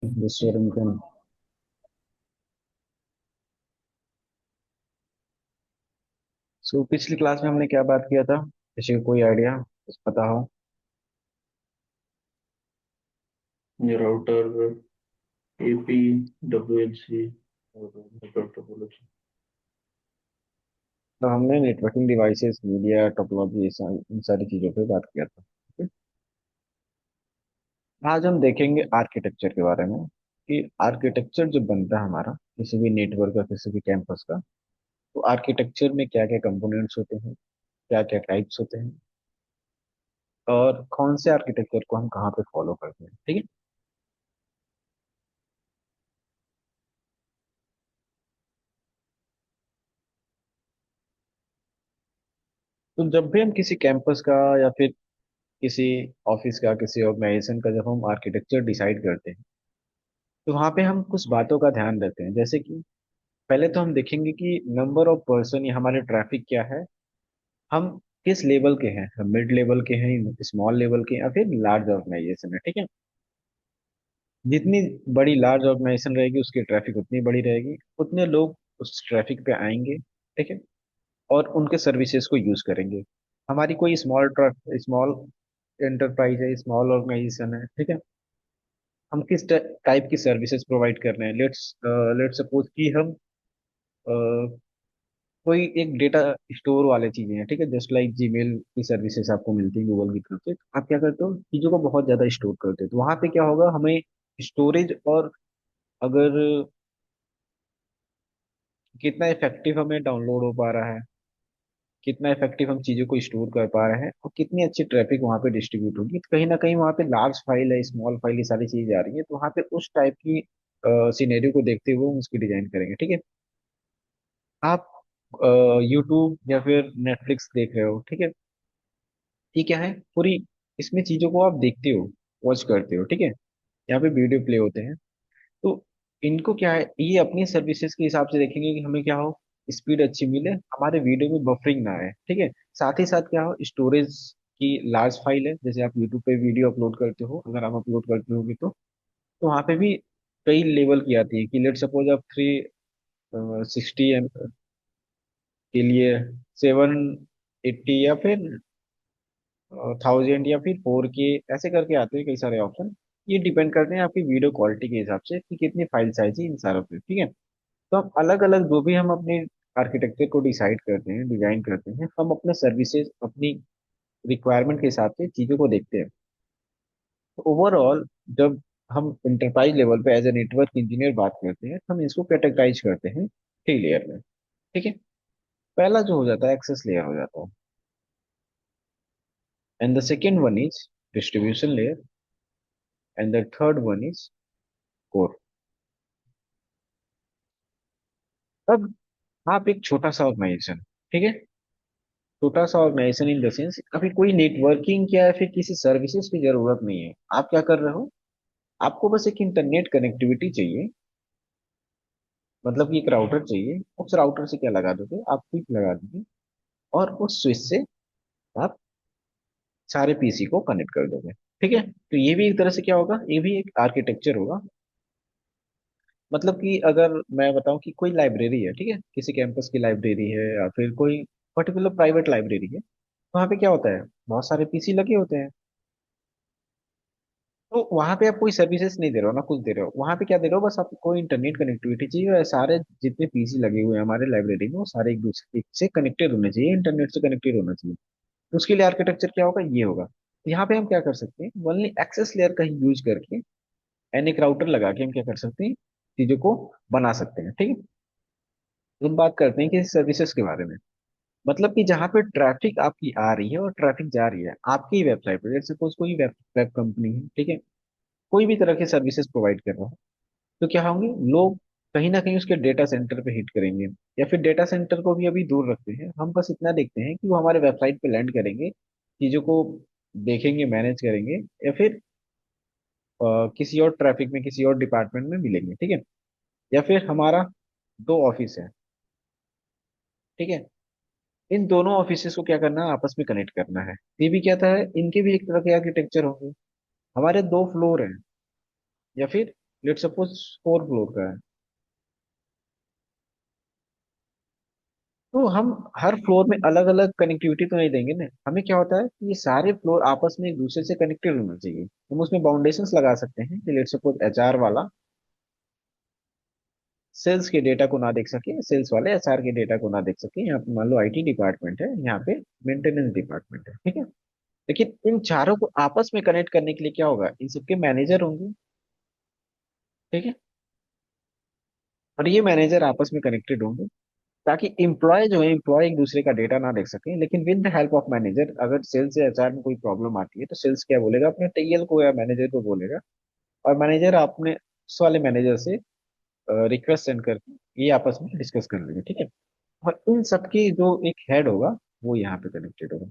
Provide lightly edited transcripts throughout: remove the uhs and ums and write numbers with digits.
विश्वरंजन। सो पिछली क्लास में हमने क्या बात किया था? किसी को कोई आइडिया, कुछ पता हो? ये राउटर एपी डब्ल्यूएलसी और नेटवर्क टोपोलॉजी। तो हमने नेटवर्किंग डिवाइसेस, मीडिया टोपोलॉजी, इन सारी चीजों पे बात किया था। ठीक है? आज हम देखेंगे आर्किटेक्चर के बारे में कि आर्किटेक्चर जो बनता है हमारा किसी भी नेटवर्क का, किसी भी कैंपस का, तो आर्किटेक्चर में क्या क्या कंपोनेंट्स होते हैं, क्या क्या टाइप्स होते हैं, और कौन से आर्किटेक्चर को हम कहाँ पे फॉलो करते हैं। ठीक है? तो जब भी हम किसी कैंपस का या फिर किसी ऑफिस का, किसी ऑर्गेनाइजेशन का जब हम आर्किटेक्चर डिसाइड करते हैं, तो वहाँ पे हम कुछ बातों का ध्यान रखते हैं। जैसे कि पहले तो हम देखेंगे कि नंबर ऑफ पर्सन या हमारे ट्रैफिक क्या है, हम किस लेवल के हैं, हम मिड लेवल के हैं, स्मॉल लेवल के हैं, या फिर लार्ज ऑर्गेनाइजेशन है। ठीक है? जितनी बड़ी लार्ज ऑर्गेनाइजेशन रहेगी उसकी ट्रैफिक उतनी बड़ी रहेगी, उतने लोग उस ट्रैफिक पे आएंगे। ठीक है? और उनके सर्विसेज को यूज करेंगे। हमारी कोई स्मॉल एंटरप्राइज है, स्मॉल ऑर्गेनाइजेशन है। ठीक है? हम किस टाइप की सर्विसेज प्रोवाइड कर रहे हैं? लेट्स सपोज कि हम कोई एक डेटा स्टोर वाले चीजें हैं। ठीक है? जस्ट लाइक जीमेल की सर्विसेज आपको मिलती है गूगल की तरफ से, तो आप क्या करते हो, चीजों को बहुत ज्यादा स्टोर करते हो, तो वहां पे क्या होगा, हमें स्टोरेज और अगर कितना इफेक्टिव हमें डाउनलोड हो पा रहा है, कितना इफेक्टिव हम चीजों को स्टोर कर पा रहे हैं, और कितनी अच्छी ट्रैफिक वहां पे डिस्ट्रीब्यूट होगी, तो कहीं ना कहीं वहां पे लार्ज फाइल है, स्मॉल फाइल, ये सारी चीजें आ रही है, तो वहां पे उस टाइप की सिनेरियो को देखते हुए हम उसकी डिजाइन करेंगे। ठीक है? आप यूट्यूब या फिर नेटफ्लिक्स देख रहे हो। ठीक है? ये क्या है पूरी, इसमें चीजों को आप देखते हो, वॉच करते हो। ठीक है? यहाँ पे वीडियो प्ले होते हैं, तो इनको क्या है, ये अपनी सर्विसेज के हिसाब से देखेंगे कि हमें क्या हो, स्पीड अच्छी मिले, हमारे वीडियो में बफरिंग ना आए। ठीक है? साथ ही साथ क्या हो, स्टोरेज की लार्ज फाइल है, जैसे आप यूट्यूब पे वीडियो अपलोड करते हो, अगर आप अपलोड करते होगे तो वहाँ पे भी कई लेवल की आती है कि लेट सपोज आप 360 के लिए 780 या फिर 1000 या फिर 4K, ऐसे करके आते हैं कई सारे ऑप्शन। ये डिपेंड करते हैं आपकी वीडियो क्वालिटी के हिसाब से कि कितनी फाइल साइज है इन सारों पे। ठीक है? तो हम अलग अलग जो भी हम अपने आर्किटेक्चर को डिसाइड करते हैं, डिजाइन करते हैं, हम अपने सर्विसेज अपनी रिक्वायरमेंट के हिसाब से चीजों को देखते हैं। तो ओवरऑल जब हम इंटरप्राइज लेवल पे एज ए नेटवर्क इंजीनियर बात करते हैं, तो हम इसको कैटेगराइज करते हैं 3 लेयर में। ठीक है? पहला जो हो जाता है एक्सेस लेयर हो जाता है, and the second one is distribution layer, and the third one is core. अब आप एक छोटा सा ऑर्गेनाइजेशन, ठीक है, छोटा सा ऑर्गेनाइजेशन इन द सेंस, अभी कोई नेटवर्किंग या फिर किसी सर्विसेज की जरूरत नहीं है। आप क्या कर रहे हो, आपको बस एक इंटरनेट कनेक्टिविटी चाहिए, मतलब कि एक राउटर चाहिए। उस राउटर से क्या लगा दोगे, आप स्विच लगा दोगे, और उस स्विच से आप सारे पीसी को कनेक्ट कर दोगे। ठीक है? तो ये भी एक तरह से क्या होगा, ये भी एक आर्किटेक्चर होगा। मतलब कि अगर मैं बताऊं कि कोई लाइब्रेरी है, ठीक है, किसी कैंपस की लाइब्रेरी है या फिर कोई पर्टिकुलर प्राइवेट लाइब्रेरी है, वहां पे क्या होता है, बहुत सारे पीसी लगे होते हैं। तो वहां पे आप कोई सर्विसेज नहीं दे रहे हो ना, कुछ दे रहे हो, वहां पे क्या दे रहे हो, बस आपको इंटरनेट कनेक्टिविटी चाहिए, और सारे जितने पीसी लगे हुए हैं हमारे लाइब्रेरी में वो सारे एक दूसरे से कनेक्टेड होने चाहिए, इंटरनेट से कनेक्टेड होना चाहिए। तो उसके लिए आर्किटेक्चर क्या होगा, ये होगा। तो यहाँ पे हम क्या कर सकते हैं, ओनली एक्सेस लेयर का ही यूज करके एन एक राउटर लगा के हम क्या कर सकते हैं, चीजों को बना सकते हैं। ठीक है? तो हम बात करते हैं कि सर्विसेज के बारे में। मतलब कि जहाँ पे ट्रैफिक आपकी आ रही है और ट्रैफिक जा रही है आपकी वेबसाइट पर, जैसे सपोज कोई वेब वेब कंपनी है, ठीक है, कोई भी तरह के सर्विसेज प्रोवाइड कर रहा है, तो क्या होंगे लोग, कहीं ना कहीं उसके डेटा सेंटर पे हिट करेंगे, या फिर डेटा सेंटर को भी अभी दूर रखते हैं, हम बस इतना देखते हैं कि वो हमारे वेबसाइट पे लैंड करेंगे, चीजों को देखेंगे, मैनेज करेंगे, या फिर किसी और ट्रैफिक में, किसी और डिपार्टमेंट में मिलेंगे। ठीक है? या फिर हमारा 2 ऑफिस है, ठीक है, इन दोनों ऑफिसेस को क्या करना है, आपस में कनेक्ट करना है। ये भी क्या था, इनके भी एक तरह के आर्किटेक्चर होंगे। हमारे 2 फ्लोर हैं, या फिर लेट सपोज 4 फ्लोर का है, तो हम हर फ्लोर में अलग अलग कनेक्टिविटी तो नहीं देंगे ना। हमें क्या होता है कि ये सारे फ्लोर आपस में एक दूसरे से कनेक्टेड होना चाहिए। हम उसमें बाउंडेशंस लगा सकते हैं कि लेट सपोज एचआर वाला सेल्स के डेटा को ना देख सके, सेल्स वाले एचआर के डेटा को ना देख सके। यहाँ पे मान लो आईटी डिपार्टमेंट है, यहाँ पे मेंटेनेंस डिपार्टमेंट है, ठीक है। लेकिन इन चारों को आपस में कनेक्ट करने के लिए क्या होगा, इन सबके मैनेजर होंगे, ठीक है। और ये मैनेजर आपस में कनेक्टेड होंगे, ताकि एम्प्लॉय जो है, एम्प्लॉय एक दूसरे का डेटा ना देख सके। लेकिन with the help of manager, अगर सेल्स या एचआर में कोई प्रॉब्लम आती है तो सेल्स क्या बोलेगा, अपने टीएल को या मैनेजर को बोलेगा, और मैनेजर अपने उस वाले मैनेजर से रिक्वेस्ट सेंड करके ये आपस में डिस्कस कर लेंगे, ठीक है। और इन सबकी जो एक हेड होगा वो यहाँ पे कनेक्टेड होगा,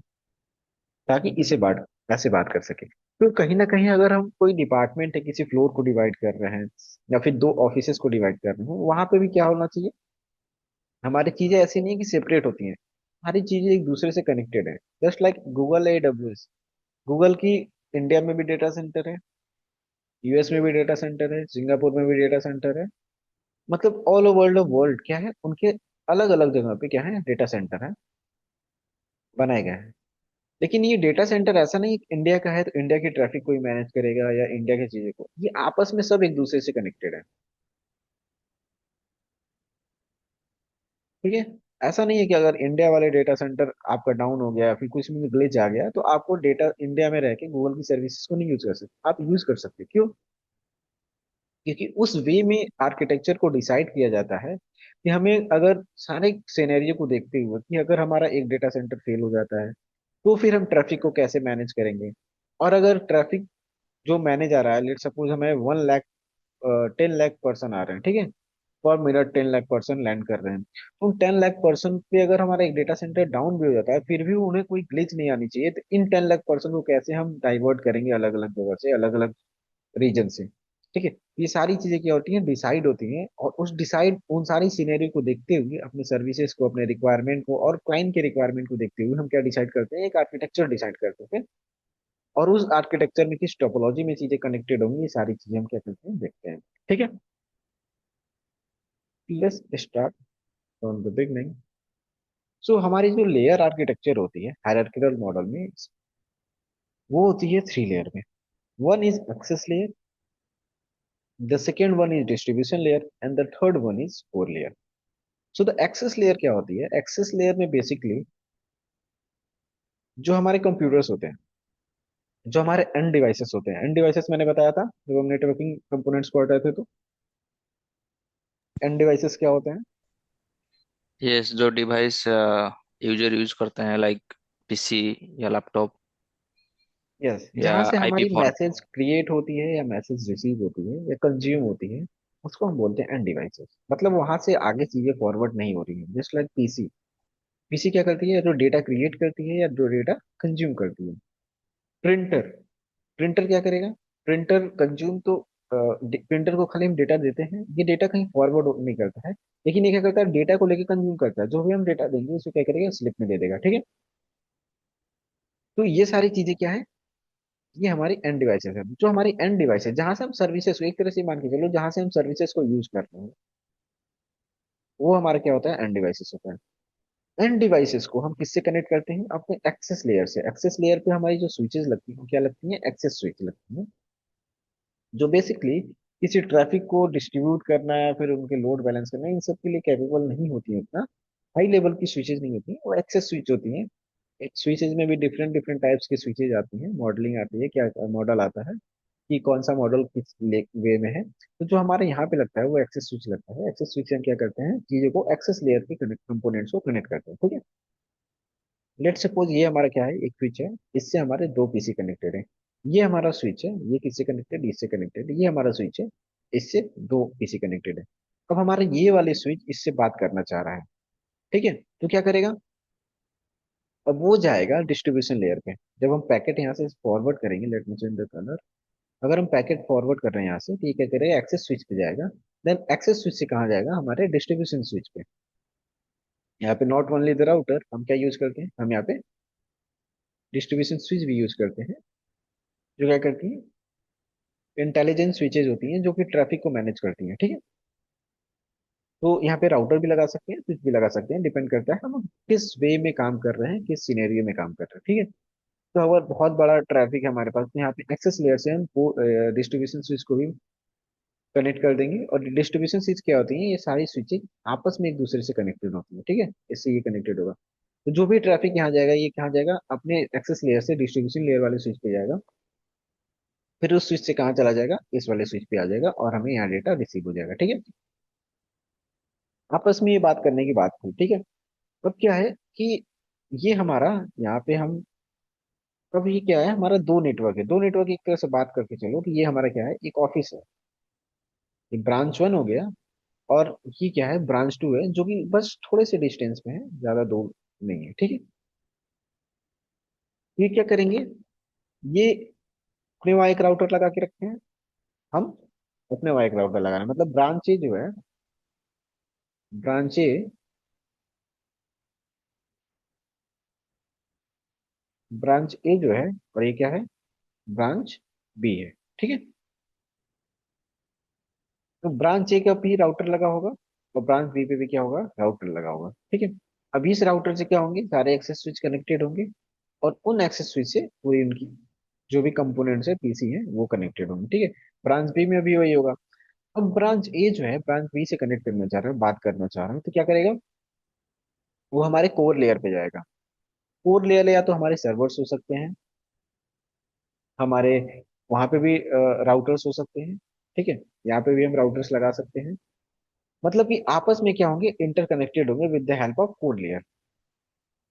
ताकि इसे बात ऐसे बात कर सके। तो कहीं ना कहीं अगर हम कोई डिपार्टमेंट है, किसी फ्लोर को डिवाइड कर रहे हैं या फिर दो ऑफिसेस को डिवाइड कर रहे हैं, वहां पे भी क्या होना चाहिए, हमारी चीजें ऐसी नहीं है कि सेपरेट होती हैं, हमारी चीजें एक दूसरे से कनेक्टेड है। Just like Google AWS, Google की इंडिया में भी डेटा सेंटर है, यूएस में भी डेटा सेंटर है, सिंगापुर में भी डेटा सेंटर है। मतलब ऑल ओवर द वर्ल्ड क्या है, उनके अलग अलग जगह पे क्या है, डेटा सेंटर है, बनाए गए हैं। लेकिन ये डेटा सेंटर ऐसा नहीं है इंडिया का है तो इंडिया की ट्रैफिक कोई मैनेज करेगा या इंडिया की चीजें को, ये आपस में सब एक दूसरे से कनेक्टेड है, ठीक है। ऐसा नहीं है कि अगर इंडिया वाले डेटा सेंटर आपका डाउन हो गया या फिर कुछ में ग्लिच आ गया तो आपको डेटा इंडिया में रह के गूगल की सर्विसेज को नहीं यूज कर सकते, आप यूज कर सकते। क्यों? क्योंकि उस वे में आर्किटेक्चर को डिसाइड किया जाता है कि हमें अगर सारे सिनेरियो को देखते हुए कि अगर हमारा एक डेटा सेंटर फेल हो जाता है तो फिर हम ट्रैफिक को कैसे मैनेज करेंगे। और अगर ट्रैफिक जो मैनेज आ रहा है, लेट सपोज हमें 1 लाख 10 लाख पर्सन आ रहे हैं, ठीक है, पर मिनट 10 लाख पर्सन लैंड कर रहे हैं, तो 10 लाख पर्सन पे अगर हमारा एक डेटा सेंटर डाउन भी हो जाता है फिर भी उन्हें कोई ग्लिच नहीं आनी चाहिए। तो इन 10 लाख पर्सन को कैसे हम डाइवर्ट करेंगे अलग अलग जगह से, अलग अलग रीजन से, ठीक है। ये सारी चीजें क्या होती हैं, डिसाइड होती हैं, और उस डिसाइड उन सारी सिनेरियो को देखते हुए अपने सर्विसेज को, अपने रिक्वायरमेंट को और क्लाइंट के रिक्वायरमेंट को देखते हुए हम क्या डिसाइड करते हैं, एक आर्किटेक्चर डिसाइड करते हैं। और उस आर्किटेक्चर में किस टोपोलॉजी में चीजें कनेक्टेड होंगी, ये सारी चीजें हम क्या करते हैं, देखते हैं, ठीक है। Let's start from the beginning. So हमारी जो लेयर आर्किटेक्चर होती है हायरार्किकल मॉडल में, वो होती है 3 लेयर में। One is access layer, the second one is distribution layer, and the third one is core layer. So the access layer क्या होती है, एक्सेस लेयर में बेसिकली जो हमारे कंप्यूटर्स होते हैं, जो हमारे एंड डिवाइसेस होते हैं, एंड डिवाइसेस मैंने बताया था जब हम नेटवर्किंग कंपोनेंट्स को हटाए थे, तो एंड डिवाइसेस क्या होते हैं। यस, जो डिवाइस यूजर यूज करते हैं, लाइक पीसी या लैपटॉप यस, या जहां से आईपी हमारी फोन। मैसेज क्रिएट होती है या मैसेज रिसीव होती है या कंज्यूम होती है, उसको हम बोलते हैं एंड डिवाइसेस। मतलब वहां से आगे चीजें फॉरवर्ड नहीं हो रही है, जस्ट लाइक पीसी। पीसी क्या करती है, जो डेटा क्रिएट करती है या जो डेटा कंज्यूम करती है। प्रिंटर, प्रिंटर क्या करेगा, प्रिंटर कंज्यूम तो, प्रिंटर को खाली हम डेटा देते हैं, ये डेटा कहीं फॉरवर्ड नहीं करता है, लेकिन ये क्या करता है, डेटा को लेकर कंज्यूम करता है। जो भी हम डेटा देंगे उसको क्या करेगा, स्लिप में दे देगा, ठीक है। तो ये सारी चीजें क्या है, ये हमारी एंड डिवाइसेस है। जो हमारी एंड डिवाइस है, जहां से हम सर्विसेज को एक तरह से मान के चलो, जहां से हम सर्विसेज को यूज करते हैं, वो हमारा क्या होता है, एंड डिवाइसेस होता है। एंड डिवाइसेस को हम किससे कनेक्ट करते हैं, अपने एक्सेस लेयर से। एक्सेस लेयर पे हमारी जो स्विचेस लगती हैं वो क्या लगती हैं, एक्सेस स्विच लगती हैं, जो बेसिकली किसी ट्रैफिक को डिस्ट्रीब्यूट करना या फिर उनके लोड बैलेंस करना, इन सब के लिए कैपेबल नहीं होती है, उतना हाई लेवल की स्विचेज नहीं होती हैं, वो एक्सेस स्विच होती हैं। स्विचेज में भी डिफरेंट डिफरेंट टाइप्स की स्विचेज आती हैं, मॉडलिंग आती है, क्या मॉडल आता है कि कौन सा मॉडल किस वे में है। तो जो हमारे यहाँ पे लगता है वो एक्सेस स्विच लगता है। एक्सेस स्विच हम क्या करते हैं, चीजों को एक्सेस लेयर के कंपोनेंट्स को कनेक्ट करते हैं, ठीक है। लेट सपोज ये हमारा क्या है, एक स्विच है, इससे हमारे दो पीसी कनेक्टेड है। ये हमारा स्विच है, ये किससे कनेक्टेड, इससे कनेक्टेड। ये हमारा स्विच है, इससे दो पीसी कनेक्टेड है। अब हमारा ये वाले स्विच इससे बात करना चाह रहा है, ठीक है। तो क्या करेगा, अब वो जाएगा डिस्ट्रीब्यूशन लेयर पे। जब हम पैकेट यहाँ से फॉरवर्ड करेंगे, let me change the colour. अगर हम पैकेट फॉरवर्ड कर रहे हैं यहाँ से, तो ये क्या करेगा, एक्सेस स्विच पे जाएगा। देन एक्सेस स्विच से कहाँ जाएगा, हमारे डिस्ट्रीब्यूशन स्विच पे। यहाँ पे नॉट ओनली द राउटर, हम क्या यूज करते हैं, हम यहाँ पे डिस्ट्रीब्यूशन स्विच भी यूज करते हैं, जो क्या करती है, इंटेलिजेंट स्विचेज होती हैं जो कि ट्रैफिक को मैनेज करती हैं, ठीक है। तो यहाँ पे राउटर भी लगा सकते हैं, स्विच भी लगा सकते हैं, डिपेंड करता है हम किस वे में काम कर रहे हैं, किस सिनेरियो में काम कर रहे हैं, ठीक है। तो अगर बहुत बड़ा ट्रैफिक है हमारे पास, तो यहाँ पे एक्सेस लेयर से हम डिस्ट्रीब्यूशन स्विच को भी कनेक्ट कर देंगे। और डिस्ट्रीब्यूशन स्विच क्या होती है, ये सारी स्विचें आपस में एक दूसरे से कनेक्टेड होती है, ठीक है। इससे ये कनेक्टेड होगा। तो जो भी ट्रैफिक यहाँ जाएगा, ये कहाँ जाएगा, अपने एक्सेस लेयर से डिस्ट्रीब्यूशन लेयर वाले स्विच पे जाएगा। फिर उस स्विच से कहाँ चला जाएगा, इस वाले स्विच पे आ जाएगा, और हमें यहाँ डेटा रिसीव हो जाएगा, ठीक है। आपस में ये बात करने की बात थी, ठीक है। अब क्या है कि ये हमारा यहाँ पे हम, अब ये क्या है, हमारा दो नेटवर्क है, दो नेटवर्क एक तरह से बात करके चलो कि ये हमारा क्या है, एक ऑफिस है। ये ब्रांच वन हो गया, और ये क्या है, ब्रांच टू है, जो कि बस थोड़े से डिस्टेंस में है, ज्यादा दूर नहीं है, ठीक है। ये क्या करेंगे, ये अपने वहाँ एक राउटर लगा के रखे हैं हम, अपने वहाँ एक राउटर लगाना, मतलब ब्रांचे जो है, ब्रांचे, ब्रांच ए जो है, और ये क्या है, ब्रांच बी है, ठीक है। तो ब्रांच ए का भी राउटर लगा होगा, और ब्रांच बी पे भी क्या होगा, राउटर लगा होगा, ठीक है। अब इस राउटर से क्या होंगे, सारे एक्सेस स्विच कनेक्टेड होंगे, और उन एक्सेस स्विच से पूरी उनकी जो भी कंपोनेंट्स है, पीसी है, वो कनेक्टेड होंगे, ठीक है। ब्रांच बी में भी वही होगा। अब ब्रांच ए जो है, ब्रांच बी से कनेक्ट करना चाह रहा है, बात करना चाह रहा है, तो क्या करेगा, वो हमारे कोर लेयर पे जाएगा। कोर लेयर या तो हमारे सर्वर्स हो सकते हैं, हमारे वहां पे भी राउटर्स हो सकते हैं, ठीक है। यहाँ पे भी हम राउटर्स लगा सकते हैं, मतलब कि आपस में क्या होंगे, इंटरकनेक्टेड होंगे with the help of core layer.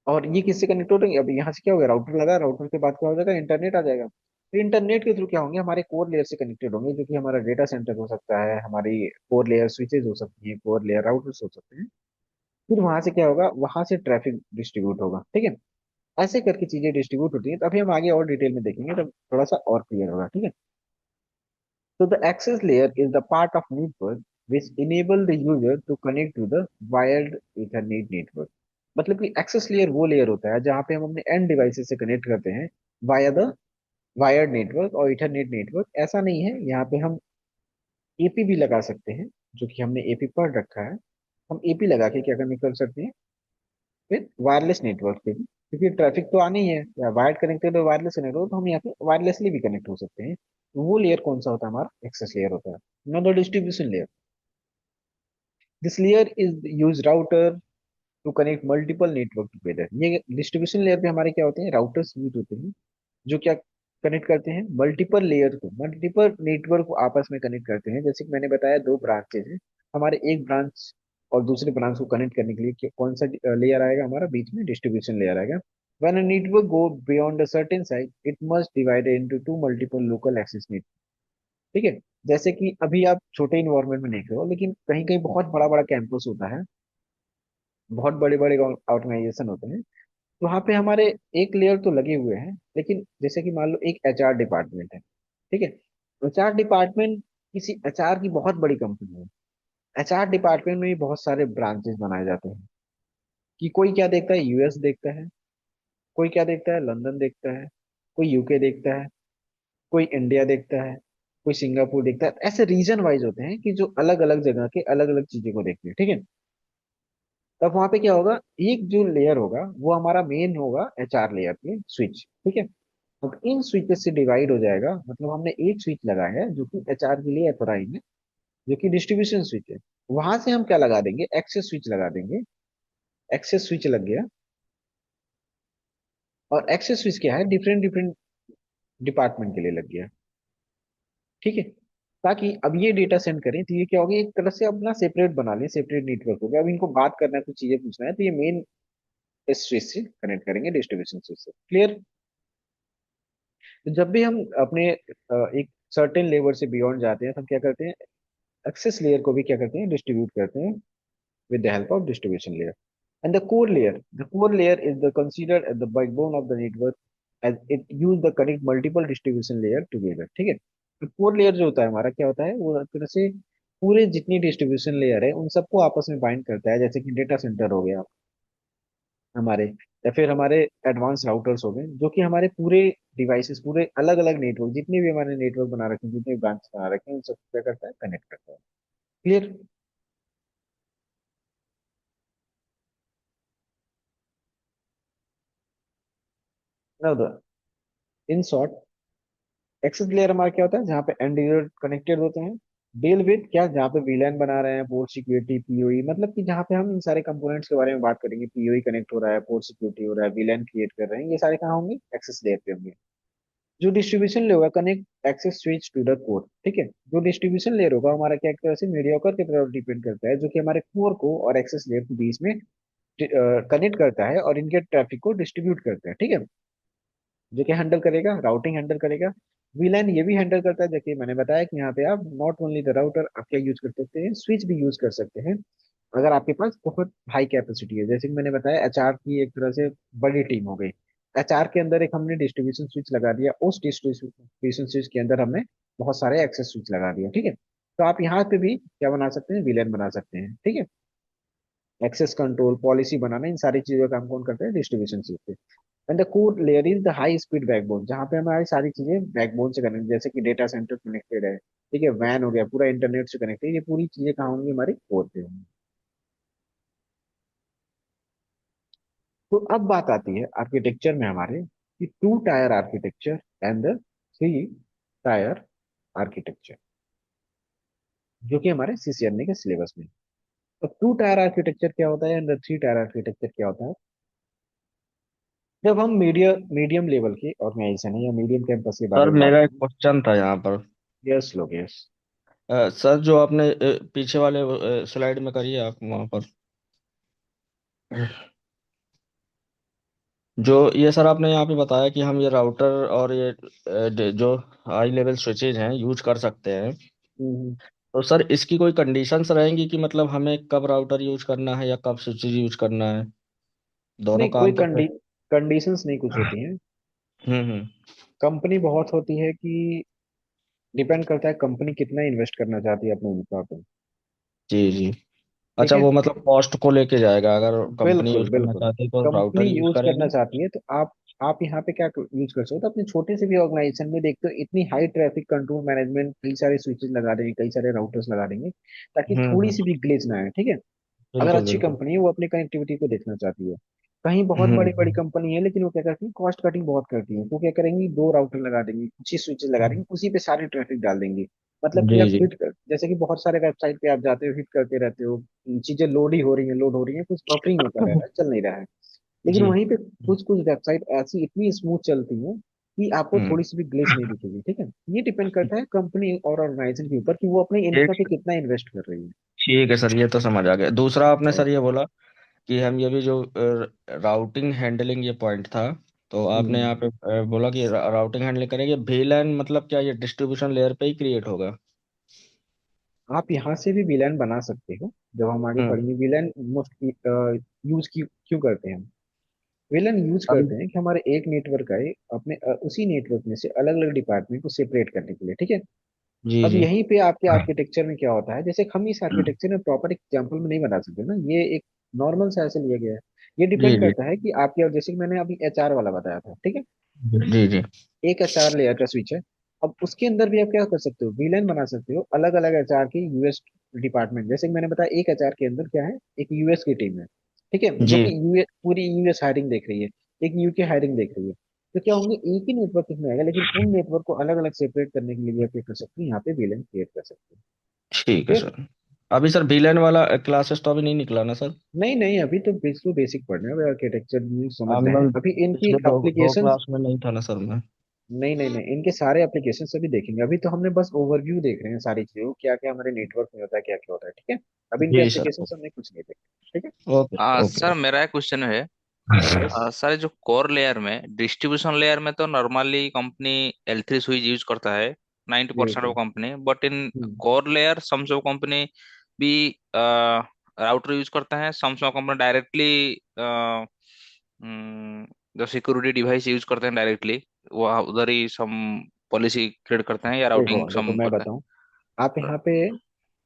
और ये किससे कनेक्ट हो रहे हैं, अभी यहाँ से क्या होगा, राउटर लगा, राउटर के बाद क्या हो जाएगा, इंटरनेट आ जाएगा। तो इंटरनेट के थ्रू क्या होंगे, हमारे कोर लेयर से कनेक्टेड होंगे, जो कि हमारा डेटा सेंटर हो सकता है, हमारी कोर लेयर स्विचेज हो सकती है, कोर लेयर राउटर्स हो सकते हैं। फिर वहां से क्या होगा, वहां से ट्रैफिक डिस्ट्रीब्यूट होगा, ठीक है। ऐसे करके चीजें डिस्ट्रीब्यूट होती हैं, तो अभी हम आगे और डिटेल में देखेंगे, तब थोड़ा सा और क्लियर होगा, ठीक है। So the access layer is the part of network which enable the user to connect to the wired Ethernet network. मतलब कि एक्सेस लेयर वो लेयर होता है जहाँ पे हम अपने एंड डिवाइसेस से कनेक्ट करते हैं वाया द वायर्ड नेटवर्क और इथरनेट नेटवर्क। ऐसा नहीं है, यहाँ पे हम एपी भी लगा सकते हैं, जो कि हमने एपी पढ़ रखा है। हम एपी लगा के क्या करने कर सकते हैं, फिर वायरलेस नेटवर्क पे भी, क्योंकि ट्रैफिक तो आनी ही है, या वायर्ड कनेक्टेड और वायरलेस कनेक्टेड हो, तो हम यहाँ पे वायरलेसली भी कनेक्ट हो सकते हैं। तो वो लेयर कौन सा होता है, हमारा एक्सेस लेयर होता है, not the distribution layer. This layer is use router to connect multiple network together. ये डिस्ट्रीब्यूशन लेयर पे हमारे क्या होते हैं, राउटर्स यूज होते हैं, जो क्या कनेक्ट करते हैं, मल्टीपल लेयर को, मल्टीपल नेटवर्क को आपस में कनेक्ट करते हैं। जैसे कि मैंने बताया, दो ब्रांचेज हैं हमारे, एक ब्रांच और दूसरे ब्रांच को कनेक्ट करने के लिए कौन सा लेयर आएगा, हमारा बीच में डिस्ट्रीब्यूशन लेयर आएगा। When a network go beyond a certain size, it must divide into two multiple local access network, ठीक है। जैसे कि अभी आप छोटे इन्वायरमेंट में देख रहे हो, लेकिन कहीं कहीं बहुत बड़ा बड़ा कैंपस होता है, बहुत बड़े बड़े ऑर्गेनाइजेशन होते हैं, तो वहाँ पे हमारे एक लेयर तो लगे हुए हैं, लेकिन जैसे कि मान लो एक एचआर डिपार्टमेंट है, ठीक है। एचआर डिपार्टमेंट किसी एचआर की बहुत बड़ी कंपनी है। एचआर डिपार्टमेंट में भी बहुत सारे ब्रांचेस बनाए जाते हैं, कि कोई क्या देखता है, यूएस देखता है, कोई क्या देखता है, लंदन देखता है, कोई यूके देखता है, कोई इंडिया देखता है, कोई सिंगापुर देखता है। ऐसे रीजन वाइज होते हैं कि जो अलग अलग जगह के अलग अलग चीजों को देखते हैं, ठीक है। तब वहां पे क्या होगा, एक जो लेयर होगा वो हमारा मेन होगा, एचआर लेयर पे स्विच, ठीक है। तो इन स्विचेस से डिवाइड हो जाएगा, मतलब हमने एक स्विच लगाया है जो कि एचआर के लिए अथोराइज है, जो कि डिस्ट्रीब्यूशन स्विच है। वहां से हम क्या लगा देंगे, एक्सेस स्विच लगा देंगे। एक्सेस स्विच लग गया, और एक्सेस स्विच क्या है, डिफरेंट डिफरेंट डिपार्टमेंट के लिए लग गया, ठीक है। ताकि अब ये डेटा सेंड करें, तो ये क्या होगा, एक तरह से अपना सेपरेट बना लें, सेपरेट नेटवर्क हो गया। अब इनको बात करना है, कुछ चीजें पूछना है, तो ये मेन इस स्विच से कनेक्ट करेंगे, डिस्ट्रीब्यूशन स्विच से, क्लियर। तो जब भी हम अपने एक सर्टेन लेवल से बियॉन्ड जाते हैं, तो हम क्या करते हैं, एक्सेस लेयर को भी क्या करते हैं, डिस्ट्रीब्यूट करते हैं with the help of distribution layer. And the core layer is the considered as the backbone of the network, as it use the connect multiple distribution layer together, ठीक है। तो कोर लेयर जो होता है हमारा, क्या होता है, वो एक तरह से पूरे जितनी डिस्ट्रीब्यूशन लेयर है उन सबको आपस में बाइंड करता है। जैसे कि डेटा सेंटर हो गया हमारे, या फिर हमारे एडवांस राउटर्स हो गए, जो कि हमारे पूरे डिवाइसेस, पूरे अलग अलग नेटवर्क, जितने भी हमारे नेटवर्क बना रखे हैं, जितने भी ब्रांच बना रखे हैं, उन सब क्या करता है, कनेक्ट करता है। Clear? Now in short, access layer हमारा क्या होता है, जहाँ पे एंड यूजर कनेक्टेड होते हैं। डील विद क्या, जहाँ पे वीलैन बना रहे हैं, पोर्ट सिक्योरिटी, पीओई, मतलब कि जहाँ पे हम इन सारे कंपोनेंट्स के बारे में बात करेंगे, पीओई कनेक्ट हो रहा है, पोर्ट सिक्योरिटी हो रहा है, वीलैन क्रिएट कर रहे हैं, ये सारे कहाँ होंगे, एक्सेस लेयर पे होंगे। जो डिस्ट्रीब्यूशन लेयर होगा, connect access switch to the core, ठीक है। जो डिस्ट्रीब्यूशन लेयर होगा हमारा क्या, एक तरह से मीडियोकर की तरफ डिपेंड करता है, जो कि हमारे कोर को और एक्सेस लेयर के बीच में कनेक्ट करता है और इनके ट्रैफिक को डिस्ट्रीब्यूट करता है, ठीक है। जो कि हैंडल करेगा, राउटिंग हैंडल करेगा। वीलैन ये भी हैंडल करता है, जैसे मैंने बताया कि यहाँ पे आप नॉट ओनली द राउटर, आप क्या यूज कर सकते हैं, स्विच भी यूज कर सकते हैं, अगर आपके पास बहुत हाई कैपेसिटी है। जैसे कि मैंने बताया, एचआर की एक तरह से बड़ी टीम हो गई, एचआर के अंदर एक हमने डिस्ट्रीब्यूशन स्विच लगा दिया, उस डिस्ट्रीब्यूशन स्विच के अंदर हमने बहुत सारे एक्सेस स्विच लगा दिया, ठीक है। तो आप यहाँ पे भी क्या बना सकते हैं, विलेन बना सकते हैं, ठीक है। एक्सेस कंट्रोल पॉलिसी बनाना, इन सारी चीजों का काम कौन करते हैं, डिस्ट्रीब्यूशन स्विच पे। And the core layer is the high speed backbone, जहाँ पे हमारी सारी चीजें बैकबोन से कनेक्ट, जैसे कि डेटा सेंटर कनेक्टेड है, ठीक है, वैन हो गया, पूरा इंटरनेट से कनेक्टेड, ये पूरी चीजें कहाँ होंगी, हमारी कोर पे होंगी। तो अब बात आती है आर्किटेक्चर में हमारे, कि two tier architecture and the three tier architecture, जो कि हमारे सीसीएनए के सिलेबस में। तो टू टायर आर्किटेक्चर क्या होता है and the three tier architecture क्या होता है? जब हम मीडियम लेवल के ऑर्गेनाइजेशन है या मीडियम कैंपस के बारे सर में बात मेरा एक करें। क्वेश्चन था यहाँ पर। यस लोग, यस। सर जो आपने पीछे वाले स्लाइड में करी है आप वहाँ पर, जो ये सर आपने यहाँ पे बताया कि हम ये राउटर और ये जो हाई लेवल स्विचेज हैं यूज कर सकते हैं, हम्म। तो सर इसकी कोई कंडीशंस रहेंगी कि मतलब हमें कब राउटर यूज करना है या कब स्विचेज यूज करना है, दोनों नहीं, कोई काम करते हैं? कंडीशंस नहीं कुछ होती हैं। हम्म। कंपनी बहुत होती है कि डिपेंड करता है कंपनी कितना इन्वेस्ट करना चाहती है अपने इंफ्रा पे। जी जी। ठीक अच्छा, है। वो मतलब कॉस्ट को लेके जाएगा, अगर कंपनी बिल्कुल यूज करना बिल्कुल। चाहती है तो कंपनी राउटर यूज यूज करना करेगी। चाहती है तो आप यहाँ पे क्या यूज कर सकते हो, तो अपने छोटे से भी ऑर्गेनाइजेशन में देखते हो, इतनी हाई ट्रैफिक कंट्रोल मैनेजमेंट, कई सारे स्विचेस लगा देंगे, कई सारे राउटर्स लगा देंगे, ताकि थोड़ी सी हम्म। भी ग्लिच ना आए, ठीक है। अगर बिल्कुल अच्छी बिल्कुल। कंपनी है, वो अपनी कनेक्टिविटी को देखना चाहती है। कहीं बहुत बड़ी बड़ी हम्म। कंपनी है, लेकिन वो क्या करती है, कॉस्ट कटिंग बहुत करती है, वो क्या करेंगी, दो राउटर लगा देंगी, कुछ ही स्विचेस लगा देंगी, उसी पे सारी ट्रैफिक डाल देंगी। मतलब कि जी आप जी। हिट कर, जैसे कि बहुत सारे वेबसाइट पे आप जाते हो, हिट करते रहते हो, चीजें लोड ही हो रही है, लोड हो रही है, कुछ बफरिंग होता रह रहा है, चल नहीं रहा है। लेकिन जी। वहीं पे कुछ कुछ वेबसाइट ऐसी इतनी स्मूथ चलती है कि आपको हम्म। थोड़ी सी भी ग्लिच नहीं दिखेगी, ठीक है। ये डिपेंड करता है कंपनी और ऑर्गेनाइजेशन के ऊपर कि वो अपने इंफ्रा पे एक कितना इन्वेस्ट कर रही है। ठीक है सर, ये तो समझ आ गया। दूसरा आपने सर ये बोला कि हम ये भी जो राउटिंग हैंडलिंग ये पॉइंट था, तो आपने हम्म। यहाँ पे बोला कि राउटिंग हैंडलिंग करेंगे। VLAN मतलब क्या, ये डिस्ट्रीब्यूशन लेयर पे ही क्रिएट होगा? आप यहाँ से भी वीलैन बना सकते हो, जब हम आगे हम्म। पढ़ेंगे वीलैन मोस्ट यूज क्यों क्यों करते हैं हम। वीलैन यूज अभी। करते हैं कि हमारे एक नेटवर्क है, अपने उसी नेटवर्क में से अलग अलग डिपार्टमेंट को सेपरेट करने के लिए, ठीक है। जी अब जी। यहीं पे आपके आर्किटेक्चर में क्या होता है, जैसे हम इस आर्किटेक्चर में प्रॉपर एग्जाम्पल में नहीं बता सकते ना, ये एक नॉर्मल सा ऐसे लिया गया है। ये जी डिपेंड जी। करता है कि आपके, जैसे कि मैंने अभी एचआर वाला बताया था, ठीक है। जी जी। एक एचआर लेयर का स्विच है। अब उसके अंदर भी आप क्या कर सकते हो, वीलैन बना सकते हो, अलग अलग एचआर की यूएस डिपार्टमेंट, जैसे कि मैंने बताया, एक एचआर के अंदर क्या है, एक यूएस की टीम है, ठीक है, जो जी। कि यूएस, पूरी यूएस हायरिंग देख रही है, एक यूके हायरिंग देख रही है। तो क्या होंगे, एक ही नेटवर्क इसमें आएगा, लेकिन उन नेटवर्क को अलग अलग सेपरेट करने के लिए भी आप क्या कर सकते हो, यहाँ पे वीलैन क्रिएट कर सकते हो। ठीक है फिर सर। अभी सर VLAN वाला क्लासेस तो अभी नहीं निकला ना सर? नहीं नहीं, अभी तो बेसिक बेसिक पढ़ रहे हैं, अभी आर्किटेक्चर समझ रहे हैं, मतलब अभी इनकी पिछले दो एप्लीकेशन। क्लास में नहीं था ना सर मैं? नहीं नहीं नहीं, इनके सारे एप्लीकेशन अभी देखेंगे, अभी तो हमने बस ओवरव्यू देख रहे हैं सारी चीजों, क्या क्या हमारे नेटवर्क में होता है, क्या क्या होता है, ठीक है। अभी इनके जी सर। एप्लीकेशन हमने कुछ नहीं देखे, ठीक है। Okay okay. सर मेरा एक क्वेश्चन है। यस। सर जो कोर लेयर में, डिस्ट्रीब्यूशन लेयर में तो normally company L3 switch use करता है, 90% ऑफ बिल्कुल। Company. But in hmm. Core layer some of company भी राउटर यूज करते हैं, सम ऑफ कंपनी डायरेक्टली जो सिक्योरिटी डिवाइस यूज करते हैं डायरेक्टली, वो उधर ही सम पॉलिसी क्रिएट करते हैं या देखो राउटिंग देखो सम मैं करते बताऊं, आप हैं।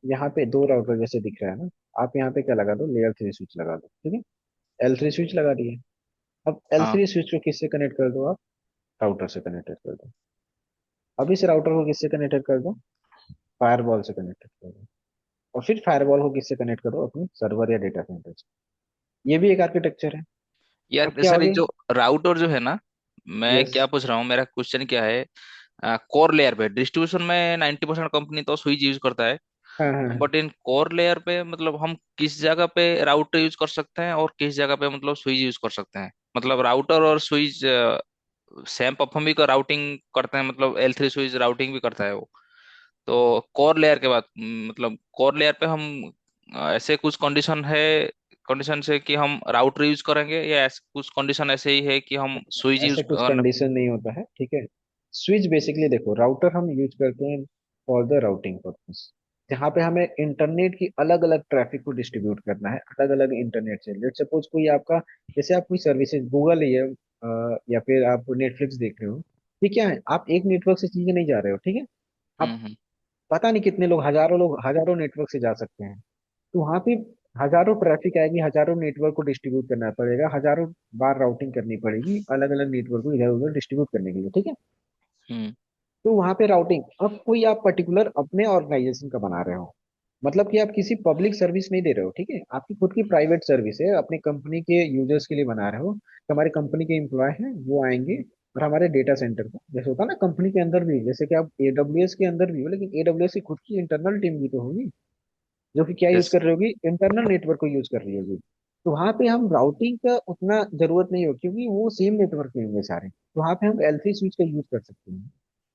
यहाँ पे दो राउटर जैसे दिख रहा है ना, आप यहाँ पे क्या लगा दो, लेयर थ्री स्विच लगा दो, ठीक है। L3 स्विच लगा दिए, अब एल हाँ। थ्री स्विच को किससे कनेक्ट कर दो आप? राउटर से कनेक्टेड कर दो। अब इस राउटर को किससे कनेक्टेड कर दो? फायरवॉल से कनेक्टेड कर दो। और फिर फायरवॉल को किससे कनेक्ट करो? अपने सर्वर या डेटा सेंटर से। ये भी एक आर्किटेक्चर है। अब यार क्या हो सर, ये गया? जो राउटर जो है ना, मैं यस। क्या पूछ रहा हूँ, मेरा क्वेश्चन क्या है, कोर लेयर पे डिस्ट्रीब्यूशन में 90% कंपनी तो स्विच यूज करता है, हाँ हाँ हाँ। बट इन कोर लेयर पे मतलब हम किस जगह पे राउटर यूज कर सकते हैं और किस जगह पे मतलब स्विच यूज कर सकते हैं? मतलब राउटर और स्विच सेम परफॉर्म भी राउटिंग करते हैं, मतलब L3 स्विच राउटिंग भी करता है वो। तो कोर लेयर के बाद मतलब कोर लेयर पे हम ऐसे कुछ कंडीशन है, कंडीशन है कि हम राउटर यूज करेंगे, या ऐसे कुछ कंडीशन ऐसे ही है कि हम स्विच यूज ऐसे कुछ कंडीशन नहीं होता है, ठीक है। स्विच बेसिकली देखो, राउटर हम यूज करते हैं फॉर द राउटिंग पर्पस। जहाँ पे हमें इंटरनेट की अलग अलग ट्रैफिक को डिस्ट्रीब्यूट करना है अलग अलग इंटरनेट से। लेट सपोज कोई आपका, जैसे आप कोई सर्विसेज गूगल है या फिर आप नेटफ्लिक्स देख रहे हो, ये क्या है, आप एक नेटवर्क से चीजें नहीं जा रहे हो, ठीक है। आप हम्म। पता नहीं कितने लोग हजारों नेटवर्क से जा सकते हैं। तो वहां पे हजारों ट्रैफिक आएगी, हजारों नेटवर्क को डिस्ट्रीब्यूट करना पड़ेगा, हजारों बार राउटिंग करनी पड़ेगी अलग अलग नेटवर्क को इधर उधर डिस्ट्रीब्यूट करने के लिए, ठीक है। हम्म। तो वहां पे राउटिंग, अब कोई आप पर्टिकुलर अपने ऑर्गेनाइजेशन का बना रहे हो, मतलब कि आप किसी पब्लिक सर्विस नहीं दे रहे हो, ठीक है, आपकी खुद की प्राइवेट सर्विस है, अपनी कंपनी के यूजर्स के लिए बना रहे हो। तो हमारी कंपनी के एम्प्लॉय हैं, वो आएंगे और हमारे डेटा सेंटर को, जैसे होता है ना कंपनी के अंदर भी, जैसे कि आप एडब्ल्यूएस के अंदर भी हो, लेकिन एडब्ल्यूएस की खुद की इंटरनल टीम भी तो होगी, जो कि क्या यूज यस। कर रही होगी, इंटरनल नेटवर्क को यूज कर रही होगी। तो वहां पे हम राउटिंग का उतना जरूरत नहीं हो, क्योंकि वो सेम नेटवर्क पे होंगे सारे, तो वहां पे हम L3 स्विच का यूज कर सकते हैं,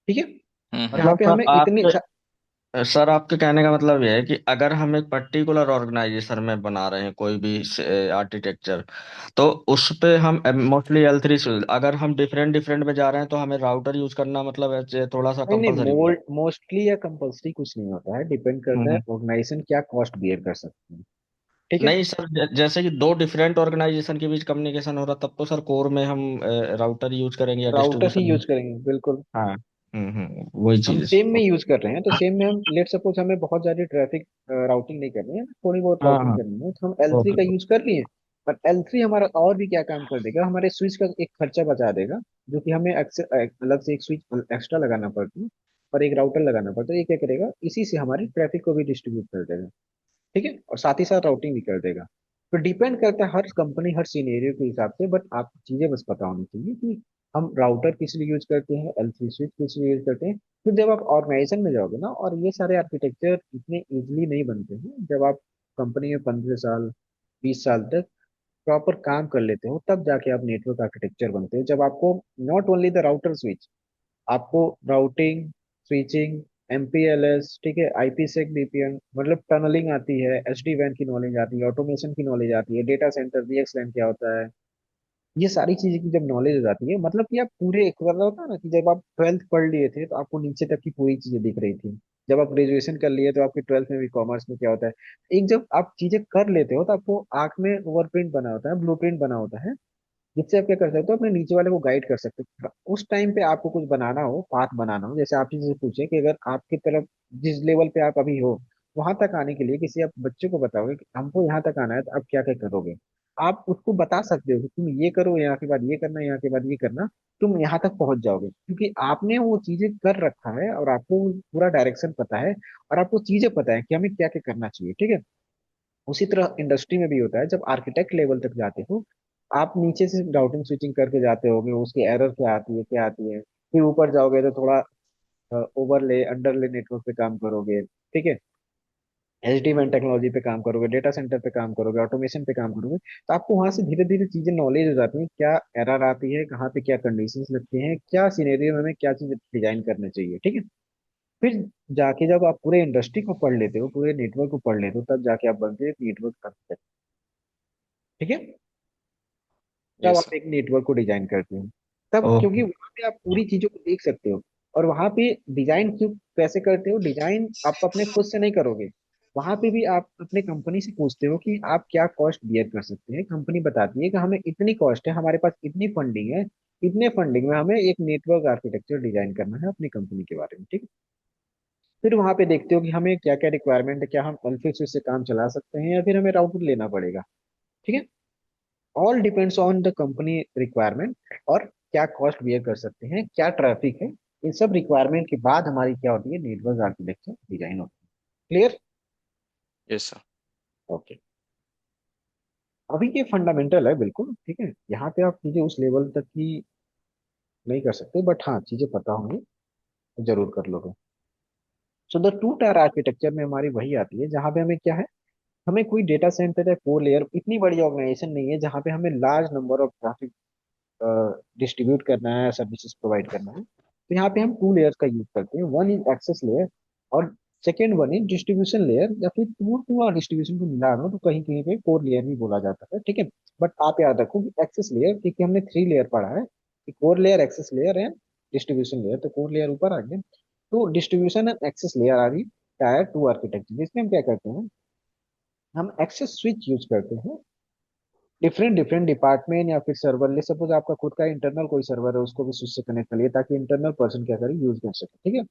ठीक है। और यहाँ मतलब पे हमें इतनी सर आपके कहने का मतलब यह है कि अगर हम एक पर्टिकुलर ऑर्गेनाइजेशन में बना रहे हैं कोई भी आर्किटेक्चर, तो उस पे हम मोस्टली L3, अगर हम डिफरेंट डिफरेंट में जा रहे हैं तो हमें राउटर यूज करना मतलब थोड़ा सा नहीं नहीं, कंपलसरी होगा। मोस्टली या कंपल्सरी कुछ नहीं होता है, डिपेंड करता है हम्म। ऑर्गेनाइजेशन क्या कॉस्ट बियर कर सकते हैं, ठीक है। नहीं सर, जैसे कि दो डिफरेंट ऑर्गेनाइजेशन के बीच कम्युनिकेशन हो रहा, तब तो सर कोर में हम राउटर यूज करेंगे या राउटर ही डिस्ट्रीब्यूशन में। यूज करेंगे बिल्कुल। हाँ। वही हम चीज सेम में है। यूज कर रहे हैं, तो सेम में हम लेट सपोज हमें बहुत ज्यादा ट्रैफिक राउटिंग नहीं करनी है, थोड़ी बहुत हाँ राउटिंग हाँ। करनी है, तो हम L3 ओके। का यूज कर लिए। पर L3 हमारा और भी क्या काम कर देगा, हमारे स्विच का एक खर्चा बचा देगा, जो कि हमें अलग से एक स्विच एक्स्ट्रा लगाना पड़ता है और एक राउटर लगाना पड़ता है। ये क्या करेगा, इसी से हमारी ट्रैफिक को भी डिस्ट्रीब्यूट कर देगा, ठीक है, और साथ ही साथ राउटिंग भी कर देगा। तो डिपेंड करता है हर कंपनी हर सिनेरियो के हिसाब से, बट आपको चीजें बस पता होनी चाहिए कि हम राउटर किस लिए यूज करते हैं, L3 स्विच किस लिए यूज करते हैं। फिर जब आप ऑर्गेनाइजेशन में जाओगे ना, और ये सारे आर्किटेक्चर इतने इजिली नहीं बनते हैं, जब आप कंपनी में 15 साल 20 साल तक प्रॉपर काम कर लेते हो, तब जाके आप नेटवर्क आर्किटेक्चर बनते हो, जब आपको not only the router switch, आपको राउटिंग, स्विचिंग, एमपीएलएस, ठीक है, आईपीसेक वीपीएन, मतलब टनलिंग आती है, एसडी वैन की नॉलेज आती है, ऑटोमेशन की नॉलेज आती है, डेटा सेंटर वीएक्सलैन क्या होता है, ये सारी चीजें की जब नॉलेज हो जाती है, मतलब कि आप पूरे, एक बार होता है ना कि जब आप 12th पढ़ लिए थे तो आपको नीचे तक की पूरी चीजें दिख रही थी, जब आप ग्रेजुएशन कर लिए तो आपके 12th में भी कॉमर्स में क्या होता है, एक जब आप चीजें कर लेते हो तो आपको आंख में ओवरप्रिंट बना होता है, ब्लूप्रिंट बना होता है, जिससे आप क्या कर सकते हो, अपने नीचे वाले को गाइड कर सकते हो। उस टाइम पे आपको कुछ बनाना हो, पाथ बनाना हो, जैसे आप चीजें पूछे कि अगर आपकी तरफ जिस लेवल पे आप अभी हो, वहां तक आने के लिए किसी आप बच्चे को बताओगे कि हमको यहाँ तक आना है, तो आप क्या क्या करोगे, आप उसको बता सकते हो कि तुम ये करो, यहाँ के बाद ये करना, यहाँ के बाद ये करना, तुम यहाँ तक पहुंच जाओगे, क्योंकि आपने वो चीजें कर रखा है और आपको पूरा डायरेक्शन पता है, और आपको चीजें पता है कि हमें क्या क्या करना चाहिए, ठीक है। उसी तरह इंडस्ट्री में भी होता है, जब आर्किटेक्ट लेवल तक जाते हो, आप नीचे से राउटिंग स्विचिंग करके जाते होगे, उसकी एरर क्या आती है, फिर ऊपर जाओगे तो थोड़ा ओवरले अंडरले नेटवर्क पे काम करोगे, ठीक है, एचडी वैन टेक्नोलॉजी पे काम करोगे, डेटा सेंटर पे काम करोगे, ऑटोमेशन पे काम करोगे, तो आपको वहां से धीरे धीरे चीजें नॉलेज हो जाती हैं, क्या एरर आती है, कहाँ पे क्या कंडीशंस लगते हैं, क्या सिनेरियो में हमें क्या चीज डिजाइन करना चाहिए, ठीक है। फिर जाके जब आप पूरे इंडस्ट्री को पढ़ लेते हो, पूरे नेटवर्क को पढ़ लेते हो, तब जाके आप बनते हो नेटवर्क आर्किटेक्ट, ठीक है। तब यस। आप एक नेटवर्क को डिजाइन करते हो, तब क्योंकि ओके। वहां पे आप पूरी चीजों को देख सकते हो। और वहां पे डिजाइन क्यों कैसे करते हो, डिजाइन आप अपने खुद से नहीं करोगे, वहां पे भी आप अपने कंपनी से पूछते हो कि आप क्या कॉस्ट बियर कर सकते हैं, कंपनी बताती है कि हमें इतनी कॉस्ट है, हमारे पास इतनी फंडिंग है, इतने फंडिंग में हमें एक नेटवर्क आर्किटेक्चर डिजाइन करना है अपनी कंपनी के बारे में, ठीक है। फिर वहां पे देखते हो कि हमें क्या क्या रिक्वायरमेंट है, क्या हम कॉन्फ़िगर से काम चला सकते हैं या फिर हमें राउटर लेना पड़ेगा, ठीक है। All depends on the company requirement, और क्या कॉस्ट बियर कर सकते हैं, क्या ट्रैफिक है, इन सब रिक्वायरमेंट के बाद हमारी क्या होती है, नेटवर्क आर्किटेक्चर डिजाइन होती है। क्लियर? Yes sir. ओके। अभी ये फंडामेंटल है बिल्कुल, ठीक है, यहाँ पे आप चीजें उस लेवल तक की नहीं कर सकते, बट हाँ चीजें पता होंगी तो जरूर कर लोगे। So the two tier architecture में हमारी वही आती है जहाँ पे हमें क्या है, हमें कोई डेटा सेंटर है, फोर लेयर, इतनी बड़ी ऑर्गेनाइजेशन नहीं है जहाँ पे हमें large number of traffic distribute करना है, सर्विसेज प्रोवाइड करना है। तो यहाँ पे हम टू लेयर्स का यूज करते हैं, वन इज एक्सेस लेयर और second one is distribution layer, या फिर टू टू और डिस्ट्रीब्यूशन को मिला लो तो कहीं कहीं पे कोर लेयर भी बोला जाता है, ठीक है। बट आप याद रखो कि एक्सेस लेयर, क्योंकि हमने थ्री लेयर पढ़ा है कि core layer, access layer and distribution layer, तो कोर लेयर ऊपर आ गया, तो डिस्ट्रीब्यूशन एंड एक्सेस लेयर आ रही टायर टू आर्किटेक्चर, जिसमें हम क्या करते हैं, हम एक्सेस स्विच यूज करते हैं डिफरेंट डिफरेंट डिपार्टमेंट या फिर सर्वर ले, सपोज आपका खुद का इंटरनल कोई सर्वर है उसको भी स्विच से कनेक्ट करिए ताकि इंटरनल पर्सन क्या करे, यूज कर सके, ठीक है।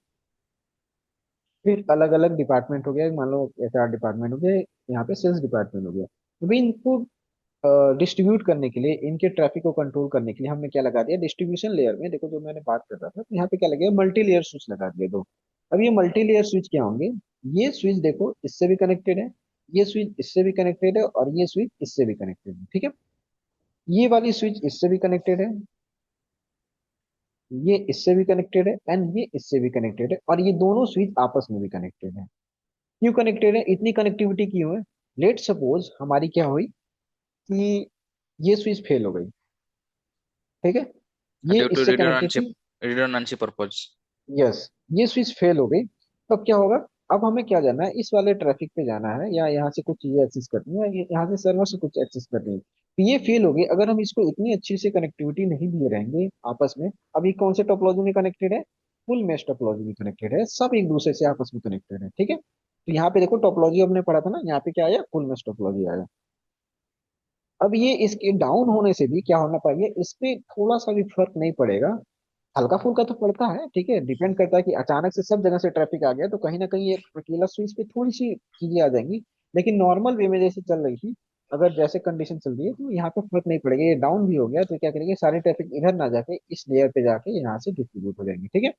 फिर अलग अलग डिपार्टमेंट हो गया, मान लो HR डिपार्टमेंट हो गया, यहाँ पे सेल्स डिपार्टमेंट हो गया, तो भी इनको डिस्ट्रीब्यूट करने के लिए, इनके ट्रैफिक को कंट्रोल करने के लिए हमने क्या लगा दिया, डिस्ट्रीब्यूशन लेयर में देखो जो मैंने बात कर रहा था, तो यहाँ पे क्या लगे, मल्टी लेयर स्विच लगा दिए दो। अब ये मल्टी लेयर स्विच क्या होंगे, ये स्विच देखो इससे भी कनेक्टेड है, ये स्विच इससे भी कनेक्टेड है, और ये स्विच इससे भी कनेक्टेड है, ठीक है। ये वाली स्विच इससे भी कनेक्टेड है, ये इससे भी कनेक्टेड है, एंड ये इससे भी कनेक्टेड है, और ये दोनों स्विच आपस में भी कनेक्टेड है। क्यों कनेक्टेड है, इतनी कनेक्टिविटी क्यों है, लेट सपोज हमारी क्या हुई कि ये स्विच फेल हो गई, ठीक है, ये ड्यू टू इससे कनेक्टेड रिडंडेंसी, थी, रिडंडेंसी पर्पज। यस, ये स्विच फेल हो गई। तब क्या होगा, अब हमें क्या जाना है, इस वाले ट्रैफिक पे जाना है, या यहाँ से कुछ चीजें एक्सेस करनी है, यहाँ से सर्वर से कुछ एक्सेस करनी है, तो ये फेल हो गई। अगर हम इसको इतनी अच्छी से कनेक्टिविटी नहीं दिए रहेंगे आपस में, अब ये कौन से टोपोलॉजी में कनेक्टेड है, फुल मेश टोपोलॉजी में कनेक्टेड है, सब एक दूसरे से आपस में कनेक्टेड है, ठीक है। तो यहाँ पे देखो टोपोलॉजी हमने पढ़ा था ना, यहाँ पे क्या आया, फुल मेश टोपोलॉजी आया। अब ये इसके डाउन होने से भी क्या होना चाहिए, इस पे थोड़ा सा भी फर्क नहीं पड़ेगा, हल्का फुल्का तो पड़ता है, ठीक है, डिपेंड करता है कि अचानक से सब जगह से ट्रैफिक आ गया तो कहीं ना कहीं एक अकेला स्विच पे थोड़ी सी चीजें आ जाएंगी, लेकिन नॉर्मल वे में जैसे चल रही थी, अगर जैसे कंडीशन चल रही है तो यहाँ पे फर्क नहीं पड़ेगा, ये डाउन भी हो गया तो क्या करेंगे, सारे ट्रैफिक इधर ना जाके इस लेयर पे जाके यहाँ से डिस्ट्रीब्यूट हो जाएंगे, ठीक है।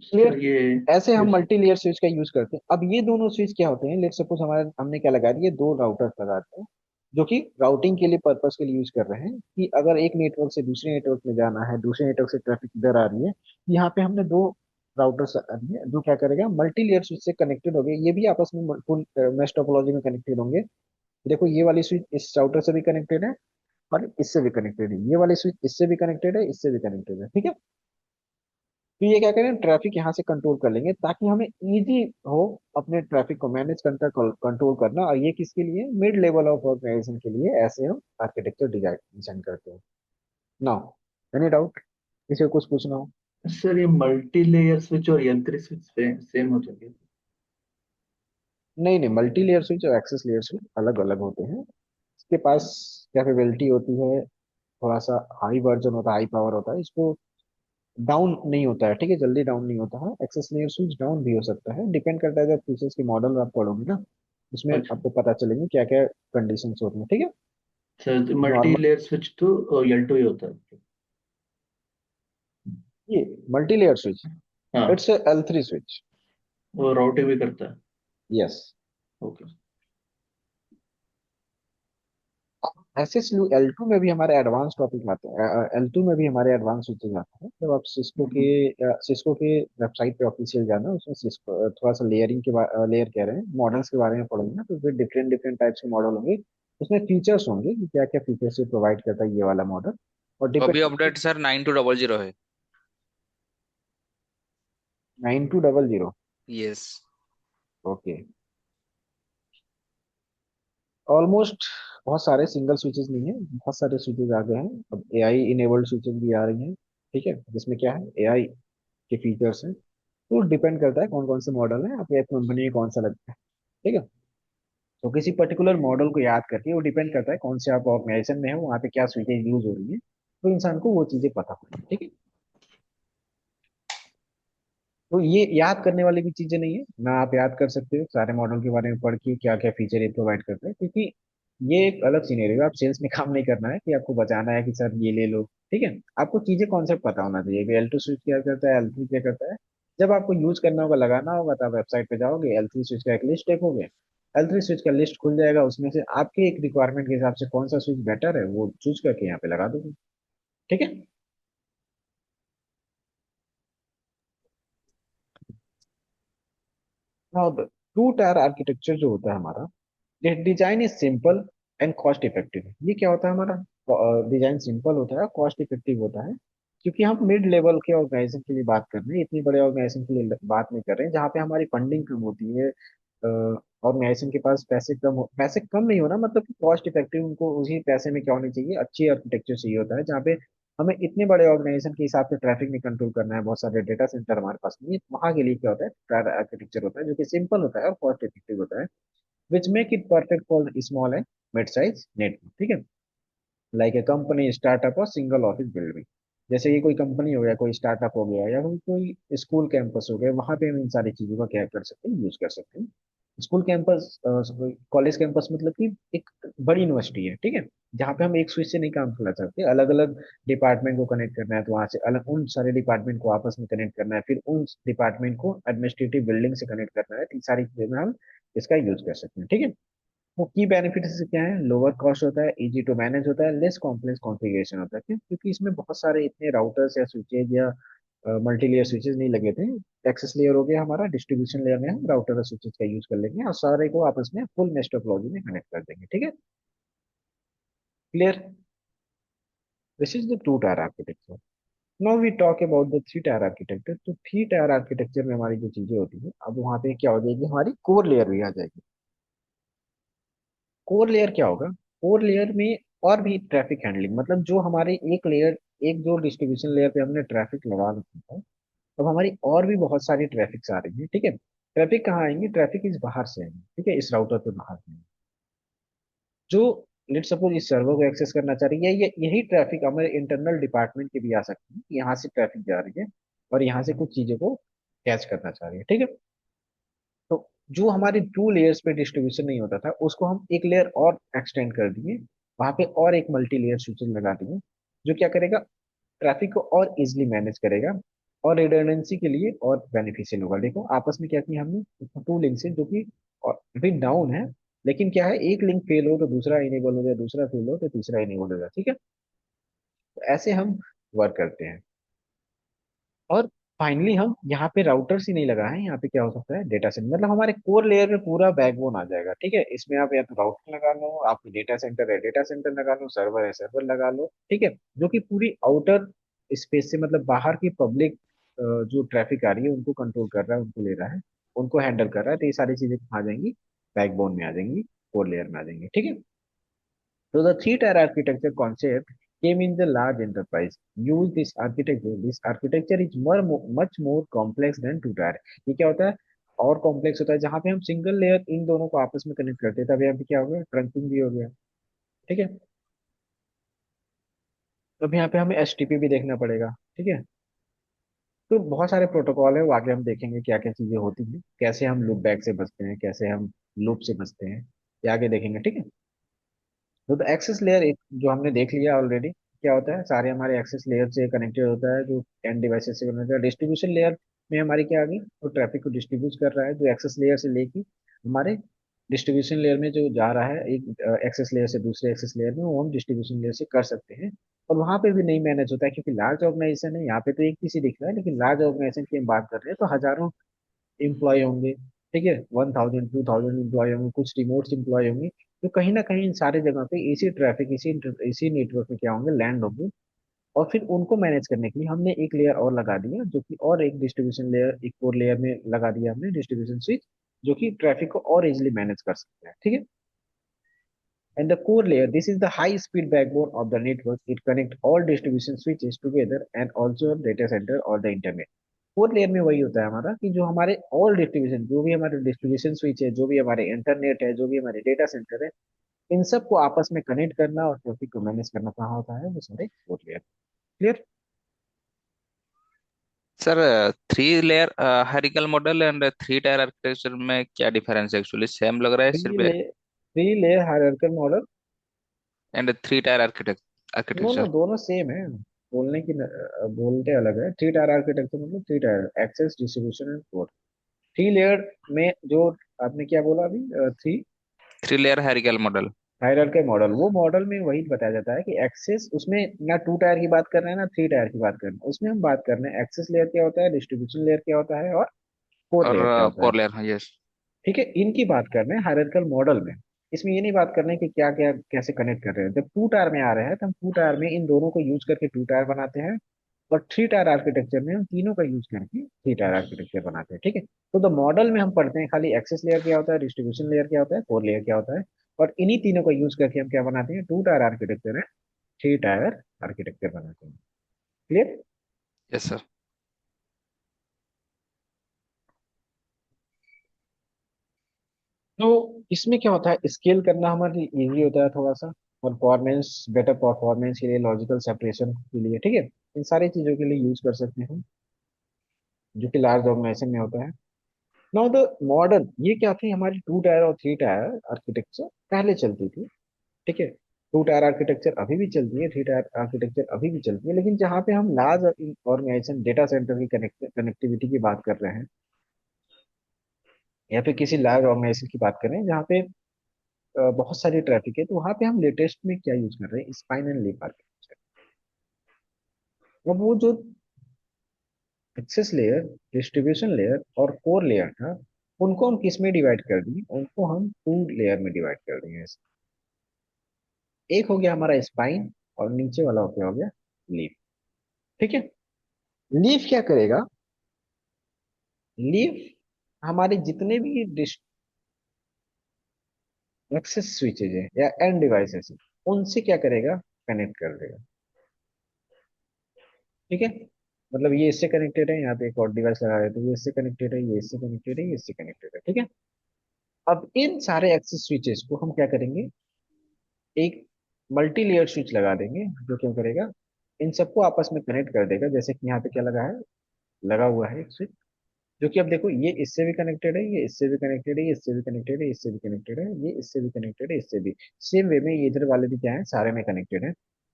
क्लियर? सर ये ऐसे हम यस। मल्टी लेयर स्विच का यूज करते हैं। अब ये दोनों स्विच क्या होते हैं, लेट सपोज हमारे हमने क्या लगा दिए, दो राउटर्स लगाते हैं जो कि राउटिंग के लिए पर्पस के लिए यूज कर रहे हैं, कि अगर एक नेटवर्क से दूसरे नेटवर्क में जाना है, दूसरे नेटवर्क से ट्रैफिक इधर आ रही है, यहाँ पे हमने दो राउटर्स आ रही है जो क्या करेगा, मल्टी लेयर स्विच से कनेक्टेड हो गए, ये भी आपस में फुल मेश टोपोलॉजी में कनेक्टेड होंगे। देखो ये वाली स्विच इस राउटर से भी कनेक्टेड है, और इससे भी कनेक्टेड है, ये वाली स्विच इससे भी कनेक्टेड है, इससे भी कनेक्टेड है, ठीक है। तो ये क्या करें, ट्रैफिक यहाँ से कंट्रोल कर लेंगे ताकि हमें इजी हो अपने ट्रैफिक को मैनेज करना, कंट्रोल करना, और ये किसके लिए, मिड लेवल ऑफ ऑर्गेनाइजेशन के लिए ऐसे हम आर्किटेक्चर डिजाइन करते हैं। नाउ एनी डाउट, किसी को कुछ पूछना हो? सर ये मल्टी लेयर स्विच और यंत्र स्विच सेम हो जाएंगे? नहीं नहीं, मल्टी लेयर स्विच और एक्सेस लेयर स्विच अलग अलग होते हैं, इसके पास कैपेबिलिटी होती है, थोड़ा सा हाई वर्जन होता है, हाई पावर होता है, इसको डाउन नहीं होता है, ठीक है, जल्दी डाउन नहीं होता है, एक्सेस लेयर स्विच डाउन भी हो सकता है, डिपेंड करता है, जब फीचर्स की मॉडल आप पढ़ोगे ना उसमें अच्छा आपको पता चलेंगे क्या क्या कंडीशंस होती हैं, ठीक है। Sir, multi normal, layer switch तो L2 ही होता है। ये मल्टी लेयर स्विच, हाँ, इट्स L3 स्विच। वो राउटिंग भी करता है। यस। ओके। ऐसे L2 में भी हमारे एडवांस टॉपिक आते हैं, L2 में भी हमारे एडवांस स्विचेस आते हैं, जब आप सिस्को के वेबसाइट पे ऑफिशियल जाना, उसमें सिस्को थोड़ा सा लेयरिंग के लेयर कह रहे हैं, मॉडल्स के बारे में पढ़ोगे ना, तो फिर डिफरेंट डिफरेंट टाइप्स के मॉडल होंगे, उसमें फीचर्स होंगे कि क्या क्या फीचर्स प्रोवाइड करता है ये वाला मॉडल, और अभी डिपेंड। अपडेट सर 9200 है। 9200। यस। ओके। ऑलमोस्ट बहुत सारे सिंगल स्विचेस नहीं है, बहुत सारे स्विचेस आ गए हैं, अब AI इनेबल्ड स्विचेस भी आ रही हैं, ठीक है, जिसमें क्या है, AI के फीचर्स हैं, तो डिपेंड करता है कौन कौन से मॉडल है, आपको एक कंपनी में कौन सा लगता है, ठीक है। तो किसी पर्टिकुलर मॉडल को याद करके वो डिपेंड करता है कौन से आप ऑर्गेनाइजेशन में है, वहाँ पे क्या स्विचेज यूज हो रही है, तो इंसान को वो चीजें पता होनी, ठीक है। तो ये याद करने वाली भी चीजें नहीं है ना, आप याद कर सकते हो सारे मॉडल के बारे में पढ़ के क्या क्या फीचर ये प्रोवाइड करते हैं, क्योंकि ये एक अलग सीनेरियो है, आप सेल्स में काम नहीं करना है कि आपको बचाना है कि सर ये ले लो। ठीक है, आपको चीजें कॉन्सेप्ट पता होना चाहिए कि L2 स्विच क्या करता है, L3 क्या करता है। जब आपको यूज करना होगा, लगाना होगा, तो आप वेबसाइट पे जाओगे, L3 स्विच का एक लिस्ट देखोगे, L3 स्विच का लिस्ट खुल जाएगा, उसमें से आपके एक रिक्वायरमेंट के हिसाब से कौन सा स्विच बेटर है वो चूज करके यहाँ पे लगा दोगे। ठीक है। अब टू टायर आर्किटेक्चर जो होता है हमारा, ये design is simple and cost effective. ये क्या होता है हमारा, डिजाइन सिंपल होता है, कॉस्ट इफेक्टिव होता है, क्योंकि हम मिड लेवल के ऑर्गेनाइजेशन के लिए बात कर रहे हैं, इतनी बड़े ऑर्गेनाइजेशन के लिए बात नहीं कर रहे हैं जहाँ पे हमारी फंडिंग कम होती है। ऑर्गेनाइजेशन के पास पैसे कम नहीं होना मतलब कि कॉस्ट इफेक्टिव, उनको उसी पैसे में क्या होनी चाहिए, अच्छी आर्किटेक्चर चाहिए होता है, जहाँ पे हमें इतने बड़े ऑर्गेनाइजेशन के हिसाब से ट्रैफिक नहीं कंट्रोल करना है, बहुत सारे डेटा सेंटर हमारे पास नहीं है, वहाँ के लिए क्या होता है, ट्रायर आर्किटेक्चर होता है जो कि सिंपल होता है और कॉस्ट इफेक्टिव होता है, which make it perfect for small and mid-size network। ठीक है, लाइक ए कंपनी, स्टार्टअप और सिंगल ऑफिस बिल्डिंग। जैसे कि कोई कंपनी हो गया, कोई स्टार्टअप हो गया, या कोई स्कूल कैंपस हो गया, वहां पे हम इन सारी चीजों का क्या कर सकते हैं, यूज कर सकते हैं। स्कूल कैंपस, कॉलेज कैंपस मतलब कि एक बड़ी यूनिवर्सिटी है, ठीक है, जहाँ पे हम एक स्विच से नहीं काम चला सकते, अलग अलग डिपार्टमेंट को कनेक्ट करना है, तो वहां से अलग उन सारे डिपार्टमेंट को आपस में कनेक्ट करना है, फिर उन डिपार्टमेंट को एडमिनिस्ट्रेटिव बिल्डिंग से कनेक्ट करना है, तो ये सारी चीजें में हम इसका यूज कर सकते हैं। ठीक है, वो की बेनिफिट्स क्या है, लोअर कॉस्ट होता है, इजी टू मैनेज होता है, लेस कॉम्प्लेक्स कॉन्फ़िगरेशन होता है। क्यों? क्योंकि इसमें बहुत सारे इतने राउटर्स या स्विचेज या मल्टी लेयर स्विचेज नहीं लगे थे। एक्सेस लेयर हो गया हमारा, डिस्ट्रीब्यूशन लेयर में हम राउटर और स्विचेज का यूज कर लेंगे और सारे को आपस में फुल मेश टोपोलॉजी में कनेक्ट कर देंगे। ठीक है, clear. This is the two tier architecture. Now we talk about the three tier architecture. तो थ्री टायर आर्किटेक्चर में हमारी जो चीजें होती है, अब वहां पे क्या हो जाएगी, हमारी कोर लेयर भी आ जाएगी। कोर लेयर क्या होगा, कोर लेयर में और भी ट्रैफिक हैंडलिंग, मतलब जो हमारे एक लेयर, एक जो डिस्ट्रीब्यूशन लेयर पे हमने ट्रैफिक लगा रखा था, अब हमारी और भी बहुत सारी ट्रैफिक आ रही है। ठीक है, ट्रैफिक कहाँ आएंगी, ट्रैफिक इस बाहर से आएंगी, ठीक है, इस राउटर पे बाहर से आएंगी। जो लेट सपोज इस सर्वर को एक्सेस करना चाह रही है, यही ट्रैफिक हमारे इंटरनल डिपार्टमेंट के भी आ सकती है, यहाँ से ट्रैफिक जा रही है और यहाँ से कुछ चीजों को कैच करना चाह रही है। ठीक है, तो जो हमारे टू लेयर्स पे डिस्ट्रीब्यूशन नहीं होता था, उसको हम एक लेयर और एक्सटेंड कर दिए, वहां पे और एक मल्टी लेयर स्विचेस लगा दिए, जो क्या करेगा, ट्रैफिक को और इजिली मैनेज करेगा और रिडंडेंसी के लिए और बेनिफिशियल होगा। देखो आपस में क्या किया हमने, टू लिंक से जो कि अभी डाउन है, लेकिन क्या है, एक लिंक फेल हो तो दूसरा इनेबल हो जाए, दूसरा फेल हो तो तीसरा इनेबल हो जाए। ठीक है, तो ऐसे हम वर्क करते हैं। और फाइनली हम यहाँ पे राउटर्स ही नहीं लगा है, यहाँ पे क्या हो सकता है, डेटा सेंटर, मतलब हमारे कोर लेयर में पूरा बैकबोन आ जाएगा। ठीक है, इसमें आप या तो राउटर लगा लो, आपकी डेटा सेंटर है डेटा सेंटर लगा लो, सर्वर है सर्वर लगा लो। ठीक है, जो कि पूरी आउटर स्पेस से, मतलब बाहर की पब्लिक जो ट्रैफिक आ रही है उनको कंट्रोल कर रहा है, उनको ले रहा है, उनको हैंडल कर रहा है, तो ये सारी चीजें कहाँ आ जाएंगी, बैकबोन में आ जाएंगी, कोर लेयर में आ जाएंगी। ठीक है, so the three-tier architecture concept came in the large enterprise. Use this architecture. This architecture is much more complex than two-tier. ये क्या होता है, और कॉम्प्लेक्स होता है, जहाँ पे हम सिंगल लेयर इन दोनों को आपस में कनेक्ट करते हैं, तब यहाँ पे क्या हो गया, ट्रंकिंग भी हो गया। ठीक है, तब यहाँ पे हमें एचटीपी भी देखना पड़ेगा। ठीक है, तो बहुत सारे प्रोटोकॉल है, वो आगे हम देखेंगे क्या क्या चीजें होती हैं, कैसे हम लूप बैक से बचते हैं, कैसे हम लूप से बचते हैं, ये आगे देखेंगे। ठीक है, तो एक्सेस लेयर एक जो हमने देख लिया ऑलरेडी, क्या होता है, सारे हमारे एक्सेस लेयर से कनेक्टेड होता है, जो एंड डिवाइसेस से कनेक्टेड होता है। डिस्ट्रीब्यूशन लेयर में हमारी क्या आ गई, वो ट्रैफिक को डिस्ट्रीब्यूट कर रहा है, जो एक्सेस लेयर से लेके हमारे डिस्ट्रीब्यूशन लेयर में जो जा रहा है, एक एक्सेस लेयर से दूसरे एक्सेस लेयर में, वो हम डिस्ट्रीब्यूशन लेयर से कर सकते हैं। और वहां पे भी नहीं मैनेज होता है, क्योंकि लार्ज ऑर्गेनाइजेशन है, यहाँ पे तो एक पीसी दिख रहा है, लेकिन लार्ज ऑर्गेनाइजेशन की हम बात कर रहे हैं तो हजारों एम्प्लॉय होंगे। ठीक है, 1000 2000 एम्प्लॉय होंगे, कुछ रिमोट एम्प्लॉय होंगे, तो कहीं ना कहीं इन सारे जगह पे इसी ट्रैफिक, इसी नेटवर्क में क्या होंगे, लैंड होंगे। और फिर उनको मैनेज करने के लिए हमने एक लेयर और लगा दिया, जो कि और एक डिस्ट्रीब्यूशन लेयर, एक कोर लेयर में लगा दिया हमने डिस्ट्रीब्यूशन स्विच, जो कि ट्रैफिक को और इजिली मैनेज कर सकते हैं। ठीक है, and the core layer, this is the high speed backbone of the network. It connects all distribution switches together and also data center or the internet. Fourth layer में वही होता है हमारा कि जो हमारे ऑल डिस्ट्रीब्यूशन, जो भी हमारे डिस्ट्रीब्यूशन स्विच है, जो भी हमारे इंटरनेट है, जो भी हमारे डेटा सेंटर है, इन सबको आपस में कनेक्ट करना और ट्रैफिक को मैनेज करना कहाँ होता है, वो सारे fourth layer. Clear. Sir, three layer hierarchical model and three tier architecture में क्या डिफरेंस है? एक्चुअली सेम लग रहा है थ्री सिर्फ ले 3 layer hierarchical model. And 3 tier no no, architecture. दोनों सेम है। बोलते अलग है। 3 टायर आर्किटेक्चर मतलब 3 tier access distribution and core. 3 layer में जो आपने क्या बोला अभी, 3 3 layer hierarchical model. Hierarchical model, वो मॉडल में वही बताया जाता है कि एक्सेस उसमें ना 2 टायर की बात कर रहे हैं ना 3 टायर की बात कर रहे हैं, उसमें हम बात कर रहे हैं एक्सेस लेयर क्या होता है, डिस्ट्रीब्यूशन लेयर क्या होता है, और कोर और लेयर क्या होता है। कोर लेयर, हाँ यस। ठीक है, इनकी बात कर रहे हैं हायरार्किकल मॉडल में। इसमें ये नहीं बात कर रहे हैं कि क्या क्या कैसे कनेक्ट कर रहे हैं। जब 2 टायर में आ रहे हैं तो हम 2 टायर में इन दोनों को यूज करके 2 टायर बनाते हैं, और 3 टायर आर्किटेक्चर में हम तीनों का यूज करके 3 टायर आर्किटेक्चर बनाते हैं। ठीक है, तो द मॉडल में हम पढ़ते हैं खाली एक्सेस लेयर क्या होता है, डिस्ट्रीब्यूशन लेयर क्या होता है, कोर लेयर क्या होता है, और इन्हीं तीनों का यूज करके हम क्या बनाते हैं, 2 टायर आर्किटेक्चर है, 3 टायर आर्किटेक्चर बनाते हैं। क्लियर। Yes sir. तो इसमें क्या होता है, स्केल करना हमारे लिए इजी होता है थोड़ा सा, परफॉर्मेंस, बेटर परफॉर्मेंस के लिए, लॉजिकल सेपरेशन के लिए। ठीक है, इन सारी चीजों के लिए यूज कर सकते हैं, जो कि लार्ज ऑर्गेनाइजेशन में होता है। नाउ द मॉडर्न, ये क्या थी, हमारी 2 टायर और 3 टायर आर्किटेक्चर पहले चलती थी। ठीक है, 2 टायर आर्किटेक्चर अभी भी चलती है, 3 टायर आर्किटेक्चर अभी भी चलती है, लेकिन जहाँ पे हम लार्ज ऑर्गेनाइजेशन डेटा सेंटर की कनेक्टिविटी की बात कर रहे हैं, या फिर किसी लार्ज ऑर्गेनाइजेशन की बात कर रहे हैं जहाँ पे बहुत सारी ट्रैफिक है, तो वहाँ पे हम लेटेस्ट में क्या यूज कर रहे हैं, स्पाइन एंड लीफ आर्किटेक्चर। अब वो जो एक्सेस लेयर, डिस्ट्रीब्यूशन लेयर और कोर लेयर था, उनको हम किस में डिवाइड कर दिए, उनको हम 2 लेयर में डिवाइड कर दिए। एक हो गया हमारा स्पाइन, और नीचे वाला हो गया लीफ। ठीक है, लीफ क्या करेगा, लीफ हमारे जितने भी एक्सेस स्विचेज है या एंड डिवाइसेस है, उनसे क्या करेगा, कनेक्ट कर देगा। ठीक है, मतलब ये इससे कनेक्टेड है, यहाँ पे एक और डिवाइस लगा रहे तो ये इससे कनेक्टेड है, ये इससे कनेक्टेड है, ये इससे कनेक्टेड है। ठीक है, अब इन सारे एक्सेस स्विचेस को हम क्या करेंगे, एक मल्टी लेयर स्विच लगा देंगे, जो क्या करेगा, इन सबको आपस में कनेक्ट कर देगा। जैसे कि यहाँ पे क्या लगा हुआ है एक स्विच, जो कि अब देखो ये इससे भी कनेक्टेड है, ये इससे भी कनेक्टेड है, ये इससे भी कनेक्टेड है, इससे भी कनेक्टेड है, ये इससे भी कनेक्टेड है, इससे भी। सेम वे में ये इधर वाले भी क्या है, सारे में कनेक्टेड है।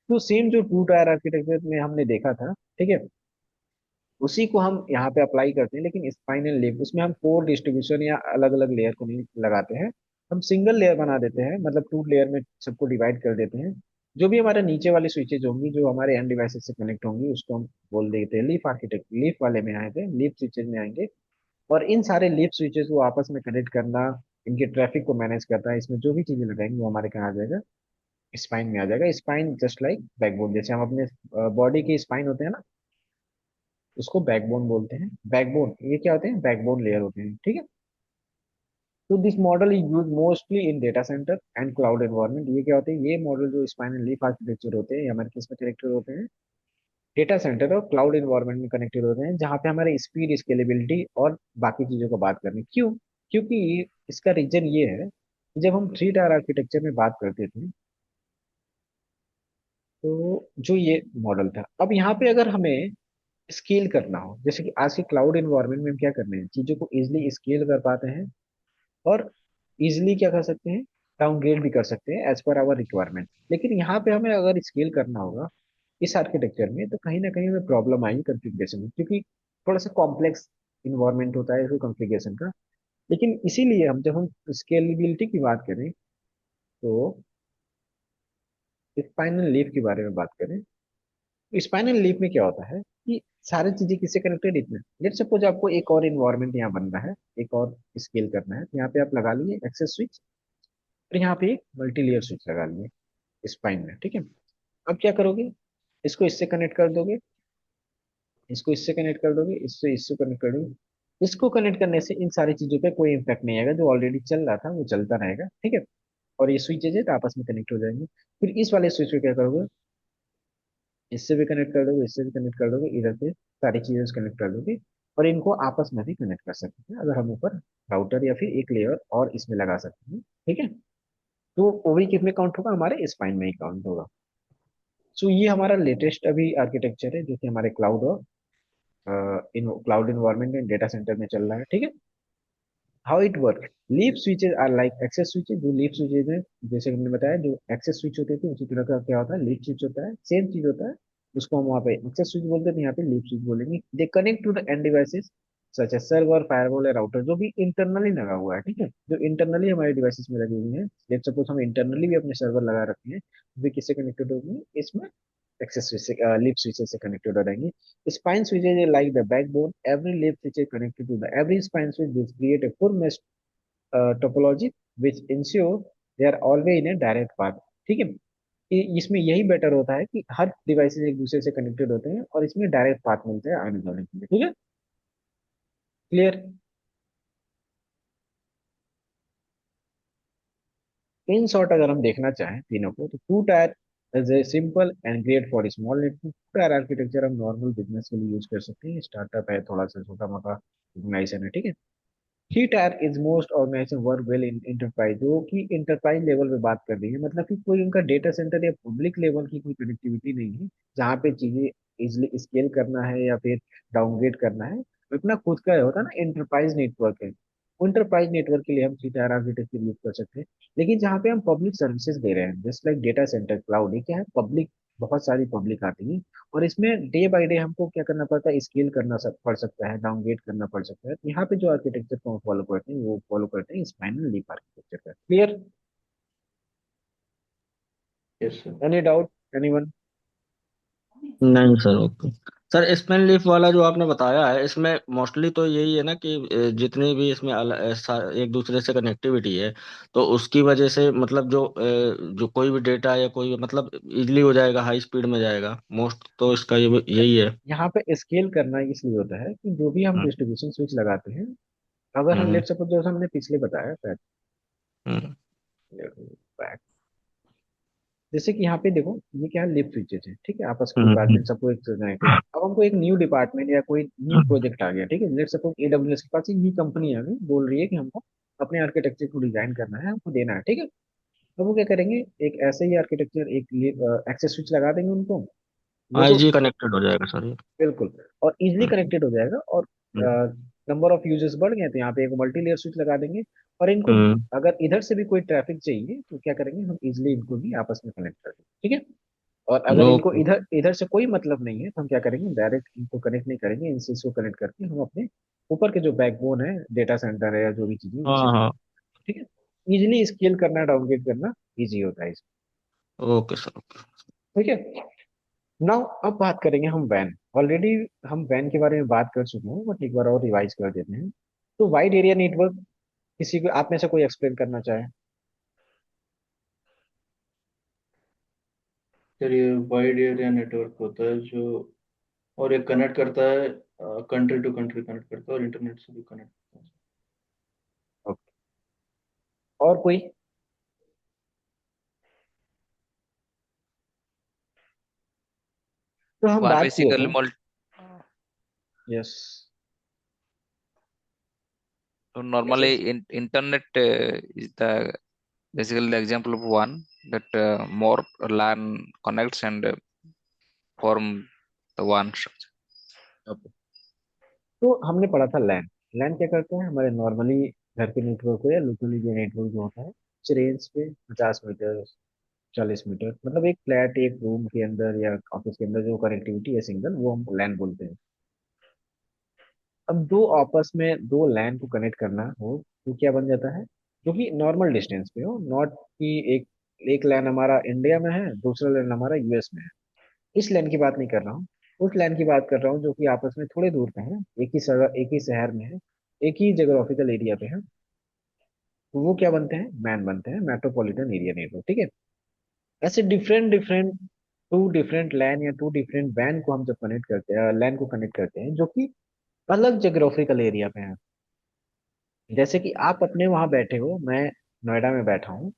तो सेम जो 2 टायर आर्किटेक्चर में हमने देखा था, ठीक है, उसी को हम यहाँ पे अप्लाई करते हैं, लेकिन स्पाइनल लेयर उसमें हम कोर डिस्ट्रीब्यूशन या अलग अलग लेयर को नहीं लगाते हैं, हम सिंगल लेयर बना देते हैं, मतलब 2 लेयर में सबको डिवाइड कर देते हैं। जो भी हमारे नीचे वाली स्विचेज होंगी, जो हमारे एंड डिवाइसेस से कनेक्ट होंगी, उसको हम बोल देते हैं लीफ आर्किटेक्ट, लीफ वाले में आए थे, लीफ स्विचेज में आएंगे। और इन सारे लीफ स्विचेस को आपस में कनेक्ट करना, इनके ट्रैफिक को मैनेज करता है, इसमें जो भी चीजें लगाएंगे वो हमारे कहाँ आ जाएगा, स्पाइन में आ जाएगा। स्पाइन जस्ट लाइक बैकबोन, जैसे हम अपने बॉडी के स्पाइन होते हैं ना, उसको बैकबोन बोलते हैं। बैकबोन ये क्या होते हैं, बैकबोन लेयर होते हैं। ठीक है, तो this model is use mostly in data centre and cloud environment. ये क्या होते हैं, ये मॉडल जो स्पाइन एंड लीफ आर्किटेक्चर होते हैं, ये हमारे किस में कनेक्टेड होते हैं, डेटा सेंटर और क्लाउड एनवायरनमेंट में कनेक्टेड होते हैं, जहाँ पे हमारे स्पीड, स्केलेबिलिटी और बाकी चीजों को बात करनी। क्यों, क्योंकि इसका रीजन ये है कि जब हम 3 टायर आर्किटेक्चर में बात करते थे, तो जो ये मॉडल था, अब यहाँ पे अगर हमें स्केल करना हो, जैसे कि आज के क्लाउड एनवायरनमेंट में हम क्या कर रहे हैं, चीजों को इजिली स्केल कर पाते हैं, और इजिली क्या कर सकते हैं, डाउनग्रेड भी कर सकते हैं एज पर आवर रिक्वायरमेंट। लेकिन यहाँ पे हमें अगर स्केल करना होगा इस आर्किटेक्चर में, तो कहीं ना कहीं हमें प्रॉब्लम आएगी कॉन्फ़िगरेशन में, क्योंकि थोड़ा सा कॉम्प्लेक्स इन्वायरमेंट होता है इसको कॉन्फ़िगरेशन का। लेकिन इसीलिए हम जब हम स्केलेबिलिटी की बात करें, तो स्पाइनल लीफ के बारे में बात करें, तो स्पाइनल लीफ में क्या होता है कि सारी चीजें किससे कनेक्टेड, इतने लेट सपोज आपको एक और इन्वायरमेंट यहाँ बनना है, एक और स्केल करना है, तो यहाँ पे आप लगा लिए एक्सेस स्विच, और यहाँ पे एक मल्टी लेयर स्विच लगा लिए स्पाइन में। ठीक है, अब क्या करोगे, इसको इससे कनेक्ट कर दोगे, इसको इससे कनेक्ट कर दोगे, इससे इससे कनेक्ट कर दोगे। इसको कनेक्ट करने से इन सारी चीजों पे कोई इम्पैक्ट नहीं आएगा, जो ऑलरेडी चल रहा था वो चलता रहेगा। ठीक है, और ये स्विचेज है तो आपस में कनेक्ट हो जाएंगे। फिर इस वाले स्विच पे क्या करोगे, इससे भी कनेक्ट कर दोगे, इससे भी कनेक्ट कर दोगे, इधर पे सारी चीजें कनेक्ट कर दोगे, और इनको आपस में भी कनेक्ट कर सकते हैं, अगर हम ऊपर राउटर या फिर एक लेयर और इसमें लगा सकते हैं। ठीक है, तो वो भी किस में काउंट होगा, हमारे स्पाइन में ही काउंट होगा। सो ये हमारा लेटेस्ट अभी आर्किटेक्चर है, जो कि हमारे क्लाउड और इन क्लाउड इन्वायरमेंट में डेटा सेंटर में चल रहा है। ठीक है, how it work, leaf switches are like access switches. जो लीफ स्विचेज है, जैसे हमने बताया, जो एक्सेस स्विच होते थे उसी तरह का क्या होता है, लीफ स्विच होता है, सेम चीज होता है। उसको हम वहाँ पे एक्सेस स्विच बोलते थे, यहाँ पे लीफ स्विच बोलेंगे। They connect to the end devices such as server, firewall या राउटर, जो भी इंटरनली लगा हुआ है, ठीक है, जो इंटरनली हमारे डिवाइसेस में लगी हुई है। लेट सपोज हम इंटरनली भी अपने सर्वर लगा रखे हैं, वे किससे कनेक्टेड होंगे, इसमें एक्सेस स्विच से, लीफ स्विचेस से कनेक्टेड हो जाएंगे। Spine switches are like the backbone. Every leaf switch is connected to the every spine switch. This create a full mesh topology which ensure they are always in a direct path. ठीक है, इसमें यही better होता है कि हर devices एक दूसरे से कनेक्टेड होते हैं और इसमें डायरेक्ट पाथ मिलते हैं आने जाने के लिए। ठीक है, क्लियर। इन शॉर्ट अगर हम देखना चाहें तीनों को, तो two tier is a simple and great for small network. Two tier architecture हम नॉर्मल बिजनेस के लिए यूज कर सकते हैं, स्टार्टअप है, थोड़ा सा छोटा मोटा ऑर्गेनाइजेशन है, ठीक है। Three tier is most organization work well in enterprise, जो कि इंटरप्राइज लेवल पे बात कर रही है, मतलब कि कोई उनका डेटा सेंटर या पब्लिक लेवल की कोई कनेक्टिविटी नहीं है, जहाँ पे चीजें इजिली स्केल करना है या फिर डाउनग्रेड करना है। तो अपना खुद का होता है ना, इंटरप्राइज नेटवर्क है। इंटरप्राइज नेटवर्क के लिए हम थ्री टायर आर्किटेक्चर यूज कर सकते हैं। लेकिन जहाँ पे हम पब्लिक सर्विसेज दे रहे हैं, just like data centre cloud, ये क्या है, पब्लिक, बहुत सारी पब्लिक आती है, और इसमें डे बाय डे हमको क्या करना पड़ता है, स्केल करना पड़ सकता है, डाउनग्रेड करना पड़ सकता है। तो यहाँ पे जो आर्किटेक्चर को हम फॉलो करते हैं, वो फॉलो करते हैं स्पाइनल लीफ आर्किटेक्चर का। Clear. Yes sir. Any doubt, anyone? नहीं sir, okay. Sir spine leaf वाला जो आपने बताया है, इसमें मोस्टली तो यही है ना कि जितनी भी इसमें एक दूसरे से कनेक्टिविटी है, तो उसकी वजह से मतलब जो कोई भी डेटा या कोई मतलब इजीली हो जाएगा, हाई स्पीड में जाएगा, मोस्ट तो इसका यही है। यहाँ पे स्केल करना इसलिए होता है कि जो भी हम हम्म। डिस्ट्रीब्यूशन स्विच लगाते हैं, अगर हम हम्म। लेट सपोज, जो हमने पिछले बताया हम्म। बैक, जैसे कि यहाँ पे देखो, ये क्या है, लिफ्ट स्विचेज है, ठीक है, आपस के हम्म। डिपार्टमेंट सबको एक कनेक्टेड है। अब हमको एक न्यू डिपार्टमेंट या कोई न्यू प्रोजेक्ट आ गया, ठीक है, लेट सपोज एडब्ल्यूएस के पास एक न्यू कंपनी आ गई, बोल रही है कि हमको अपने आर्किटेक्चर को डिजाइन करना है, हमको देना है, ठीक है। अब वो क्या करेंगे, एक ऐसे ही आर्किटेक्चर, एक एक्सेस स्विच लगा देंगे उनको, वो तो आईजी कनेक्टेड हो जाएगा सर ये। बिल्कुल, और इजिली हम्म। कनेक्टेड हो जाएगा। और हम्म। नंबर ऑफ यूजर्स बढ़ गए तो यहाँ पे एक मल्टी लेयर स्विच लगा देंगे, और इनको हम्म। अगर इधर से भी कोई ट्रैफिक चाहिए तो क्या करेंगे, हम इजिली इनको भी आपस में कनेक्ट कर देंगे, ठीक है। और अगर इनको ओके। इधर इधर से कोई मतलब नहीं है, तो हम क्या करेंगे, डायरेक्ट इनको कनेक्ट नहीं करेंगे, इनसे इसको कनेक्ट करके हम अपने ऊपर के जो बैकबोन है, डेटा सेंटर है या जो भी चीजें, उनसे हाँ हाँ। ठीक है, इजिली स्केल करना, डाउनग्रेड करना इजी होता है इसमें। Okay sir, okay. ठीक है, नाउ अब बात करेंगे हम वैन। ऑलरेडी हम वैन के बारे में बात कर चुके हैं, बट एक बार और रिवाइज कर देते हैं। तो वाइड एरिया नेटवर्क, किसी को आप में से कोई एक्सप्लेन करना चाहे? सर ये वाइड एरिया नेटवर्क होता है जो, और ये कनेक्ट करता है, कंट्री टू कंट्री कनेक्ट करता है और इंटरनेट से भी कनेक्ट करता है। ओके, और कोई? तो हम वहाँ बात किए थे। Basically yes. Yes normally yes. internet is the basically the example of one that more LAN connects and form the one structure. Okay, तो हमने पढ़ा था लैन। लैन क्या करते हैं, हमारे नॉर्मली घर के नेटवर्क को या लोकली जो नेटवर्क जो होता है, उस रेंज पे 50 मीटर, 40 मीटर, मतलब एक फ्लैट, एक रूम के अंदर या ऑफिस के अंदर जो कनेक्टिविटी है सिंगल, वो हम लैन बोलते हैं। अब दो आपस में दो लैन को कनेक्ट करना हो, तो क्या बन जाता है, जो कि नॉर्मल डिस्टेंस पे हो, नॉट कि एक एक लैन हमारा इंडिया में है, दूसरा लैन हमारा यूएस में है, इस लैन की बात नहीं कर रहा हूँ। उस लैन की बात कर रहा हूँ जो कि आपस में थोड़े दूर पे है, एक ही शहर में है, एक ही जोग्राफिकल एरिया पे है। तो वो क्या बनते हैं, मैन बनते हैं, मेट्रोपॉलिटन एरिया नेटवर्क, ठीक है। ऐसे डिफरेंट डिफरेंट टू डिफरेंट लैन या टू डिफरेंट वैन को हम जब कनेक्ट करते हैं, लैन को कनेक्ट करते हैं, जो कि अलग जोग्राफिकल एरिया पे है। जैसे कि आप अपने वहां बैठे हो, मैं नोएडा में बैठा हूँ।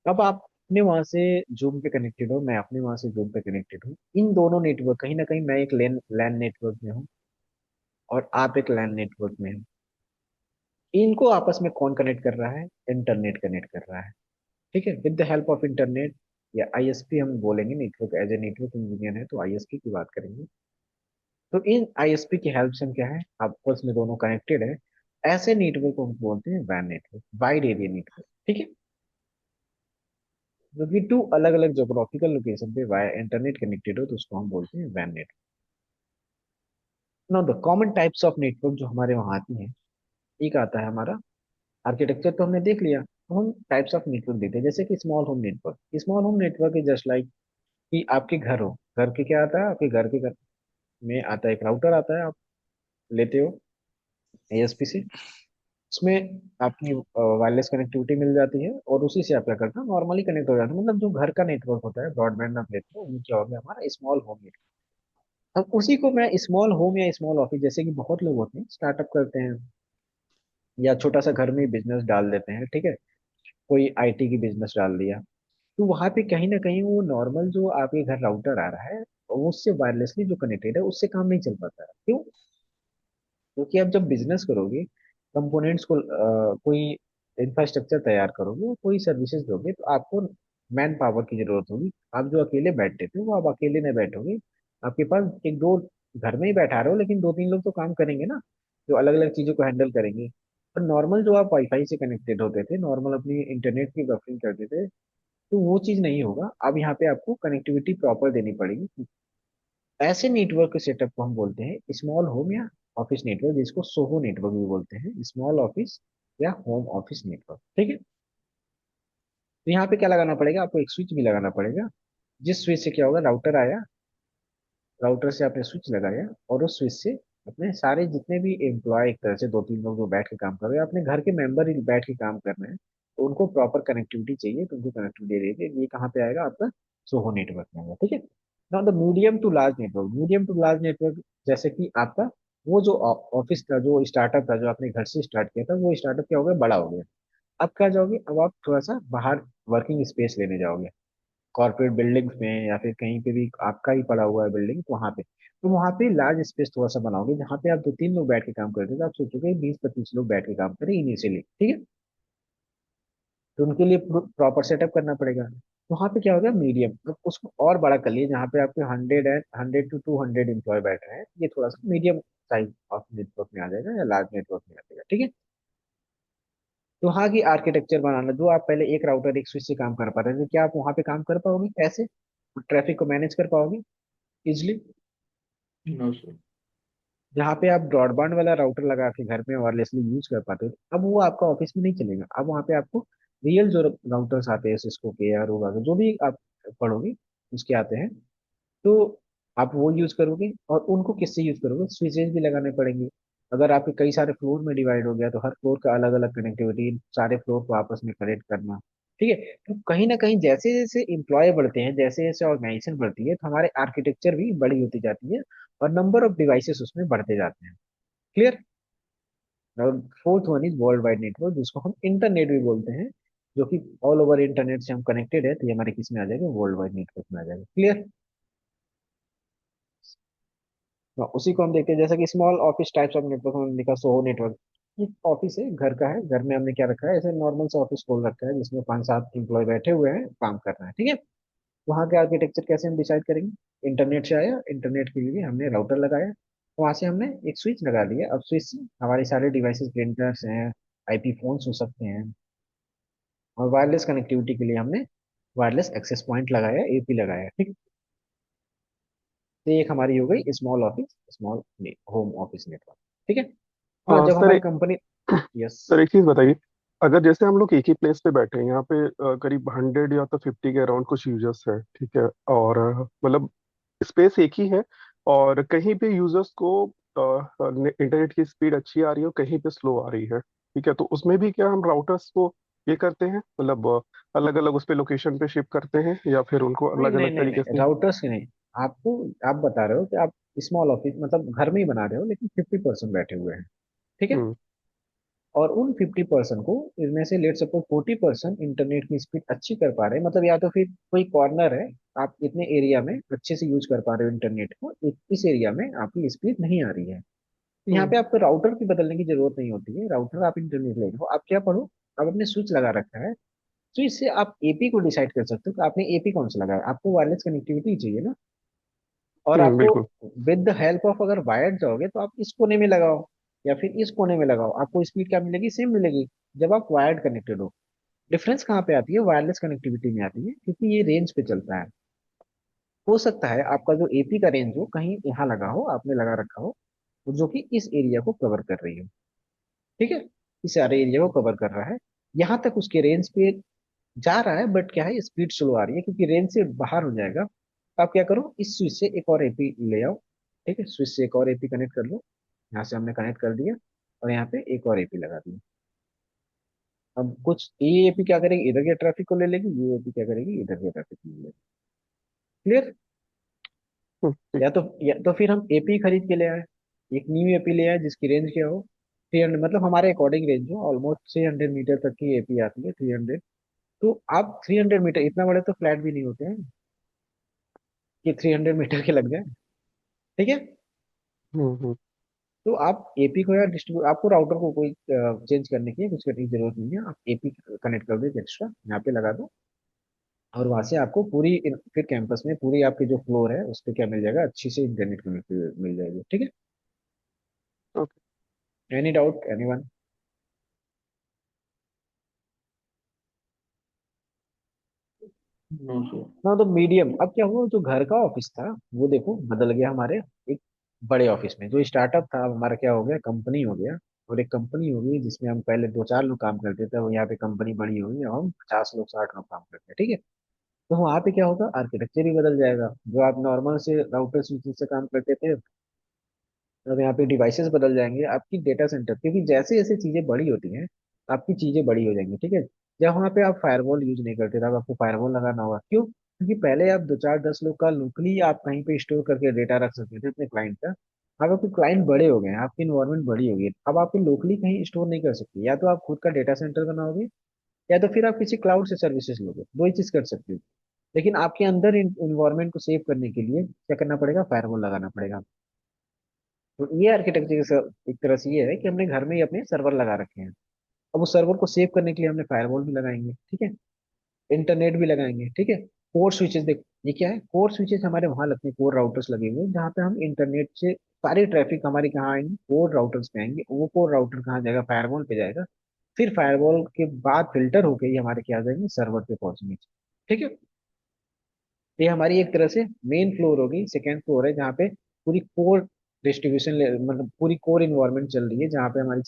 अब आप अपने वहां से जूम पे कनेक्टेड हो, मैं अपने वहां से जूम पे कनेक्टेड हूँ। इन दोनों नेटवर्क, कहीं ना कहीं मैं एक लैन लैन नेटवर्क में हूँ और आप एक लैन नेटवर्क में हो। इनको आपस में कौन कनेक्ट कर रहा है, इंटरनेट कनेक्ट कर रहा है, ठीक है, with the help of internet या आईएसपी हम बोलेंगे। Network as a network engineer है तो आईएसपी की बात करेंगे। तो इन आईएसपी की हेल्प से हम क्या है, आपस में दोनों कनेक्टेड है। ऐसे नेटवर्क को हम बोलते हैं वैन नेटवर्क, वाइड एरिया नेटवर्क। ठीक है, जो कि टू अलग अलग जोग्राफिकल लोकेशन पे वाया इंटरनेट कनेक्टेड हो तो उसको हम बोलते हैं वैन network. Now the common types of network जो हमारे वहाँ आती हैं, एक आता है हमारा आर्किटेक्चर तो हमने देख लिया, तो हम टाइप्स ऑफ नेटवर्क देते हैं, जैसे कि small home network. Small home network is just like कि आपके घर हो, घर के क्या आता है, आपके घर में आता है एक राउटर आता है, आप लेते हो एएसपी से, उसमें आपकी वायरलेस कनेक्टिविटी मिल जाती है और उसी से आप क्या करते हो नॉर्मली कनेक्ट हो जाते हो, मतलब जो घर का नेटवर्क होता है ब्रॉडबैंड आप लेते हो वो क्या हो गया हमारा स्मॉल होम नेटवर्क। अब उसी को मैं स्मॉल होम या स्मॉल ऑफिस, जैसे कि बहुत लोग होते हैं स्टार्टअप करते हैं या छोटा सा घर में बिजनेस डाल देते हैं, ठीक है, कोई आईटी की बिजनेस डाल दिया, तो वहां पे कहीं ना कहीं वो नॉर्मल जो आपके घर राउटर आ रहा है वो उससे वायरलेसली जो कनेक्टेड है उससे काम नहीं चल पाता है। क्यों? क्योंकि आप जब बिजनेस करोगे, कंपोनेंट्स को कोई इंफ्रास्ट्रक्चर तैयार करोगे, कोई सर्विसेज दोगे, तो आपको मैन पावर की जरूरत होगी। आप जो अकेले बैठते थे वो आप अकेले नहीं बैठोगे, आपके पास एक दो, घर में ही बैठा रहे हो लेकिन दो तीन लोग तो काम करेंगे ना, जो अलग अलग चीजों को हैंडल करेंगे। और नॉर्मल जो आप वाईफाई से कनेक्टेड होते थे, नॉर्मल अपनी इंटरनेट की बफरिंग करते थे, तो वो चीज नहीं होगा। अब यहाँ पे आपको कनेक्टिविटी प्रॉपर देनी पड़ेगी। ऐसे नेटवर्क सेटअप को हम बोलते हैं स्मॉल होम या ऑफिस नेटवर्क, जिसको सोहो नेटवर्क भी बोलते हैं, स्मॉल ऑफिस या होम ऑफिस नेटवर्क। ठीक है, तो यहाँ पे क्या लगाना पड़ेगा, आपको एक स्विच भी लगाना पड़ेगा, जिस स्विच से क्या होगा, राउटर आया, राउटर से आपने स्विच लगाया और उस स्विच से अपने सारे जितने भी एम्प्लॉय, एक तरह से दो तीन लोग जो बैठ के काम कर रहे हैं, अपने घर के मेंबर ही बैठ के काम कर रहे हैं, तो उनको प्रॉपर कनेक्टिविटी चाहिए, तो उनको कनेक्टिविटी दे देंगे। ये कहाँ पे आएगा, आपका सोहो नेटवर्क में आएगा। ठीक है, now the medium to large network, medium to large network, जैसे कि आपका वो जो ऑफिस का जो स्टार्टअप था, जो आपने घर से स्टार्ट किया था, वो स्टार्टअप क्या हो गया, बड़ा हो गया। अब क्या जाओगे, अब आप थोड़ा सा बाहर वर्किंग स्पेस लेने जाओगे, कॉर्पोरेट बिल्डिंग्स में या फिर कहीं पे भी आपका ही पड़ा हुआ है बिल्डिंग, तो वहां पे, तो वहां पे लार्ज स्पेस थोड़ा सा बनाओगे, जहाँ पे आप दो तीन लोग बैठ के काम करते थे, आप सोचोगे 20-25 लोग बैठ के काम करें इनिशियली। ठीक है, तो उनके लिए प्रॉपर सेटअप करना पड़ेगा। तो वहाँ पे क्या होगा, मीडियम, तो उसको और बड़ा कर लिए, जहाँ पे आपके 100 टू 200 एम्प्लॉय बैठ रहे हैं, ये थोड़ा सा मीडियम साइज ऑफ नेटवर्क में आ जाएगा या लार्ज नेटवर्क में आ जाएगा। ठीक है, तो वहाँ की आर्किटेक्चर बनाना, जो आप पहले एक राउटर एक स्विच से काम कर पा रहे थे, क्या आप वहाँ पे काम कर पाओगे ऐसे, ट्रैफिक को मैनेज कर पाओगे इजिली? No sir. जहाँ पे आप ब्रॉडबैंड वाला राउटर लगा के घर में वायरलेसली यूज कर पाते हो, अब वो आपका ऑफिस में नहीं चलेगा। अब वहाँ पे आपको रियल जो राउटर्स आते हैं, सिस्को के या रोगा के, जो भी आप पढ़ोगे उसके आते हैं, तो आप वो यूज करोगे। और उनको किससे यूज करोगे, स्विचेस भी लगाने पड़ेंगे। अगर आपके कई सारे फ्लोर में डिवाइड हो गया, तो हर फ्लोर का अलग अलग कनेक्टिविटी, सारे फ्लोर को आपस में कनेक्ट करना। ठीक है, तो कहीं ना कहीं जैसे जैसे एम्प्लॉय बढ़ते हैं, जैसे जैसे ऑर्गेनाइजेशन बढ़ती है, तो हमारे आर्किटेक्चर भी बड़ी होती जाती है और नंबर ऑफ डिवाइसेस उसमें बढ़ते जाते हैं। क्लियर? और fourth one is world wide network, जिसको हम इंटरनेट भी बोलते हैं, जो कि ऑल ओवर इंटरनेट से हम कनेक्टेड है, तो ये हमारे किस में आ जाएगा, वर्ल्ड वाइड नेटवर्क में आ जाएगा। क्लियर? हाँ, उसी को हम देखते हैं, जैसा कि small office types of network हमने देखा, सोहो नेटवर्क, ये ऑफिस है, घर का है, घर में हमने क्या रखा है, ऐसे नॉर्मल सा ऑफिस खोल रखा है, जिसमें 5-7 एम्प्लॉय बैठे हुए हैं, काम कर रहे हैं। ठीक है, वहाँ के आर्किटेक्चर कैसे हम डिसाइड करेंगे, इंटरनेट से आया, इंटरनेट के लिए हमने राउटर लगाया, वहां से हमने एक स्विच लगा दिया, अब स्विच से हमारे सारे डिवाइसेस, प्रिंटर्स हैं, आईपी फोन्स हो सकते हैं, और वायरलेस कनेक्टिविटी के लिए हमने वायरलेस एक्सेस पॉइंट लगाया, एपी लगाया। ठीक है, तो एक हमारी हो गई small office, small home office network. ठीक है, हाँ, जब सर हमारी कंपनी, यस, सर एक चीज बताइए। अगर जैसे हम लोग एक ही प्लेस पे बैठे हैं, यहाँ पे करीब 100 या तो 50 के अराउंड कुछ यूजर्स है, ठीक है, और मतलब स्पेस एक ही है, और कहीं पे यूजर्स को इंटरनेट की स्पीड अच्छी आ रही है और कहीं पे स्लो आ रही है, ठीक है, तो उसमें भी क्या हम राउटर्स को ये करते हैं, मतलब अलग अलग उस पे लोकेशन पे शिफ्ट करते हैं, या फिर उनको नहीं अलग नहीं अलग नहीं तरीके नहीं, से? राउटर्स की नहीं। आपको, आप बता रहे हो कि आप स्मॉल ऑफिस मतलब घर में ही बना रहे हो, लेकिन 50% बैठे हुए हैं। ठीक है, हम्म। और उन 50% को, इनमें से लेट सपोज 40% इंटरनेट की स्पीड अच्छी कर पा रहे हैं, मतलब या तो फिर कोई कॉर्नर है, आप इतने एरिया में अच्छे से यूज कर पा रहे हो इंटरनेट को, इस एरिया में आपकी स्पीड नहीं आ रही है, तो यहाँ हम्म। पे आपको राउटर की बदलने की जरूरत नहीं होती है। राउटर आप इंटरनेट ले लो, आप क्या पढ़ो, आप अपने स्विच लगा रखा है, स्विच से आप एपी को डिसाइड कर सकते हो कि आपने एपी कौन सा लगाया, आपको वायरलेस कनेक्टिविटी चाहिए ना, और आपको बिल्कुल। विद द हेल्प ऑफ, अगर वायर्ड जाओगे तो आप इस कोने में लगाओ, या फिर इस कोने में लगाओ, आपको स्पीड क्या मिलेगी? सेम मिलेगी जब आप वायर्ड कनेक्टेड हो। डिफरेंस कहाँ पे आती है? वायरलेस कनेक्टिविटी में आती है, क्योंकि ये रेंज पे चलता है। हो सकता है आपका जो एपी का रेंज हो कहीं यहाँ लगा हो, आपने लगा रखा हो, जो कि इस एरिया को कवर कर रही हो, ठीक है, इस सारे एरिया को कवर कर रहा है, यहाँ तक उसके रेंज पे जा रहा है, बट क्या है, स्पीड स्लो आ रही है क्योंकि रेंज से बाहर हो जाएगा। तो आप क्या करो, इस स्विच से एक और एपी ले आओ, ठीक है, स्विच से एक और एपी कनेक्ट कर लो। यहाँ से हमने कनेक्ट कर दिया और यहाँ पे एक और एपी लगा दिया। अब कुछ ये एपी क्या करेगी, इधर के ट्रैफिक को ले लेगी, ये एपी क्या करेगी, इधर के ट्रैफिक को ले लेगी। क्लियर? ठीक। या तो फिर हम एपी खरीद के ले आए, एक न्यू एपी ले आए जिसकी रेंज क्या हो 300, मतलब हमारे अकॉर्डिंग रेंज हो, ऑलमोस्ट 300 मीटर तक की एपी आती है, 300। तो आप 300 मीटर, इतना बड़े तो फ्लैट भी नहीं होते हैं कि 300 मीटर के लग जाए, ठीक है। हम्म। तो आप एपी को या डिस्ट्रीब्यूट, आपको राउटर को कोई चेंज करने की कुछ करने की जरूरत नहीं है, आप एपी कनेक्ट कर दो एक्स्ट्रा यहाँ पे लगा दो, और वहां से आपको पूरी फिर कैंपस में पूरी आपकी जो फ्लोर है उस पर क्या मिल जाएगा, अच्छी से इंटरनेट कनेक्ट मिल जाएगी, ठीक है। Okay. Any doubt anyone? No sir. हाँ, तो मीडियम, अब क्या हुआ, जो घर का ऑफिस था वो देखो बदल गया हमारे एक बड़े ऑफिस में। जो स्टार्टअप था अब हमारा क्या हो गया, कंपनी हो गया। और एक कंपनी हो गई जिसमें हम पहले 2-4 लोग काम करते थे, वो यहाँ पे कंपनी बड़ी हो गई, अब हम 50 लोग 60 लोग काम करते हैं, ठीक है। तो वहाँ पे क्या होगा, आर्किटेक्चर ही बदल जाएगा। जो आप नॉर्मल से राउटर स्विच से काम करते थे, अब यहाँ पे डिवाइसेस बदल जाएंगे, आपकी डेटा सेंटर, क्योंकि जैसे जैसे चीजें बड़ी होती हैं आपकी चीजें बड़ी हो जाएंगी, ठीक है। जब वहाँ पे आप फायरवॉल यूज नहीं करते थे, अब आपको फायरवॉल लगाना होगा, क्यों? क्योंकि पहले आप 2 4 10 लोग का लोकली आप कहीं पे स्टोर करके डेटा रख सकते थे अपने क्लाइंट का। अब आपके क्लाइंट बड़े हो गए हैं, आपकी इन्वायरमेंट बड़ी हो गई है, अब आप लोकली कहीं स्टोर नहीं कर सकते, या तो आप खुद का डेटा सेंटर बनाओगे, या तो फिर आप किसी क्लाउड से सर्विसेज लोगे, दो ही चीज कर सकते हो। लेकिन आपके अंदर इन्वायरमेंट को सेव करने के लिए क्या करना पड़ेगा, फायरवॉल लगाना पड़ेगा। तो ये आर्किटेक्चर एक तरह से ये है कि हमने घर में ही अपने सर्वर लगा रखे हैं। अब उस सर्वर को सेव करने के लिए हमने फायरवॉल भी लगाएंगे, ठीक है, इंटरनेट भी लगाएंगे, ठीक है। कोर स्विचेस, देखो ये क्या है, कोर स्विचेस हमारे वहां लगते हैं, कोर राउटर्स लगे हुए हैं जहाँ पे हम इंटरनेट से सारी ट्रैफिक हमारी कहाँ आएंगी, कोर राउटर्स पे आएंगे, वो कोर राउटर कहाँ जाएगा, फायरवॉल पे जाएगा। फिर फायरवॉल के बाद फिल्टर होके ये हमारे क्या आ जाएंगे, सर्वर पे पहुंचेंगे, ठीक है। ये हमारी एक तरह से मेन फ्लोर होगी, सेकेंड फ्लोर है जहाँ पे पूरी कोर डिस्ट्रीब्यूशन, मतलब पूरी कोर इन्वायरमेंट चल रही है, जहाँ पे हमारी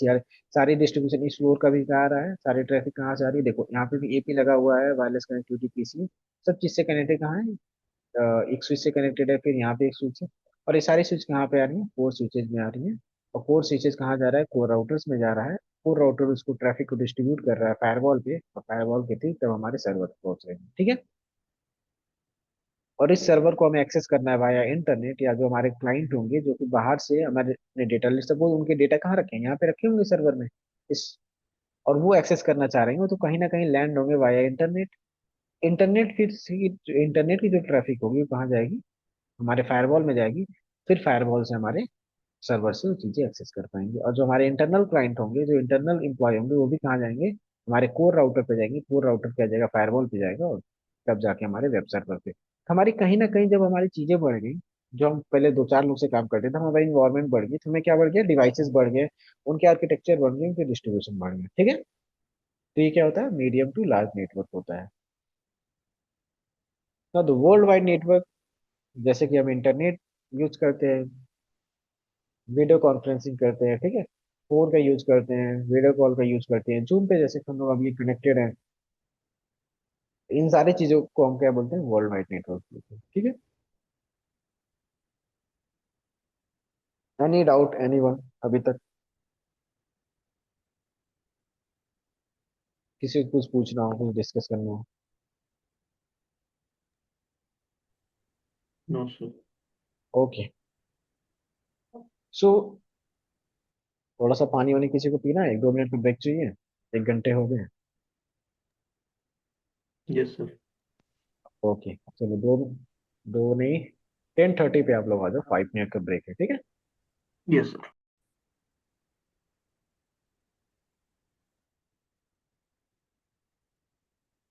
सारी डिस्ट्रीब्यूशन इस फ्लोर का भी कहाँ आ रहा है, सारी ट्रैफिक कहाँ से आ रही है, देखो यहाँ पे भी एपी लगा हुआ है, वायरलेस कनेक्टिविटी पीसी, सब चीज से कनेक्टेड कहाँ है, एक स्विच से कनेक्टेड है, फिर यहाँ पे एक स्विच है। और ये सारी स्विच कहाँ पे आ रही है, कोर स्विचेज में आ रही है। और कोर स्विचेज कहाँ जा रहा है, कोर राउटर्स में जा रहा है। कोर राउटर उसको ट्रैफिक को डिस्ट्रीब्यूट कर रहा है फायरवॉल पे, और फायरवॉल के थ्रू तब हमारे सर्वर पे पहुंच रहे हैं, ठीक है। और इस सर्वर को हमें एक्सेस करना है वाया इंटरनेट, या जो हमारे क्लाइंट होंगे जो कि बाहर से हमारे डेटा लिस्ट, वो उनके डेटा कहाँ रखे हैं, यहाँ पे रखे होंगे सर्वर में, इस, और वो एक्सेस करना चाह रहे हैं, तो कहीं ना कहीं लैंड होंगे वाया इंटरनेट। इंटरनेट फिर इंटरनेट की जो ट्रैफिक होगी वो कहाँ जाएगी, हमारे फायरवॉल में जाएगी। फिर फायरवॉल से हमारे सर्वर से वो चीजें एक्सेस कर पाएंगे, और जो हमारे इंटरनल क्लाइंट होंगे, जो इंटरनल एम्प्लॉय होंगे, वो भी कहाँ जाएंगे, हमारे कोर राउटर पे जाएंगे, कोर राउटर पे आ जाएगा, फायरवॉल पे जाएगा, और तब जाके हमारे वेब सर्वर पे। हमारी कहीं ना कहीं जब हमारी चीजें बढ़ गई, जो हम पहले 2 4 लोग से काम करते थे, हमारी इन्वायरमेंट बढ़ गई, तो हमें क्या बढ़ गया, डिवाइसेस बढ़ गए, उनके आर्किटेक्चर बढ़ गए, उनके डिस्ट्रीब्यूशन बढ़ गए, ठीक है। तो ये क्या होता है, मीडियम टू लार्ज नेटवर्क होता है। ना तो वर्ल्ड वाइड नेटवर्क, जैसे कि हम इंटरनेट यूज करते हैं, वीडियो कॉन्फ्रेंसिंग करते हैं, ठीक है, फोन का यूज करते हैं, वीडियो कॉल का यूज करते हैं, जूम पे जैसे हम लोग अभी कनेक्टेड हैं, इन सारी चीजों को हम क्या बोलते हैं, वर्ल्ड वाइड नेटवर्क बोलते हैं, ठीक है। एनी डाउट एनीवन अभी तक? किसी को कुछ पूछना हो, कुछ डिस्कस करना हो? No sir. ओके। सो थोड़ा सा पानी वानी किसी को पीना है, 1 2 मिनट का ब्रेक चाहिए, 1 घंटे हो गए। Yes sir. ओके चलो, दो, दो नहीं, 10:30 पे आप लोग आ जाओ, 5 मिनट का ब्रेक है, ठीक है। Yes sir.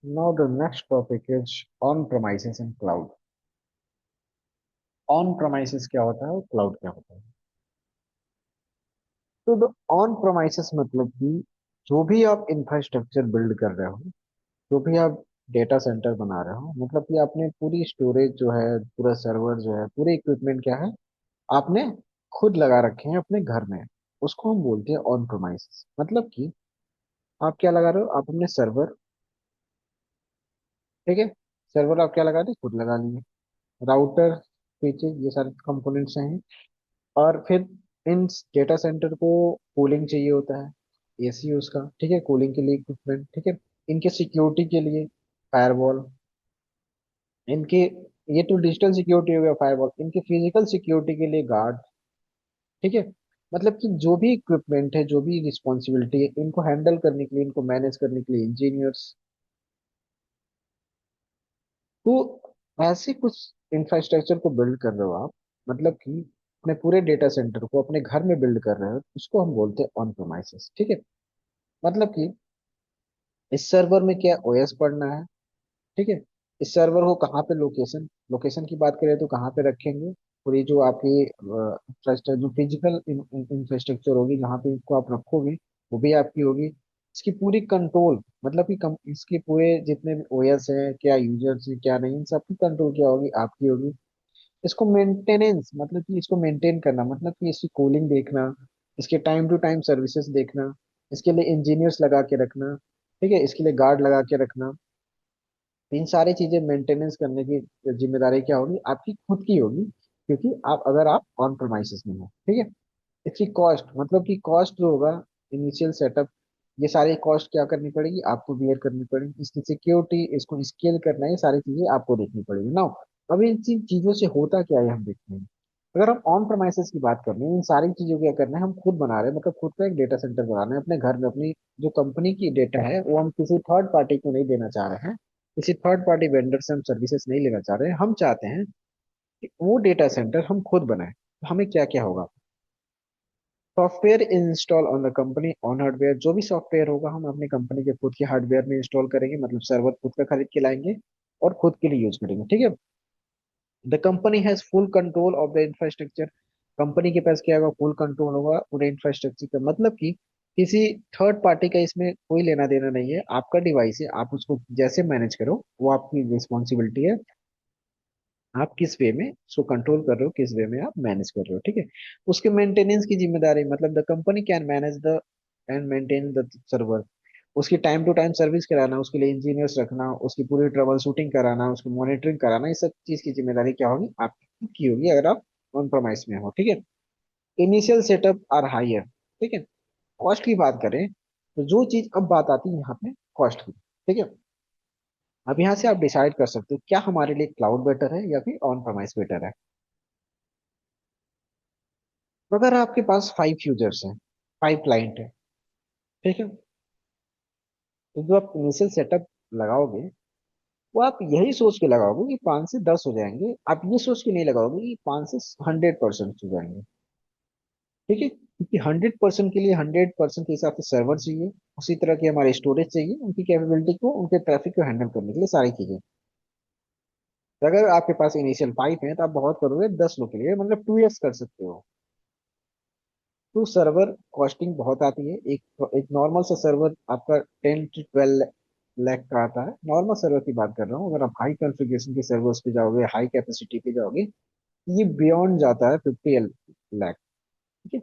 Now the next topic is on premises and cloud. On premises क्या होता है और क्लाउड क्या होता है? तो ऑन प्रोमाइसेस मतलब कि जो भी आप इंफ्रास्ट्रक्चर बिल्ड कर रहे हो, जो भी आप डेटा सेंटर बना रहे हो, मतलब कि आपने पूरी स्टोरेज जो है, पूरा सर्वर जो है, पूरे इक्विपमेंट क्या है, आपने खुद लगा रखे हैं अपने घर में। उसको हम बोलते हैं ऑन प्रोमाइसेस। मतलब कि आप क्या लगा रहे हो, आप अपने सर्वर, ठीक है, सर्वर आप क्या लगा रहे हो, खुद लगा लिए। राउटर, स्विचेस, ये सारे कंपोनेंट्स हैं। और फिर इन डेटा सेंटर को कूलिंग चाहिए होता है, एसी उसका, ठीक है, कूलिंग के लिए इक्विपमेंट, ठीक है। इनके सिक्योरिटी के लिए फायरवॉल, इनके, ये तो डिजिटल सिक्योरिटी हो गया फायरवॉल, इनके फिजिकल सिक्योरिटी के लिए गार्ड, ठीक है। मतलब कि जो भी इक्विपमेंट है, जो भी रिस्पॉन्सिबिलिटी है, इनको हैंडल करने के लिए, इनको मैनेज करने के लिए इंजीनियर्स। तो ऐसे कुछ इंफ्रास्ट्रक्चर को बिल्ड कर रहे हो आप, मतलब कि अपने पूरे डेटा सेंटर को अपने घर में बिल्ड कर रहे हो, उसको हम बोलते हैं ऑन प्रोमाइसेस, ठीक है। मतलब कि इस सर्वर में क्या ओएस पढ़ना है, ठीक है। इस सर्वर को कहाँ पे, लोकेशन, लोकेशन की बात करें तो कहाँ पे रखेंगे, और ये जो आपकी इंफ्रास्ट्रक्चर, जो फिजिकल इंफ्रास्ट्रक्चर होगी जहाँ पे इसको आप रखोगे, वो भी आपकी होगी। इसकी पूरी कंट्रोल, मतलब कि इसके पूरे जितने भी ओएस हैं, क्या यूजर्स हैं क्या नहीं, इन सबकी कंट्रोल क्या होगी, आपकी होगी। इसको मेंटेनेंस, मतलब कि इसको मेंटेन करना, मतलब कि इसकी कूलिंग देखना, इसके टाइम टू टाइम सर्विसेज देखना, इसके लिए इंजीनियर्स लगा के रखना, ठीक है, इसके लिए गार्ड लगा के रखना। इन सारी चीजें मेंटेनेंस करने की जिम्मेदारी क्या होगी, आपकी खुद की होगी, क्योंकि आप, अगर आप ऑन प्रोमाइसेस में हो, ठीक है। इसकी कॉस्ट, मतलब कि कॉस्ट जो होगा, इनिशियल सेटअप, ये सारी कॉस्ट क्या करनी पड़ेगी, आपको बियर करनी पड़ेगी। इसकी सिक्योरिटी, इसको स्केल करना, ये सारी चीजें आपको देखनी पड़ेगी ना। अब इन चीजों से होता क्या है हम देखते हैं। अगर हम ऑन प्रोमाइसेस की बात कर रहे हैं, इन सारी चीजों को क्या करना है, हम खुद बना रहे हैं, मतलब खुद का एक डेटा सेंटर बनाना है अपने घर में। अपनी जो कंपनी की डेटा है वो हम किसी थर्ड पार्टी को नहीं देना चाह रहे हैं, किसी थर्ड पार्टी वेंडर से हम सर्विसेज नहीं लेना चाह रहे हैं। हम चाहते हैं कि वो डेटा सेंटर हम खुद बनाए। तो हमें क्या क्या होगा, software install on the company on hardware, जो भी सॉफ्टवेयर होगा हम अपनी कंपनी के खुद के हार्डवेयर में इंस्टॉल करेंगे, मतलब सर्वर खुद का खरीद के लाएंगे और खुद के लिए यूज करेंगे, ठीक है। The company has full control of the infrastructure, company के पास क्या होगा, फुल कंट्रोल होगा पूरे इंफ्रास्ट्रक्चर का। मतलब कि किसी थर्ड पार्टी का इसमें कोई लेना देना नहीं है। आपका डिवाइस है, आप उसको जैसे मैनेज करो, वो आपकी रिस्पॉन्सिबिलिटी है। आप किस वे में उसको कंट्रोल कर रहे हो, किस वे में आप मैनेज कर रहे हो, ठीक है। उसके मेंटेनेंस की जिम्मेदारी, मतलब the company can manage the end maintain the server, उसकी टाइम टू टाइम सर्विस कराना, उसके लिए इंजीनियर्स रखना, उसकी पूरी ट्रबल शूटिंग कराना, उसकी मॉनिटरिंग कराना, ये सब चीज की जिम्मेदारी क्या होगी, आपकी होगी, अगर आप ऑन प्रोमाइस में हो, ठीक है। इनिशियल सेटअप आर हायर, ठीक है। कॉस्ट की बात करें तो जो चीज, अब बात आती है यहाँ पे कॉस्ट की, ठीक है। अब यहाँ से आप डिसाइड कर सकते हो क्या हमारे लिए क्लाउड बेटर है या फिर ऑन प्रोमाइस बेटर है। तो अगर आपके पास 5 यूजर्स हैं, 5 क्लाइंट है, ठीक है, तो जो आप इनिशियल सेटअप लगाओगे, वो आप यही सोच के लगाओगे कि 5 से 10 हो जाएंगे। आप ये सोच के नहीं लगाओगे कि 5 से 100% हो जाएंगे, ठीक है। क्योंकि 100% के लिए 100% के हिसाब से सर्वर चाहिए, उसी तरह की हमारी स्टोरेज चाहिए, उनकी कैपेबिलिटी को, उनके ट्रैफिक को हैंडल करने के लिए सारी चीजें। तो अगर आपके पास इनिशियल 5 है तो आप बहुत करोगे 10 लोग के लिए, मतलब 2x कर सकते हो। तो सर्वर कॉस्टिंग बहुत आती है। एक एक नॉर्मल सा सर्वर आपका 10 to 12 लाख का आता है, नॉर्मल सर्वर की बात कर रहा हूँ। अगर आप हाई कॉन्फ़िगरेशन के सर्वर्स पे जाओगे, हाई कैपेसिटी पे जाओगे, ये बियॉन्ड जाता है 50 लाख, ठीक है।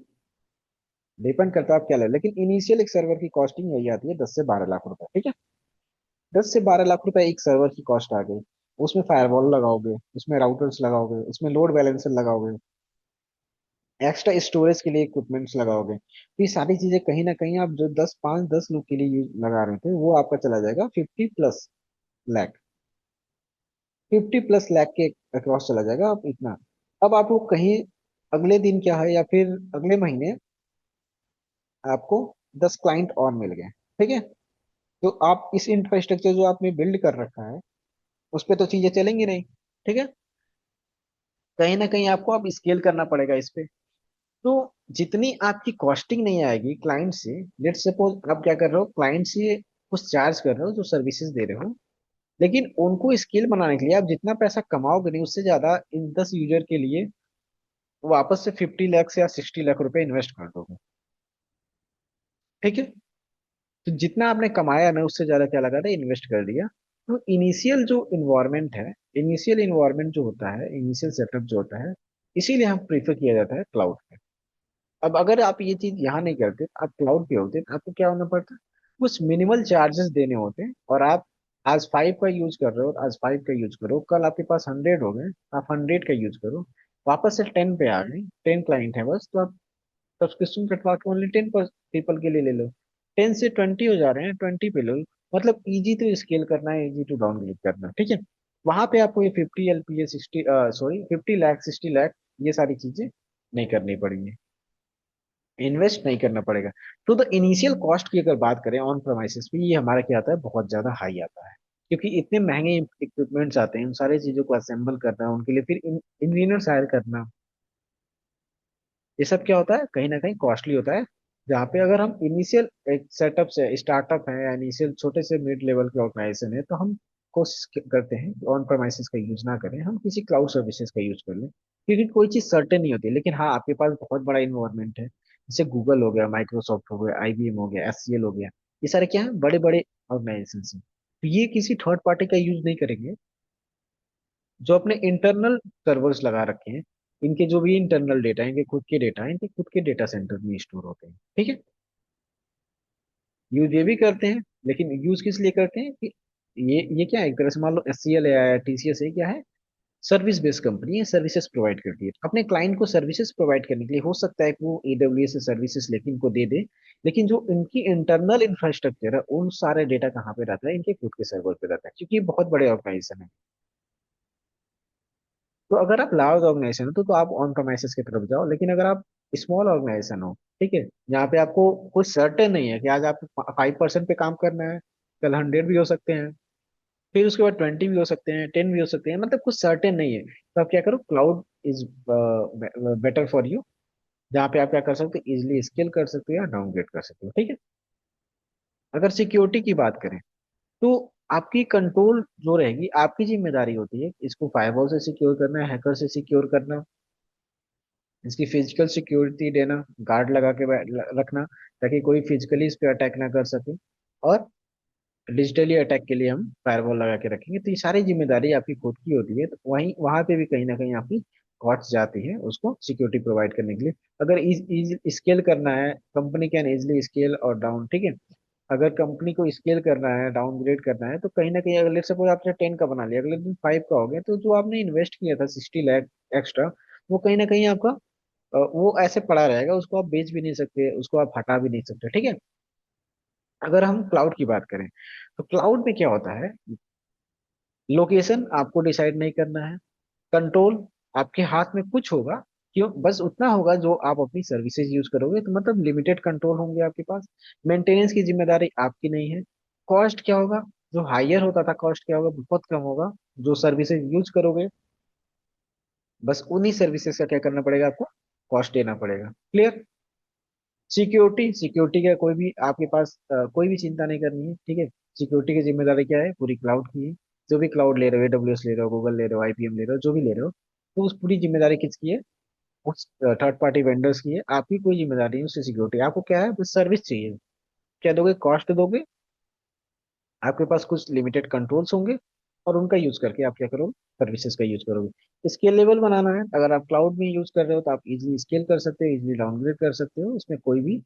डिपेंड करता है आप क्या ले, लेकिन इनिशियल एक सर्वर की कॉस्टिंग यही आती है 10 से 12 लाख रुपए, ठीक है। 10 से 12 लाख रुपए एक सर्वर की कॉस्ट आ गई। उसमें फायरवॉल लगाओगे, उसमें राउटर्स लगाओगे, उसमें लोड बैलेंसर लगाओगे, एक्स्ट्रा स्टोरेज के लिए इक्विपमेंट्स लगाओगे, तो ये सारी चीजें कहीं ना कहीं, आप जो 10 5 10 लोग के लिए यूज लगा रहे थे, वो आपका चला जाएगा 50 प्लस लाख, 50 प्लस लाख के अक्रॉस चला जाएगा, आप इतना। अब आपको कहीं अगले दिन क्या है, या फिर अगले महीने आपको 10 क्लाइंट और मिल गए, ठीक है। तो आप इस इंफ्रास्ट्रक्चर जो आपने बिल्ड कर रखा है, उस पे तो चीजें चलेंगी नहीं, ठीक है। कहीं ना कहीं आपको अब स्केल करना पड़ेगा इस पे। तो जितनी आपकी कॉस्टिंग नहीं आएगी क्लाइंट से, लेट सपोज आप क्या कर रहे हो, क्लाइंट से कुछ चार्ज कर रहे हो, जो सर्विसेज दे रहे हो, लेकिन उनको स्केल बनाने के लिए आप जितना पैसा कमाओगे नहीं, उससे ज्यादा इन 10 यूजर के लिए वापस से 50 लाख से या 60 लाख रुपए इन्वेस्ट कर दोगे, ठीक है। तो जितना आपने कमाया ना उससे ज्यादा क्या लगा था, इन्वेस्ट कर दिया। तो इनिशियल जो इन्वायरमेंट है, इनिशियल इन्वायरमेंट जो होता है, इनिशियल सेटअप जो होता है, इसीलिए हम प्रीफर किया जाता है क्लाउड पे। अब अगर आप ये चीज यहाँ नहीं करते, आप क्लाउड पे होते, आपको क्या होना पड़ता, कुछ मिनिमल चार्जेस देने होते हैं, और आप आज 5 का यूज कर रहे हो, आज 5 का यूज करो, कल आपके पास 100 हो गए, आप 100 का यूज करो, वापस से 10 पे आ गए, 10 क्लाइंट है बस, तो आप सब्सक्रिप्शन कटवा के ओनली 10 पीपल के लिए ले लो। 10 से 20 हो जा रहे हैं, 20 पे लो। मतलब इजी टू स्केल करना है, इजी टू डाउनग्रेड करना, ठीक है। वहां पे आपको ये 50 LPA 60, सॉरी 50 लाख 60 लाख, ये सारी चीजें नहीं करनी पड़ेंगी, इन्वेस्ट नहीं करना पड़ेगा। तो इनिशियल कॉस्ट की अगर बात करें ऑन प्रोमाइसेस पे, ये हमारा क्या आता है, बहुत ज्यादा हाई आता है, क्योंकि इतने महंगे इक्विपमेंट्स आते हैं, उन सारी चीजों को असेंबल करना, उनके लिए फिर इंजीनियर्स हायर करना, ये सब क्या होता है, कहीं ना कहीं कॉस्टली होता है। जहाँ पे अगर हम इनिशियल एक सेटअप से, स्टार्टअप है या इनिशियल छोटे से मिड लेवल के ऑर्गेनाइजेशन है, तो हम कोशिश करते हैं कि ऑन प्रेमाइसेस का यूज ना करें, हम किसी क्लाउड सर्विसेज का यूज कर लें, क्योंकि कोई चीज सर्टेन नहीं होती। लेकिन हाँ, आपके पास बहुत बड़ा इन्वायरमेंट है, जैसे गूगल हो गया, माइक्रोसॉफ्ट हो गया, IBM हो गया, SCL हो गया, ये सारे क्या है, बड़े बड़े ऑर्गेनाइजेशन हैं, तो ये किसी थर्ड पार्टी का यूज नहीं करेंगे। जो अपने इंटरनल सर्वर्स लगा रखे हैं, इनके जो भी इंटरनल डेटा है, इनके खुद के डेटा है, इनके खुद के डेटा सेंटर में स्टोर होते हैं, ठीक है। यूज ये भी करते हैं, लेकिन यूज किस लिए करते हैं कि ये क्या है, एक तरह से मान लो SCL है, TCS है, क्या है, सर्विस बेस्ड कंपनी है, सर्विसेज प्रोवाइड करती है अपने क्लाइंट को। सर्विसेज प्रोवाइड करने के लिए हो सकता है कि वो AWS से सर्विसेज लेकिन इनको दे दे, लेकिन जो इनकी इंटरनल इंफ्रास्ट्रक्चर है, उन सारे डेटा कहाँ पे रहता है, इनके खुद के सर्वर पे रहता है, क्योंकि ये बहुत बड़े ऑर्गेनाइजेशन है। तो अगर आप लार्ज ऑर्गेनाइजेशन हो तो आप ऑन प्रोमाइसेस की तरफ जाओ, लेकिन अगर आप स्मॉल ऑर्गेनाइजेशन हो, ठीक है, यहाँ पे आपको कुछ सर्टेन नहीं है कि आज आपको 5% पे काम करना है, कल 100 भी हो सकते हैं, फिर उसके बाद 20 भी हो सकते हैं, 10 भी हो सकते हैं, मतलब कुछ सर्टेन नहीं है, तो आप क्या करो, cloud is better for you, जहाँ पे आप क्या कर सकते हो, इजिली स्केल कर सकते हो या डाउनग्रेड कर सकते हो, ठीक है। अगर सिक्योरिटी की बात करें, तो आपकी कंट्रोल जो रहेगी, आपकी जिम्मेदारी होती है इसको फायरवॉल से सिक्योर करना, हैकर से सिक्योर करना, इसकी फिजिकल सिक्योरिटी देना, गार्ड लगा के रखना, ताकि कोई फिजिकली इस पे अटैक ना कर सके, और डिजिटली अटैक के लिए हम फायरवॉल लगा के रखेंगे। तो ये सारी जिम्मेदारी आपकी खुद की होती है, तो वहीं वहां पे भी कहीं ना कहीं आपकी कॉस्ट जाती है उसको सिक्योरिटी प्रोवाइड करने के लिए। अगर स्केल करना है, कंपनी कैन इजिली स्केल और डाउन, ठीक है। अगर कंपनी को स्केल करना है, डाउनग्रेड करना है, तो कहीं ना कहीं, अगर सपोज आपने 10 का बना लिया, अगले दिन 5 का हो गया, तो जो आपने इन्वेस्ट किया था 60 लाख एक्स्ट्रा, वो कहीं ना कहीं आपका वो ऐसे पड़ा रहेगा, उसको आप बेच भी नहीं सकते, उसको आप हटा भी नहीं सकते, ठीक है। अगर हम क्लाउड की बात करें, तो क्लाउड में क्या होता है, लोकेशन आपको डिसाइड नहीं करना है, कंट्रोल आपके हाथ में कुछ होगा, क्यों, बस उतना होगा जो आप अपनी सर्विसेज यूज करोगे, तो मतलब लिमिटेड कंट्रोल होंगे आपके पास। मेंटेनेंस की जिम्मेदारी आपकी नहीं है। कॉस्ट क्या होगा, जो हायर होता था कॉस्ट क्या होगा, बहुत कम होगा। जो सर्विसेज यूज करोगे, बस उन्हीं सर्विसेज का क्या करना पड़ेगा आपको, कॉस्ट देना पड़ेगा, क्लियर। सिक्योरिटी, सिक्योरिटी का कोई भी आपके पास कोई भी चिंता नहीं करनी है, ठीक है। सिक्योरिटी की जिम्मेदारी क्या है, पूरी क्लाउड की है। जो भी क्लाउड ले रहे हो, AWS ले रहे हो, गूगल ले रहे हो, IBM ले रहे हो, जो भी ले रहे हो, तो उस पूरी जिम्मेदारी किसकी है, उस थर्ड पार्टी वेंडर्स की है, आपकी कोई जिम्मेदारी नहीं उससे सिक्योरिटी। आपको क्या है, बस सर्विस चाहिए, क्या दोगे, कॉस्ट दोगे, आपके पास कुछ लिमिटेड कंट्रोल्स होंगे, और उनका यूज करके आप क्या करोगे, सर्विसेज का यूज करोगे। स्केलेबल बनाना है, अगर आप क्लाउड में यूज कर रहे हो तो आप इजिली स्केल कर सकते हो, इजिली डाउनग्रेड कर सकते हो, इसमें कोई भी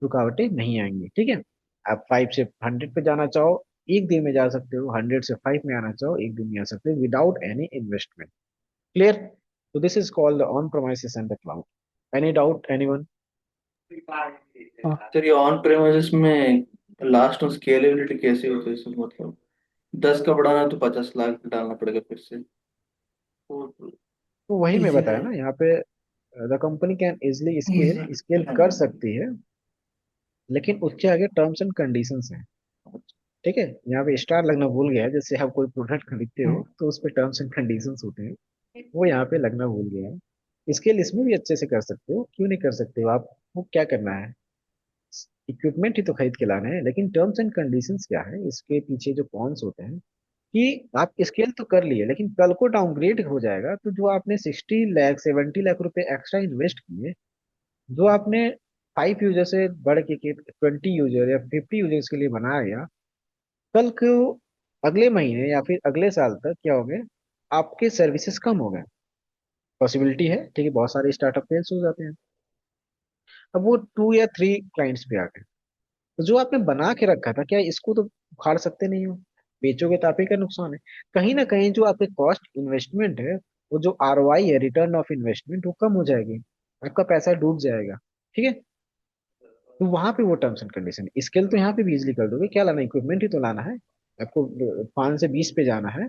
रुकावटें नहीं आएंगी, ठीक है। आप 5 से 100 पे जाना चाहो, एक दिन में जा सकते हो, 100 से 5 में आना चाहो, एक दिन में आ सकते हो, विदाउट एनी इन्वेस्टमेंट, क्लियर। तो this is called on premises and the cloud. Any doubt anyone? Sir ये ऑन प्रेमिसेस में लास्ट में स्केलेबिलिटी कैसे होती है सर? मतलब 10 का बढ़ाना है तो 50 लाख डालना पड़ेगा फिर से। वो तो वही मैं इजी बताया है। ना यहाँ पे, the company can easily scale, easy scale कर सकती है, लेकिन उसके आगे टर्म्स एंड कंडीशंस हैं, ठीक है। यहाँ पे स्टार लगना भूल गया है, जैसे आप कोई प्रोडक्ट खरीदते हो तो उस पे टर्म्स एंड कंडीशंस होते हैं, वो यहाँ पे लगना भूल गया है। स्केल इसमें भी अच्छे से कर सकते हो, क्यों नहीं कर सकते हो आप, वो क्या करना है, इक्विपमेंट ही तो खरीद के लाना है, लेकिन टर्म्स एंड कंडीशंस क्या है, इसके पीछे जो कॉन्स होते हैं, कि आप स्केल तो कर लिए, लेकिन कल को डाउनग्रेड हो जाएगा, तो जो आपने 60 लाख 70 लाख रुपए एक्स्ट्रा इन्वेस्ट किए, जो आपने 5 यूजर से बढ़ के 20 यूजर या 50 यूजर्स के लिए बनाया गया, कल को अगले महीने या फिर अगले साल तक क्या हो गए, आपके सर्विसेज कम हो गए। पॉसिबिलिटी है, ठीक है, बहुत सारे स्टार्टअप फेल्स हो जाते हैं। अब वो 2 या 3 क्लाइंट्स पे आ गए, तो जो आपने बना के रखा था, क्या इसको तो उखाड़ सकते नहीं हो, बेचोगे तो आप ही का नुकसान है। कहीं ना कहीं जो आपके कॉस्ट इन्वेस्टमेंट है, वो जो ROI है, रिटर्न ऑफ इन्वेस्टमेंट, वो कम हो जाएगी, आपका पैसा डूब जाएगा। ठीक है, तो वहां पे वो टर्म्स एंड कंडीशन, स्केल तो यहाँ पे भी इजिली कर दोगे, क्या लाना, इक्विपमेंट ही तो लाना है आपको। 5 से 20 पे जाना है,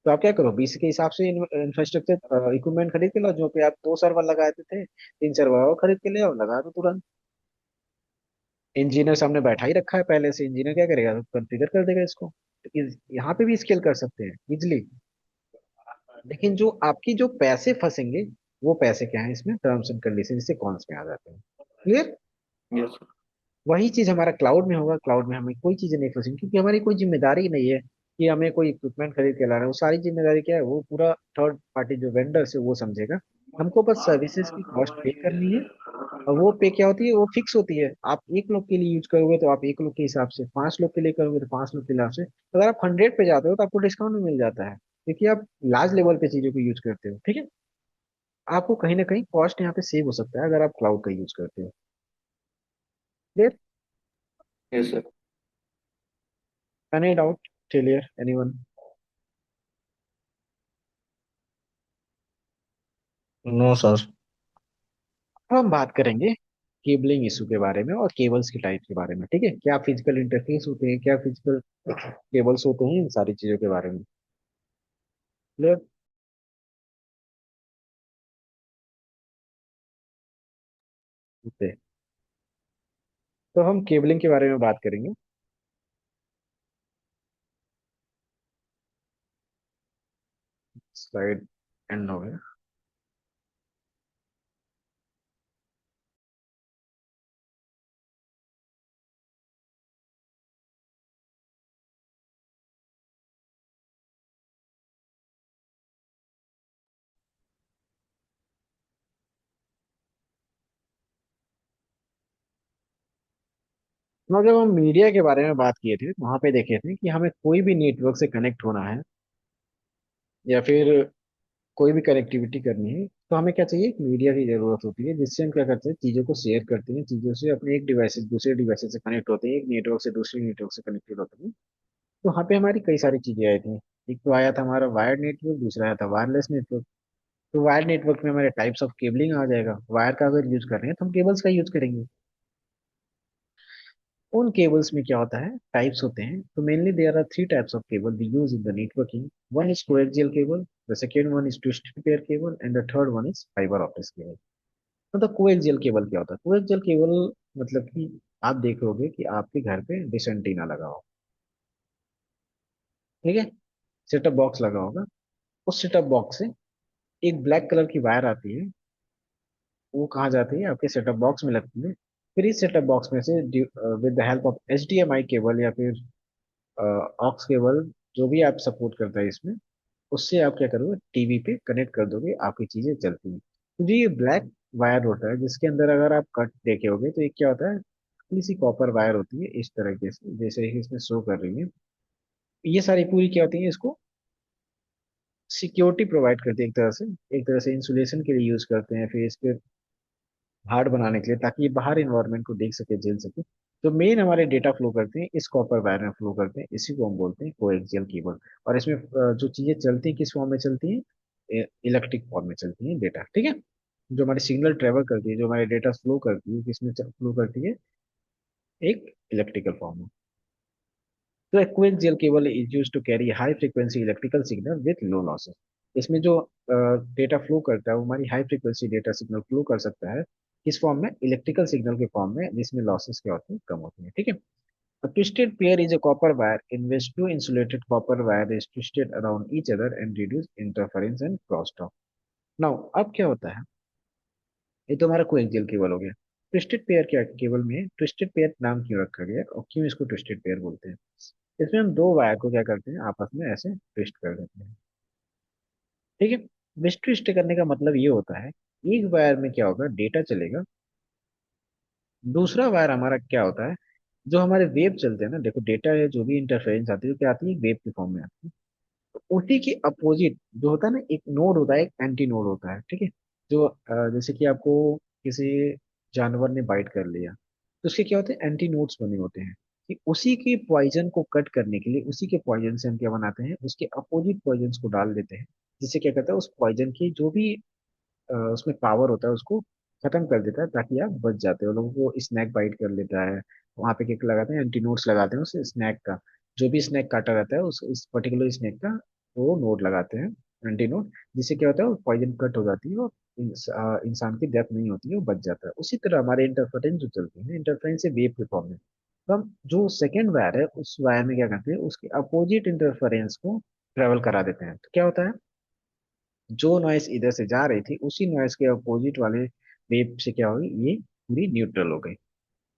तो आप क्या करो, 20 के हिसाब से इंफ्रास्ट्रक्चर इक्विपमेंट खरीद के लो, जो पे आप 2 सर्वर लगाए थे, 3 सर्वर और खरीद के ले आओ, लगा दो तुरंत। इंजीनियर सामने बैठा ही रखा है पहले से, इंजीनियर क्या करेगा, तो कॉन्फ़िगर कर देगा इसको। तो यहाँ पे भी स्केल कर सकते हैं इजिली। लेकिन जो आपकी जो पैसे फंसेंगे, वो पैसे क्या है, इसमें टर्म्स एंड कंडीशन से कॉन्स में आ जाते हैं। क्लियर। यस। वही चीज हमारा क्लाउड में होगा, क्लाउड में हमें कोई चीजें नहीं फंसेंगी, क्योंकि हमारी कोई जिम्मेदारी नहीं है कि हमें कोई इक्विपमेंट खरीद के लाना है। वो सारी जिम्मेदारी क्या है, वो पूरा थर्ड पार्टी जो वेंडर है वो समझेगा। हमको बस सर्विसेज की कॉस्ट पे करनी है, और वो पे क्या होती है, वो फिक्स होती है। आप 1 लोग के लिए यूज करोगे तो आप 1 लोग के हिसाब से, 5 लोग के लिए करोगे तो 5 लोग के हिसाब से। अगर आप 100 पे जाते हो तो आपको डिस्काउंट भी मिल जाता है, क्योंकि आप लार्ज लेवल पे चीजों को यूज करते हो। ठीक है, आपको कहीं ना कहीं कॉस्ट यहाँ पे सेव हो सकता है अगर आप क्लाउड का यूज करते हो। Clear. Yes sir. Any doubt, clear, anyone? No sir. अब हम बात करेंगे केबलिंग इशू के बारे में और केबल्स के टाइप के बारे में। ठीक है, क्या फिजिकल इंटरफेस होते हैं, क्या फिजिकल केबल्स होते हैं, इन सारी चीजों के बारे में। क्लियर। ओके, तो हम केबलिंग के बारे में बात करेंगे। स्लाइड एंड हो गया। तो जब हम मीडिया के बारे में बात किए थे, तो वहां पे देखे थे कि हमें कोई भी नेटवर्क से कनेक्ट होना है, या फिर कोई भी कनेक्टिविटी करनी है, तो हमें क्या चाहिए, एक मीडिया की जरूरत होती है, जिससे हम क्या करते हैं, चीजों को शेयर करते हैं, चीजों से अपने एक डिवाइस से दूसरे डिवाइस से कनेक्ट होते हैं, एक नेटवर्क से दूसरे नेटवर्क से कनेक्टेड होते हैं। तो वहाँ पे हमारी कई सारी चीजें आई थी। एक तो आया था हमारा वायर्ड नेटवर्क, दूसरा आया था वायरलेस नेटवर्क। तो वायर्ड नेटवर्क में हमारे टाइप्स ऑफ केबलिंग आ जाएगा, वायर का अगर यूज कर रहे हैं तो हम केबल्स का यूज करेंगे। उन केबल्स में क्या होता है, टाइप्स होते हैं। तो mainly there are 3 types of cable we use in the networking. One is coaxial cable, the second one is twisted pair cable, and the third one is fibre optics cable. मतलब coaxial cable क्या होता है, coaxial cable मतलब कि आप देखोगे कि आपके घर पे डिश एंटीना लगा हो, ठीक है, सेटअप बॉक्स लगा होगा। उस सेटअप बॉक्स से एक ब्लैक कलर की वायर आती है, वो कहाँ जाती है, आपके सेटअप बॉक्स में लगती है। फिर इस सेटअप बॉक्स में से with the help of HDMI cable या फिर ऑक्स केबल, जो भी आप सपोर्ट करता है इसमें, उससे आप क्या करोगे, टीवी पे कनेक्ट कर दोगे, आपकी चीजें चलती हैं। तो जो ये ब्लैक वायर होता है, जिसके अंदर अगर आप कट देखे होगे, तो ये क्या होता है, थोड़ी सी कॉपर वायर होती है इस तरीके से, जैसे कि इसमें शो कर रही है। ये सारी पूरी क्या होती है, इसको सिक्योरिटी प्रोवाइड करती है, एक तरह से इंसुलेशन के लिए यूज करते हैं, फिर इसके हार्ड बनाने के लिए, ताकि ये बाहर इन्वायरमेंट को देख सके, झेल सके। तो मेन हमारे डेटा फ्लो करते हैं इस कॉपर वायर में फ्लो करते हैं, इसी को हम बोलते हैं कोएक्सियल केबल। और इसमें जो चीजें चलती हैं किस फॉर्म में चलती हैं, इलेक्ट्रिक फॉर्म में चलती हैं डेटा। ठीक है, जो हमारी सिग्नल ट्रेवल करती है, जो हमारे डेटा फ्लो करती है, किसमें फ्लो करती है, एक इलेक्ट्रिकल फॉर्म में। तो a coaxial cable is used to carry high frequency electrical signal with low losses। इसमें जो डेटा फ्लो करता है, वो हमारी high frequency data signal flow कर सकता है, किस फॉर्म में, इलेक्ट्रिकल सिग्नल के फॉर्म में, जिसमें लॉसेस क्या होती है, कम होती है। ठीक है, a twisted pair is a copper wire in which two insulated copper wire is twisted around each other and reduce interference and crosstalk। now अब क्या होता है, ये तो हमारा कोएक्सियल केबल हो गया। ट्विस्टेड पेयर क्या केबल में ट्विस्टेड पेयर नाम क्यों रखा गया और क्यों इसको ट्विस्टेड पेयर बोलते हैं? इसमें हम 2 वायर को क्या करते हैं, आपस में ऐसे ट्विस्ट कर देते हैं। ठीक है, मिस ट्विस्ट करने का मतलब ये होता है, एक वायर में क्या होगा, डेटा चलेगा, दूसरा वायर हमारा क्या होता है, जो हमारे वेव चलते हैं ना, देखो डेटा है जो भी इंटरफेरेंस आती है वो क्या आती है, वेव के फॉर्म में आती है। तो उसी के अपोजिट जो होता है ना, एक नोड होता है, एक एंटी नोड होता है, ठीक है। जो जैसे कि आपको किसी जानवर ने बाइट कर लिया, तो उसके क्या होते हैं, एंटी नोड्स बने होते हैं। कि उसी के पॉइजन को कट करने के लिए, उसी के पॉइजन से हम क्या बनाते हैं, उसके अपोजिट पॉइजन को डाल देते हैं। जिससे क्या करता है, उस पॉइजन की जो भी उसमें पावर होता है उसको खत्म कर देता है, ताकि आप बच जाते हो। लोगों को स्नैक बाइट कर लेता है, वहां पे क्या लगाते हैं, एंटीनोड्स लगाते हैं उस स्नैक का। जो भी स्नैक काटा रहता है उस पर्टिकुलर स्नैक का वो नोड लगाते हैं, एंटीनोड। जिससे क्या होता है, वो पॉइजन कट हो जाती है और इंसान की डेथ नहीं होती है, वो बच जाता है। उसी तरह हमारे इंटरफेरेंस जो चलते हैं, इंटरफेरेंस से वेव के फॉर्म में, तो हम जो सेकेंड वायर है उस वायर में क्या करते हैं, उसके अपोजिट इंटरफेरेंस को ट्रेवल करा देते हैं। तो क्या होता है, जो नॉइस इधर से जा रही थी उसी नॉइस के अपोजिट वाले वेव से क्या होगी, ये पूरी न्यूट्रल हो गई।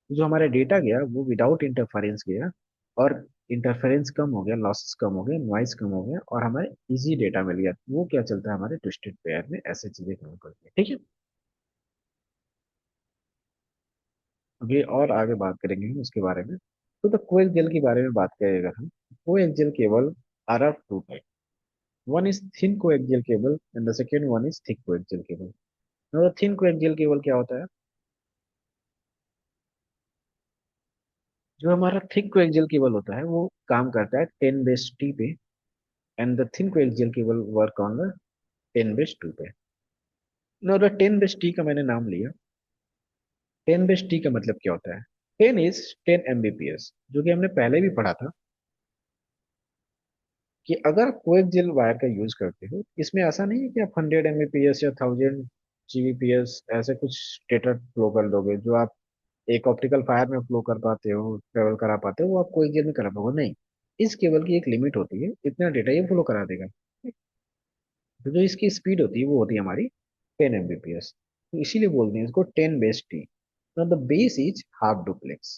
जो हमारा डेटा गया वो विदाउट इंटरफेरेंस गया, और इंटरफेरेंस कम हो गया, लॉसेस कम हो गए, नॉइस कम हो गया, और हमारे इजी डेटा मिल गया। वो क्या चलता है हमारे ट्विस्टेड पेयर में, ऐसे चीजें काम करती है, ठीक है। अभी और आगे बात करेंगे हम उसके बारे में। तो कोएक्सियल के बारे में बात करेगा हम। Coaxial cable are of two type. One is thin coaxial cable and the second one is thick coaxial cable. Thin coaxial cable क्या होता है, जो हमारा थिक कोएक्सियल केबल होता है वो काम करता है 10 बेस टी पे, and the thin coaxial cable work on the 10 base 2 पे। नो, द 10 बेस टी का मैंने नाम लिया। 10 बेस टी का मतलब क्या होता है, 10 इज 10 Mbps, जो कि हमने पहले भी पढ़ा था। कि अगर कोएक्सियल वायर का यूज करते हो, इसमें ऐसा नहीं है कि आप 100 Mbps या 1000 Gbps ऐसे कुछ डेटा फ्लो कर दोगे। जो आप एक ऑप्टिकल फायर में फ्लो कर पाते हो, ट्रेवल करा पाते हो, वो आप कोएक्सियल में करा पाओगे नहीं। इस केबल की एक लिमिट होती है, इतना डेटा ये फ्लो करा देगा। तो जो इसकी स्पीड होती है वो होती है हमारी 10 Mbps। तो इसीलिए बोलते हैं इसको 10 base T. The base is half duplex.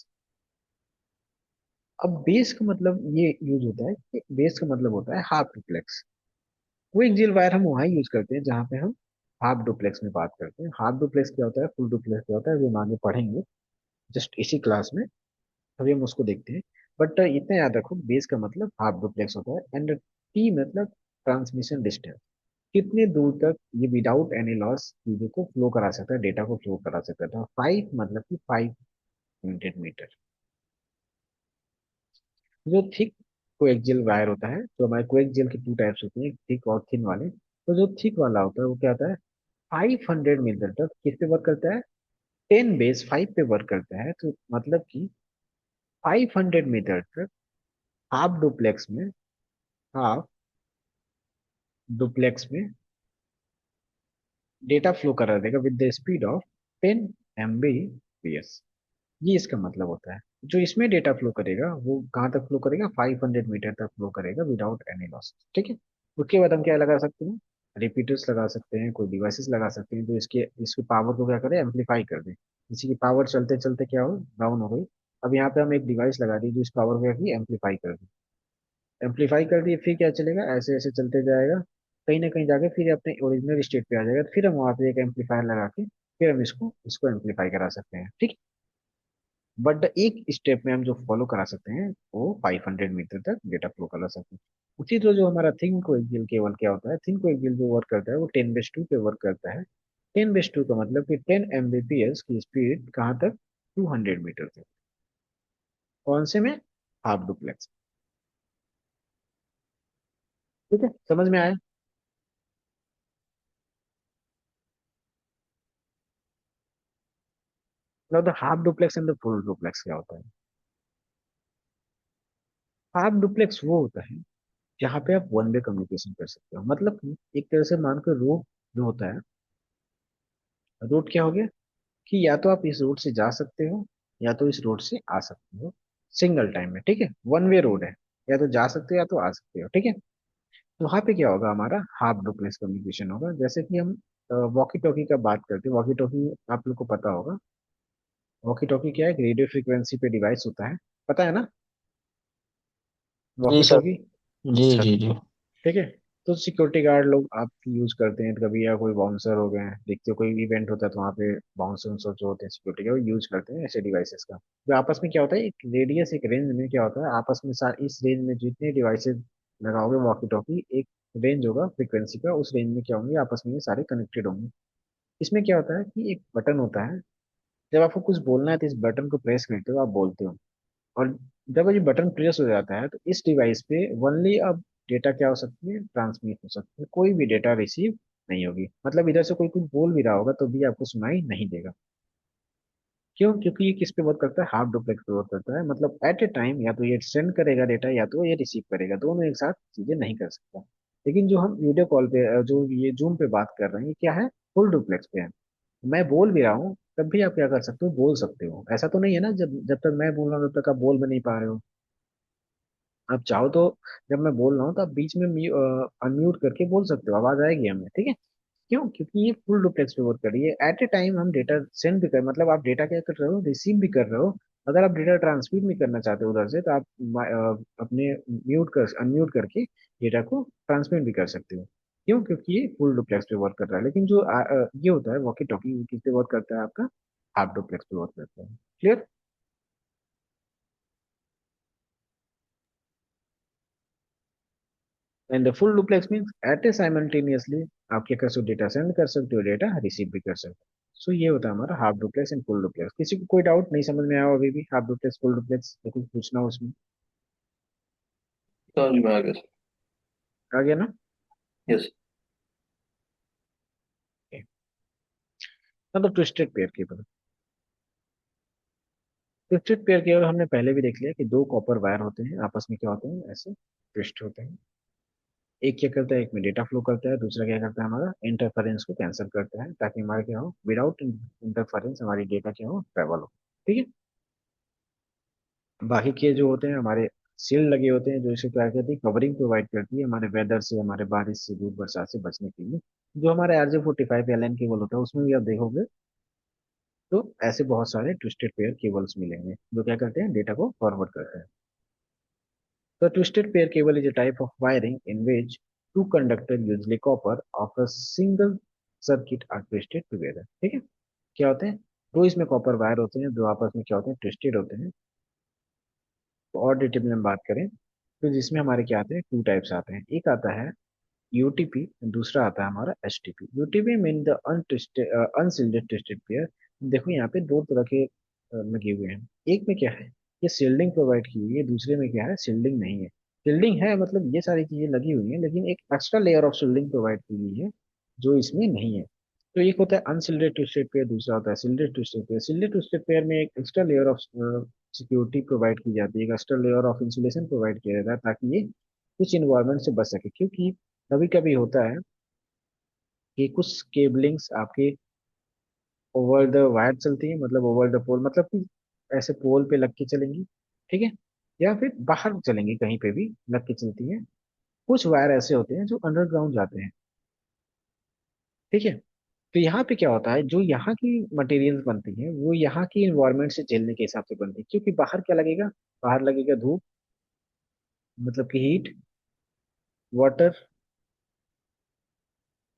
अब बेस का मतलब ये यूज होता है कि बेस का मतलब होता है हाफ डुप्लेक्स। कोएक्सियल वायर हम वहाँ यूज करते हैं जहाँ पे हम हाफ डुप्लेक्स में बात करते हैं। हाफ डुप्लेक्स क्या होता है, फुल डुप्लेक्स क्या होता है, वो हम आगे पढ़ेंगे जस्ट इसी क्लास में। अभी हम उसको देखते हैं। बट इतना याद रखो, बेस का मतलब हाफ डुप्लेक्स होता है, एंड टी मतलब ट्रांसमिशन डिस्टेंस। कितने दूर तक ये विदाउट एनी लॉस चीजों को फ्लो करा सकता है, डेटा को फ्लो करा सकता है। 5 मतलब कि 500 मीटर। जो थिक कोएक्सियल वायर होता है, तो हमारे कोएक्सियल के टू टाइप्स होते हैं, थिक और थिन वाले। तो जो थिक वाला होता है वो क्या होता है, 500 मीटर तक किस पे वर्क करता है, 10 बेस 5 पे वर्क करता है। तो मतलब कि 500 मीटर तक हाफ डुप्लेक्स में, हाफ डुप्लेक्स में डेटा फ्लो करा देगा with the speed of 10 Mbps। ये इसका मतलब होता है। जो इसमें डेटा फ्लो करेगा वो कहाँ तक फ्लो करेगा, 500 मीटर तक फ्लो करेगा विदाउट एनी लॉस, ठीक है। उसके बाद हम क्या लगा सकते हैं, रिपीटर्स लगा सकते हैं, कोई डिवाइसेस लगा सकते हैं जो इसकी पावर को क्या करे, एम्पलीफाई कर दे। इसी की पावर चलते चलते क्या हो, डाउन हो गई। अब यहाँ पे हम एक डिवाइस लगा दी जो इस पावर को क्या की, एम्पलीफाई कर दी। एम्पलीफाई कर दिए, फिर क्या चलेगा, ऐसे ऐसे चलते जाएगा। कहीं ना कहीं जाके फिर अपने ओरिजिनल स्टेट पे आ जाएगा। फिर हम वहाँ पे एक एम्पलीफायर लगा के फिर हम इसको इसको एम्पलीफाई करा सकते हैं, ठीक। बट एक स्टेप में हम जो फॉलो करा सकते हैं वो 500 मीटर तक डेटा फ्लो करा सकते हैं। उसी तरह जो हमारा थिन कोएक्सियल केबल क्या होता है, थिन कोएक्सियल जो वर्क करता है वो 10 बेस 2 पे वर्क करता है। 10 बेस 2 का मतलब कि 10 Mbps की स्पीड कहाँ तक, 200 मीटर तक। कौन से में, हाफ डुप्लेक्स। ठीक है, समझ में आया। मतलब the half duplex and the full duplex क्या होता है। हाफ डुप्लेक्स वो होता है जहाँ पे आप वन वे कम्युनिकेशन कर सकते हो। मतलब कि एक तरह से मान कर रोड जो होता है, रोड क्या हो गया, कि या तो आप इस रोड से जा सकते हो या तो इस रोड से आ सकते हो सिंगल टाइम में, ठीक है। वन वे रोड है, या तो जा सकते हो या तो आ सकते हो, ठीक है। तो वहां पे क्या होगा, हमारा हाफ डुप्लेक्स कम्युनिकेशन होगा। जैसे कि हम वॉकी टॉकी का बात करते हैं। वॉकी टॉकी आप लोग को पता होगा। वॉकी टॉकी क्या है, रेडियो फ्रिक्वेंसी पे डिवाइस होता है, पता है ना, जी वॉकी सर। टॉकी। जी अच्छा, जी जी। ठीक है। तो सिक्योरिटी गार्ड लोग आप यूज करते हैं कभी, या कोई बाउंसर हो गए हैं, देखते हो कोई इवेंट होता है तो वहाँ पे बाउंसर जो होते हैं सिक्योरिटी के, वो यूज करते हैं ऐसे डिवाइसेस का। तो आपस में क्या होता है, एक रेडियस, एक रेंज में क्या होता है, आपस में इस रेंज में जितने डिवाइसेस लगाओगे वॉकी टॉकी, एक रेंज होगा फ्रिक्वेंसी का, उस रेंज में क्या होंगे, आपस में ये सारे कनेक्टेड होंगे। इसमें क्या होता है कि एक बटन होता है, जब आपको कुछ बोलना है तो इस बटन को प्रेस करते हो, आप बोलते हो। और जब ये बटन प्रेस हो जाता है तो इस डिवाइस पे ओनली अब डेटा क्या हो सकती है, ट्रांसमिट हो सकती है, कोई भी डेटा रिसीव नहीं होगी। मतलब इधर से कोई कुछ बोल भी रहा होगा तो भी आपको सुनाई नहीं देगा। क्यों? क्योंकि ये किस पे वर्क करता है, हाफ डुप्लेक्स पे वर्क करता है। मतलब एट ए टाइम या तो ये सेंड करेगा डेटा या तो ये रिसीव करेगा, दोनों एक साथ चीजें नहीं कर सकता। लेकिन जो हम वीडियो कॉल पे जो ये जूम पे बात कर रहे हैं, ये क्या है, फुल डुप्लेक्स पे है। मैं बोल भी रहा हूँ तब भी आप क्या कर सकते हो, बोल सकते हो। ऐसा तो नहीं है ना, जब जब तक मैं बोल रहा हूँ तब तक आप बोल भी नहीं पा रहे हो। आप चाहो तो जब मैं बोल रहा हूँ तो आप बीच में अनम्यूट करके बोल सकते हो, आवाज आएगी हमें, ठीक है। क्यों? क्योंकि ये फुल डुप्लेक्स पे वर्क कर रही है। एट ए टाइम हम डेटा सेंड भी कर, मतलब आप डेटा क्या कर रहे हो, रिसीव भी कर रहे हो। अगर आप डेटा ट्रांसमिट भी करना चाहते हो उधर से तो आप अपने म्यूट कर अनम्यूट करके डेटा को ट्रांसमिट भी कर सकते हो। क्यों? क्योंकि ये फुल डुप्लेक्स पे वर्क कर रहा है। लेकिन जो ये होता है वॉकी टॉकी, किस पे वर्क करता है आपका, हाफ डुप्लेक्स पे वर्क करता है। Clear? And the full duplex means at a simultaneously आप क्या कर सकते हो, डेटा सेंड कर सकते हो, डेटा रिसीव भी कर सकते हो। सो ये होता है हमारा half duplex and full duplex. किसी को कोई डाउट नहीं समझ में आया हो अभी भी, हाफ डुप्लेक्स फुल डुप्लेक्स या कुछ पूछना हो उसमें? समझ में आ गया। आ गया ना? यस। Okay. मतलब twisted pair cable. Twisted pair cable हमने पहले भी देख लिया कि दो कॉपर वायर होते हैं, आपस में क्या होते हैं, ऐसे ट्विस्ट होते हैं। एक क्या करता है, एक में डेटा फ्लो करता है, दूसरा क्या करता है, हमारा इंटरफेरेंस को कैंसिल करता है, ताकि हमारा क्या हो, विदाउट इंटरफेरेंस हमारी डेटा क्या हो, ट्रेवल हो। ठीक है। बाकी के जो होते हैं हमारे शील्ड लगे होते हैं, जो इसे क्या कहती है, कवरिंग प्रोवाइड करती है हमारे वेदर से, हमारे बारिश से, धूप बरसात से बचने के लिए। जो हमारे RJ45 एल एन केबल होता है उसमें भी आप देखोगे तो ऐसे बहुत सारे ट्विस्टेड पेयर केबल्स मिलेंगे जो क्या करते हैं, डेटा को फॉरवर्ड करते हैं। तो twisted pair cable is a type of wiring in which two conductors, usually copper, of a single circuit are twisted together। ठीक है। क्या होते हैं, दो इसमें कॉपर वायर होते हैं जो आपस में क्या होते हैं, ट्विस्टेड होते हैं। तो और डिटेल में हम बात करें तो जिसमें हमारे क्या आते हैं, टू टाइप्स आते हैं। एक आता है यूटीपी, दूसरा आता है हमारा STP. UTP mean the unshielded twisted pair. देखो यहाँ पे दो तरह के लगे हुए हैं। एक में क्या है, ये शील्डिंग प्रोवाइड की हुई है, दूसरे में क्या है, शील्डिंग नहीं है। शील्डिंग है मतलब ये सारी चीजें लगी हुई हैं, लेकिन एक extra layer of shielding provide की हुई है जो इसमें नहीं है। तो एक होता है अनसिल्डेड ट्विस्टेड पेयर, दूसरा होता है shielded twisted pair. Shielded twisted pair में एक extra layer of security provide की जाती है, एक extra layer of insulation provide किया जाता है ताकि ये कुछ इन्वायरमेंट से बच सके। क्योंकि कभी कभी होता है कि कुछ केबलिंग्स आपके ओवर द वायर चलती है, मतलब ओवर द पोल, मतलब कि ऐसे पोल पे लग के चलेंगी, ठीक है, या फिर बाहर चलेंगी, कहीं पे भी लग के चलती है। कुछ वायर ऐसे होते हैं जो अंडरग्राउंड जाते हैं, ठीक है। तो यहाँ पे क्या होता है, जो यहाँ की मटेरियल्स बनती हैं वो यहाँ की इन्वायरमेंट से झेलने के हिसाब से बनती है। क्योंकि बाहर क्या लगेगा, बाहर लगेगा धूप, मतलब कि हीट, वाटर,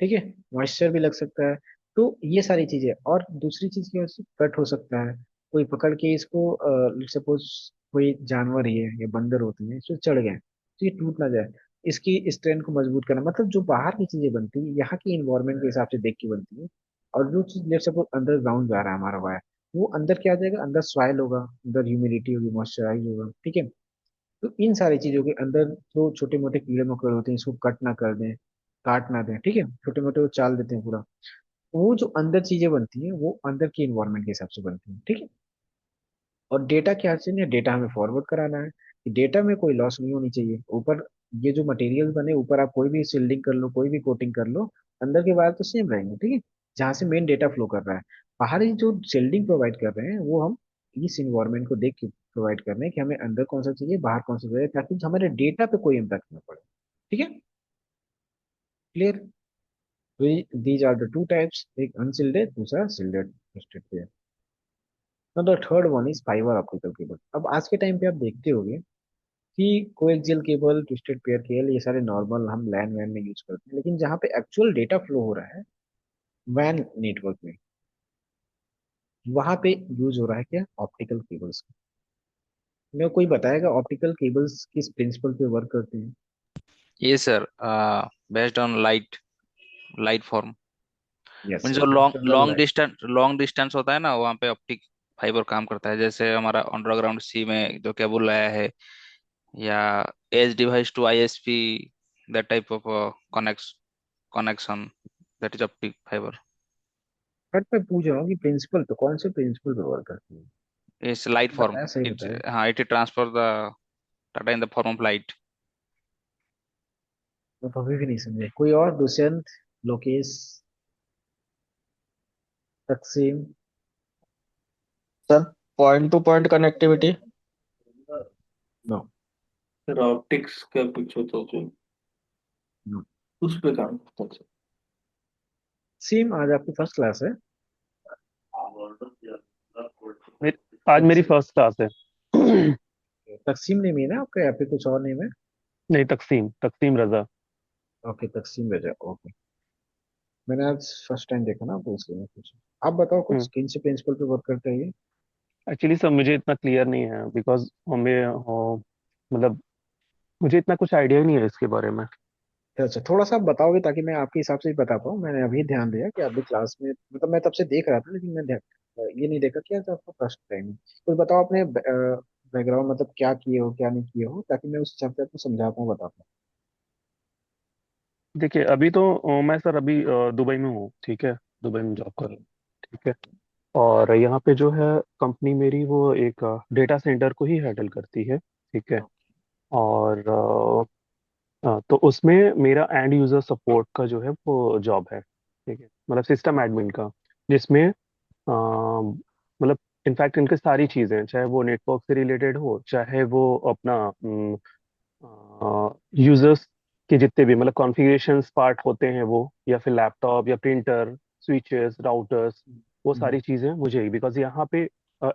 ठीक है, मॉइस्चर भी लग सकता है। तो ये सारी चीजें, और दूसरी चीज क्या है, कट हो सकता है, कोई पकड़ के इसको, सपोज कोई जानवर ही है या बंदर होती है, इसको चढ़ गए तो ये टूट ना जाए, इसकी स्ट्रेंथ को मजबूत करना। मतलब जो बाहर की चीजें बनती है यहाँ की इन्वायरमेंट के हिसाब से देख के बनती है। और जो चीज लेट सपोज अंडरग्राउंड जा रहा है हमारा वायर, वो अंदर क्या आ जाएगा, अंदर सॉइल होगा, अंदर ह्यूमिडिटी होगी, मॉइस्चराइज होगा, ठीक है। तो इन सारी चीजों के अंदर जो छोटे मोटे कीड़े मकोड़े होते हैं इसको कट ना कर दें, काट ना दें, ठीक है, छोटे मोटे वो चाल देते हैं पूरा। वो जो अंदर चीजें बनती हैं वो अंदर की इन्वायरमेंट के हिसाब से बनती हैं, ठीक है। और डेटा क्या चाहिए, डेटा हमें फॉरवर्ड कराना है कि डेटा में कोई लॉस नहीं होनी चाहिए। ऊपर ये जो मटेरियल बने, ऊपर आप कोई भी सील्डिंग कर लो, कोई भी कोटिंग कर लो, अंदर के वायर तो सेम रहेंगे, ठीक है, जहाँ से मेन डेटा फ्लो कर रहा है। बाहरी जो सील्डिंग प्रोवाइड कर रहे हैं वो हम इस इन्वायरमेंट को देख के प्रोवाइड कर रहे हैं कि हमें अंदर कौन सा चाहिए, बाहर कौन सा चाहिए, ताकि हमारे डेटा पे कोई इम्पैक्ट ना पड़े। ठीक है। Clear? These are the two types, एक अनसिल्डेड, दूसरा shielded twisted. The third one is fibre optical cable. अब आज के टाइम पे आप देखते होंगे कि coaxial cable, twisted pair cable, ये सारे नॉर्मल हम लैन वैन में यूज करते हैं, लेकिन जहाँ पे एक्चुअल डेटा फ्लो हो रहा है वैन नेटवर्क में, वहां पे यूज हो रहा है क्या, ऑप्टिकल केबल्स। मेरे को कोई बताएगा ऑप्टिकल केबल्स किस प्रिंसिपल पे वर्क करते हैं? ये sir based on light, light form. Yes mean जो yes, long internal light. Long distance होता है ना, वहाँ पे ऑप्टिक फाइबर काम करता है। जैसे हमारा अंडरग्राउंड सी में जो केबल आया है, या as device to ISP, that type of connection, that is optic fibre. But मैं पूछ रहा हूँ कि प्रिंसिपल पे, कौन से प्रिंसिपल पे वर्क करती है? Its light form. बताया, सही इट, बताया। हाँ, it transfer the data in the form of light. मैं तो अभी भी नहीं समझे। कोई और? Dushyant, Lokesh, Taqseem? Sir, point to point connectivity. No. फिर ऑप्टिक्स का कुछ होता है जो नो। उस पे काम करता है। सीम, आज आपकी फर्स्ट क्लास है? मेरी आज मेरी तकसीम? फर्स्ट क्लास है। नहीं, तकसीम नेम ही है ना आपका, या फिर कुछ और नेम है? तकसीम तकसीम रजा। ओके, तकसीम रजा, ओके। मैंने आज फर्स्ट टाइम देखा ना, तो इसलिए मैं पूछा। आप बताओ कुछ, किन से प्रिंसिपल पे वर्क करते हैं ये? एक्चुअली सब मुझे इतना क्लियर नहीं है बिकॉज हमें मतलब मुझे इतना कुछ आइडिया ही नहीं है इसके बारे में। अच्छा अच्छा, थोड़ा सा आप बताओगे ताकि मैं आपके हिसाब से ही बता पाऊँ। मैंने अभी ध्यान दिया कि आप भी क्लास में, मतलब मैं तब से देख रहा था, लेकिन मैं ये नहीं देखा कि आज आपका फर्स्ट टाइम है। कुछ बताओ अपने बैकग्राउंड, मतलब क्या किए हो क्या नहीं किए हो, ताकि मैं उस हिसाब से आपको समझा पाऊँ, बता पाऊँ। देखिए अभी तो मैं सर अभी दुबई में हूँ, ठीक है। दुबई में जॉब कर रहा हूँ, ठीक है। और यहाँ पे जो है कंपनी मेरी वो एक डेटा सेंटर को ही हैंडल करती है, ठीक है। और तो उसमें मेरा एंड यूजर सपोर्ट का जो है वो जॉब है, ठीक है, मतलब सिस्टम एडमिन का। जिसमें मतलब इनफैक्ट इनके सारी चीज़ें, चाहे वो नेटवर्क से रिलेटेड हो, चाहे वो अपना यूजर्स के जितने भी मतलब कॉन्फ़िगरेशंस पार्ट होते हैं वो, या फिर लैपटॉप या प्रिंटर, स्विचेस, राउटर्स, वो हम्म, सारी चीज़ें मुझे ही, बिकॉज यहाँ पे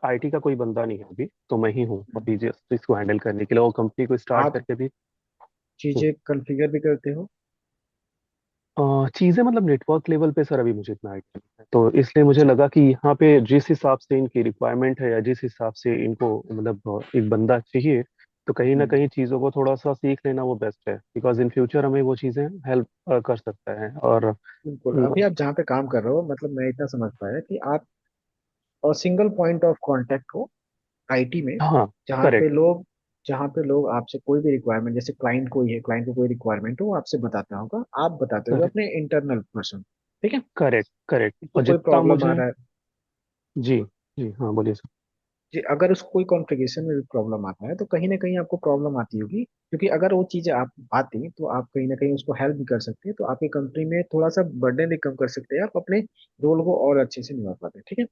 आईटी का कोई बंदा नहीं है अभी, तो मैं ही हूँ हम्म। अभी जस्ट इसको हैंडल करने के लिए, वो कंपनी को स्टार्ट आप करके भी। चीजें कॉन्फ़िगर भी करते हो? चीजें मतलब नेटवर्क लेवल पे सर अभी मुझे इतना आइडिया नहीं है, तो इसलिए मुझे लगा कि यहाँ पे जिस हिसाब से इनकी रिक्वायरमेंट है या जिस हिसाब से इनको मतलब एक बंदा चाहिए, तो कहीं ना हम्म, कहीं चीज़ों को थोड़ा सा सीख लेना वो बेस्ट है, बिकॉज इन फ्यूचर हमें वो चीज़ें हेल्प कर सकता है। और बिल्कुल। अभी आप जहाँ पे काम कर रहे हो, मतलब मैं इतना समझ पाया कि आप और सिंगल पॉइंट ऑफ कांटेक्ट हो आईटी में, हाँ, जहाँ पे करेक्ट, लोग जहाँ पे लोग आपसे कोई भी रिक्वायरमेंट, जैसे क्लाइंट कोई है, क्लाइंट को कोई रिक्वायरमेंट हो, वो आपसे बताता होगा, आप बताते होगे करेक्ट, अपने इंटरनल पर्सन। ठीक है? Correct, correct. उसको और कोई जितना प्रॉब्लम आ मुझे, रहा है, जी, जी हाँ बोलिए सर। जी, अगर उसको कोई कॉन्फ़िगरेशन में भी प्रॉब्लम आता है, तो कहीं ना कहीं आपको प्रॉब्लम आती होगी, क्योंकि अगर वो चीज़ें आप आती तो आप कहीं ना कहीं उसको हेल्प भी कर सकते हैं, तो आपकी कंपनी में थोड़ा सा बर्डन भी कम कर सकते हैं, आप अपने रोल को और अच्छे से निभा पाते हैं। ठीक है?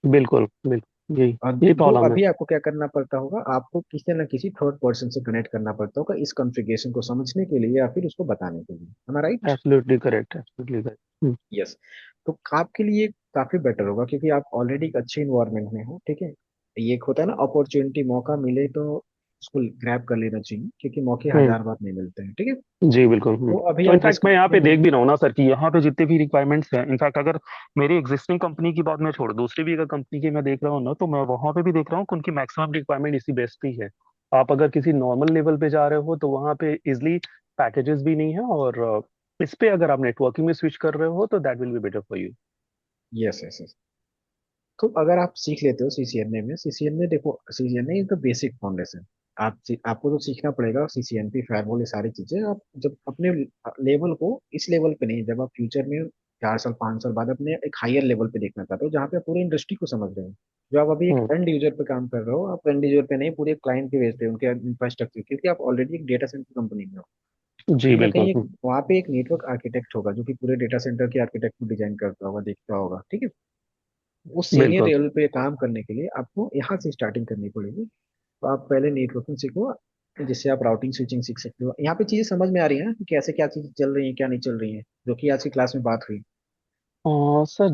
बिल्कुल बिल्कुल, यही और यही जो प्रॉब्लम है। अभी आपको क्या करना पड़ता होगा, आपको किसी न किसी थर्ड पर्सन से कनेक्ट करना पड़ता होगा इस कॉन्फ़िगरेशन को समझने के लिए, या फिर उसको बताने के लिए। am I right? Absolutely correct, absolutely correct. Yes. तो आपके लिए काफी बेटर होगा, क्योंकि आप ऑलरेडी एक अच्छे इन्वायरमेंट में हो। ठीक है? ये एक होता है ना, अपॉर्चुनिटी, मौका मिले तो उसको ग्रैब कर लेना चाहिए, क्योंकि मौके हम्म, हजार बार नहीं मिलते हैं। ठीक है? जी बिल्कुल। तो अभी तो आप जिस इनफैक्ट मैं यहाँ कंपनी पे में, देख भी रहा हूँ ना सर कि यहाँ पे जितने भी रिक्वायरमेंट्स हैं, इनफैक्ट अगर मेरी एग्जिस्टिंग कंपनी की बात मैं छोड़, दूसरी भी अगर कंपनी की मैं देख रहा हूँ ना, तो मैं वहाँ पे भी देख रहा हूँ कि उनकी मैक्सिमम रिक्वायरमेंट इसी बेस पे ही है। आप अगर किसी नॉर्मल लेवल पे जा रहे हो तो वहाँ पे इजिली पैकेजेस भी नहीं है, और इस पे अगर आप नेटवर्किंग में स्विच कर रहे हो तो that will be better for you. Yes yes yes, तो अगर आप सीख लेते हो सीसीएनए में, सीसीएनए देखो, CCNA is the basic foundation. आपको तो सीखना पड़ेगा सीसीएनपी, फायरवॉल, ये सारी चीजें। आप जब अपने लेवल को इस लेवल पे नहीं, जब आप फ्यूचर में 4 साल 5 साल बाद अपने एक हायर लेवल पे देखना चाहते हो, जहाँ पे आप पूरी इंडस्ट्री को समझ रहे हो, जो आप अभी एक हम्म, एंड यूजर पे काम कर रहे हो, आप एंड यूजर पे नहीं, पूरे क्लाइंट के बेस पे, उनके इंफ्रास्ट्रक्चर, क्योंकि आप ऑलरेडी एक डेटा सेंटर कंपनी में हो। जी कहीं ना बिल्कुल। कहीं वहाँ पे एक नेटवर्क आर्किटेक्ट होगा, जो कि पूरे डेटा सेंटर के आर्किटेक्ट को डिजाइन करता होगा, देखता होगा। ठीक है? उस सीनियर बिल्कुल लेवल पे काम करने के लिए आपको यहाँ से स्टार्टिंग करनी पड़ेगी। तो आप पहले नेटवर्किंग सीखो, जिससे आप राउटिंग स्विचिंग सीख सकते हो। यहाँ पे चीजें समझ में आ रही है ना कि कैसे क्या चीजें चल रही हैं, क्या नहीं चल रही हैं, जो कि आज की क्लास में बात हुई। सर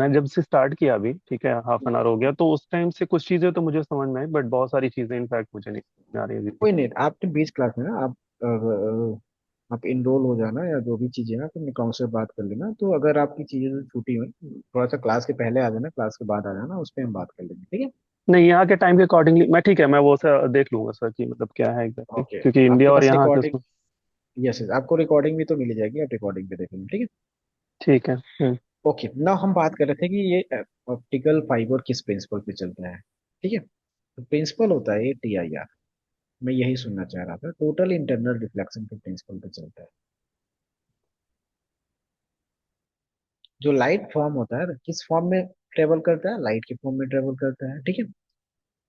जब से स्टार्ट किया अभी, ठीक है, हाफ एन आवर हो गया, तो उस टाइम से कुछ चीजें तो मुझे समझ में आई, बट बहुत सारी चीजें इनफैक्ट मुझे नहीं समझ में आ रही अभी भी। कोई नहीं, आपने बीच क्लास में ना आप इनरोल हो जाना, या जो भी चीजें ना अपने काउंसलर से बात कर लेना, तो अगर आपकी चीजें जो छूटी हुई, थोड़ा सा क्लास के पहले आ जाना, क्लास के बाद आ जाना, उस पर हम बात कर लेंगे, ठीक है। नहीं, यहाँ के टाइम के अकॉर्डिंगली मैं, ठीक है, मैं वो सर देख लूंगा सर कि मतलब क्या है एग्जैक्टली, ओके, क्योंकि आपके इंडिया और पास यहाँ के रिकॉर्डिंग, उसमें। यस यस, आपको रिकॉर्डिंग भी तो मिल जाएगी, आप रिकॉर्डिंग पे देखेंगे, ठीक है। ठीक है। ओके, ना हम बात कर रहे थे कि ये ऑप्टिकल फाइबर किस प्रिंसिपल पे चलता है, ठीक है। तो प्रिंसिपल होता है ये TIR। मैं यही सुनना चाह रहा था, टोटल इंटरनल रिफ्लेक्शन के प्रिंसिपल पे चलता है। जो लाइट फॉर्म होता है, किस फॉर्म में ट्रेवल करता है, लाइट के फॉर्म में ट्रेवल करता है, ठीक है।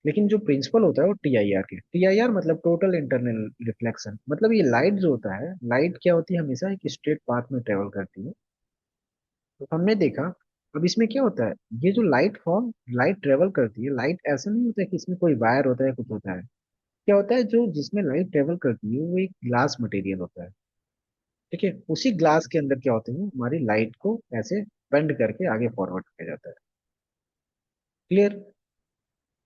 लेकिन जो प्रिंसिपल होता है वो TIR मतलब टोटल इंटरनल रिफ्लेक्शन, मतलब ये लाइट जो होता है, लाइट क्या होती है, हमेशा एक स्ट्रेट पाथ में ट्रेवल करती है। तो हमने देखा, अब इसमें क्या होता है, ये जो लाइट ट्रेवल करती है, लाइट ऐसा नहीं होता है कि इसमें कोई वायर होता है, कुछ होता है। क्या होता है, जो जिसमें लाइट ट्रेवल करती है वो एक ग्लास मटेरियल होता है, ठीक है। उसी ग्लास के अंदर क्या होते हैं, हमारी लाइट को ऐसे बेंड करके आगे फॉरवर्ड किया जाता है। क्लियर।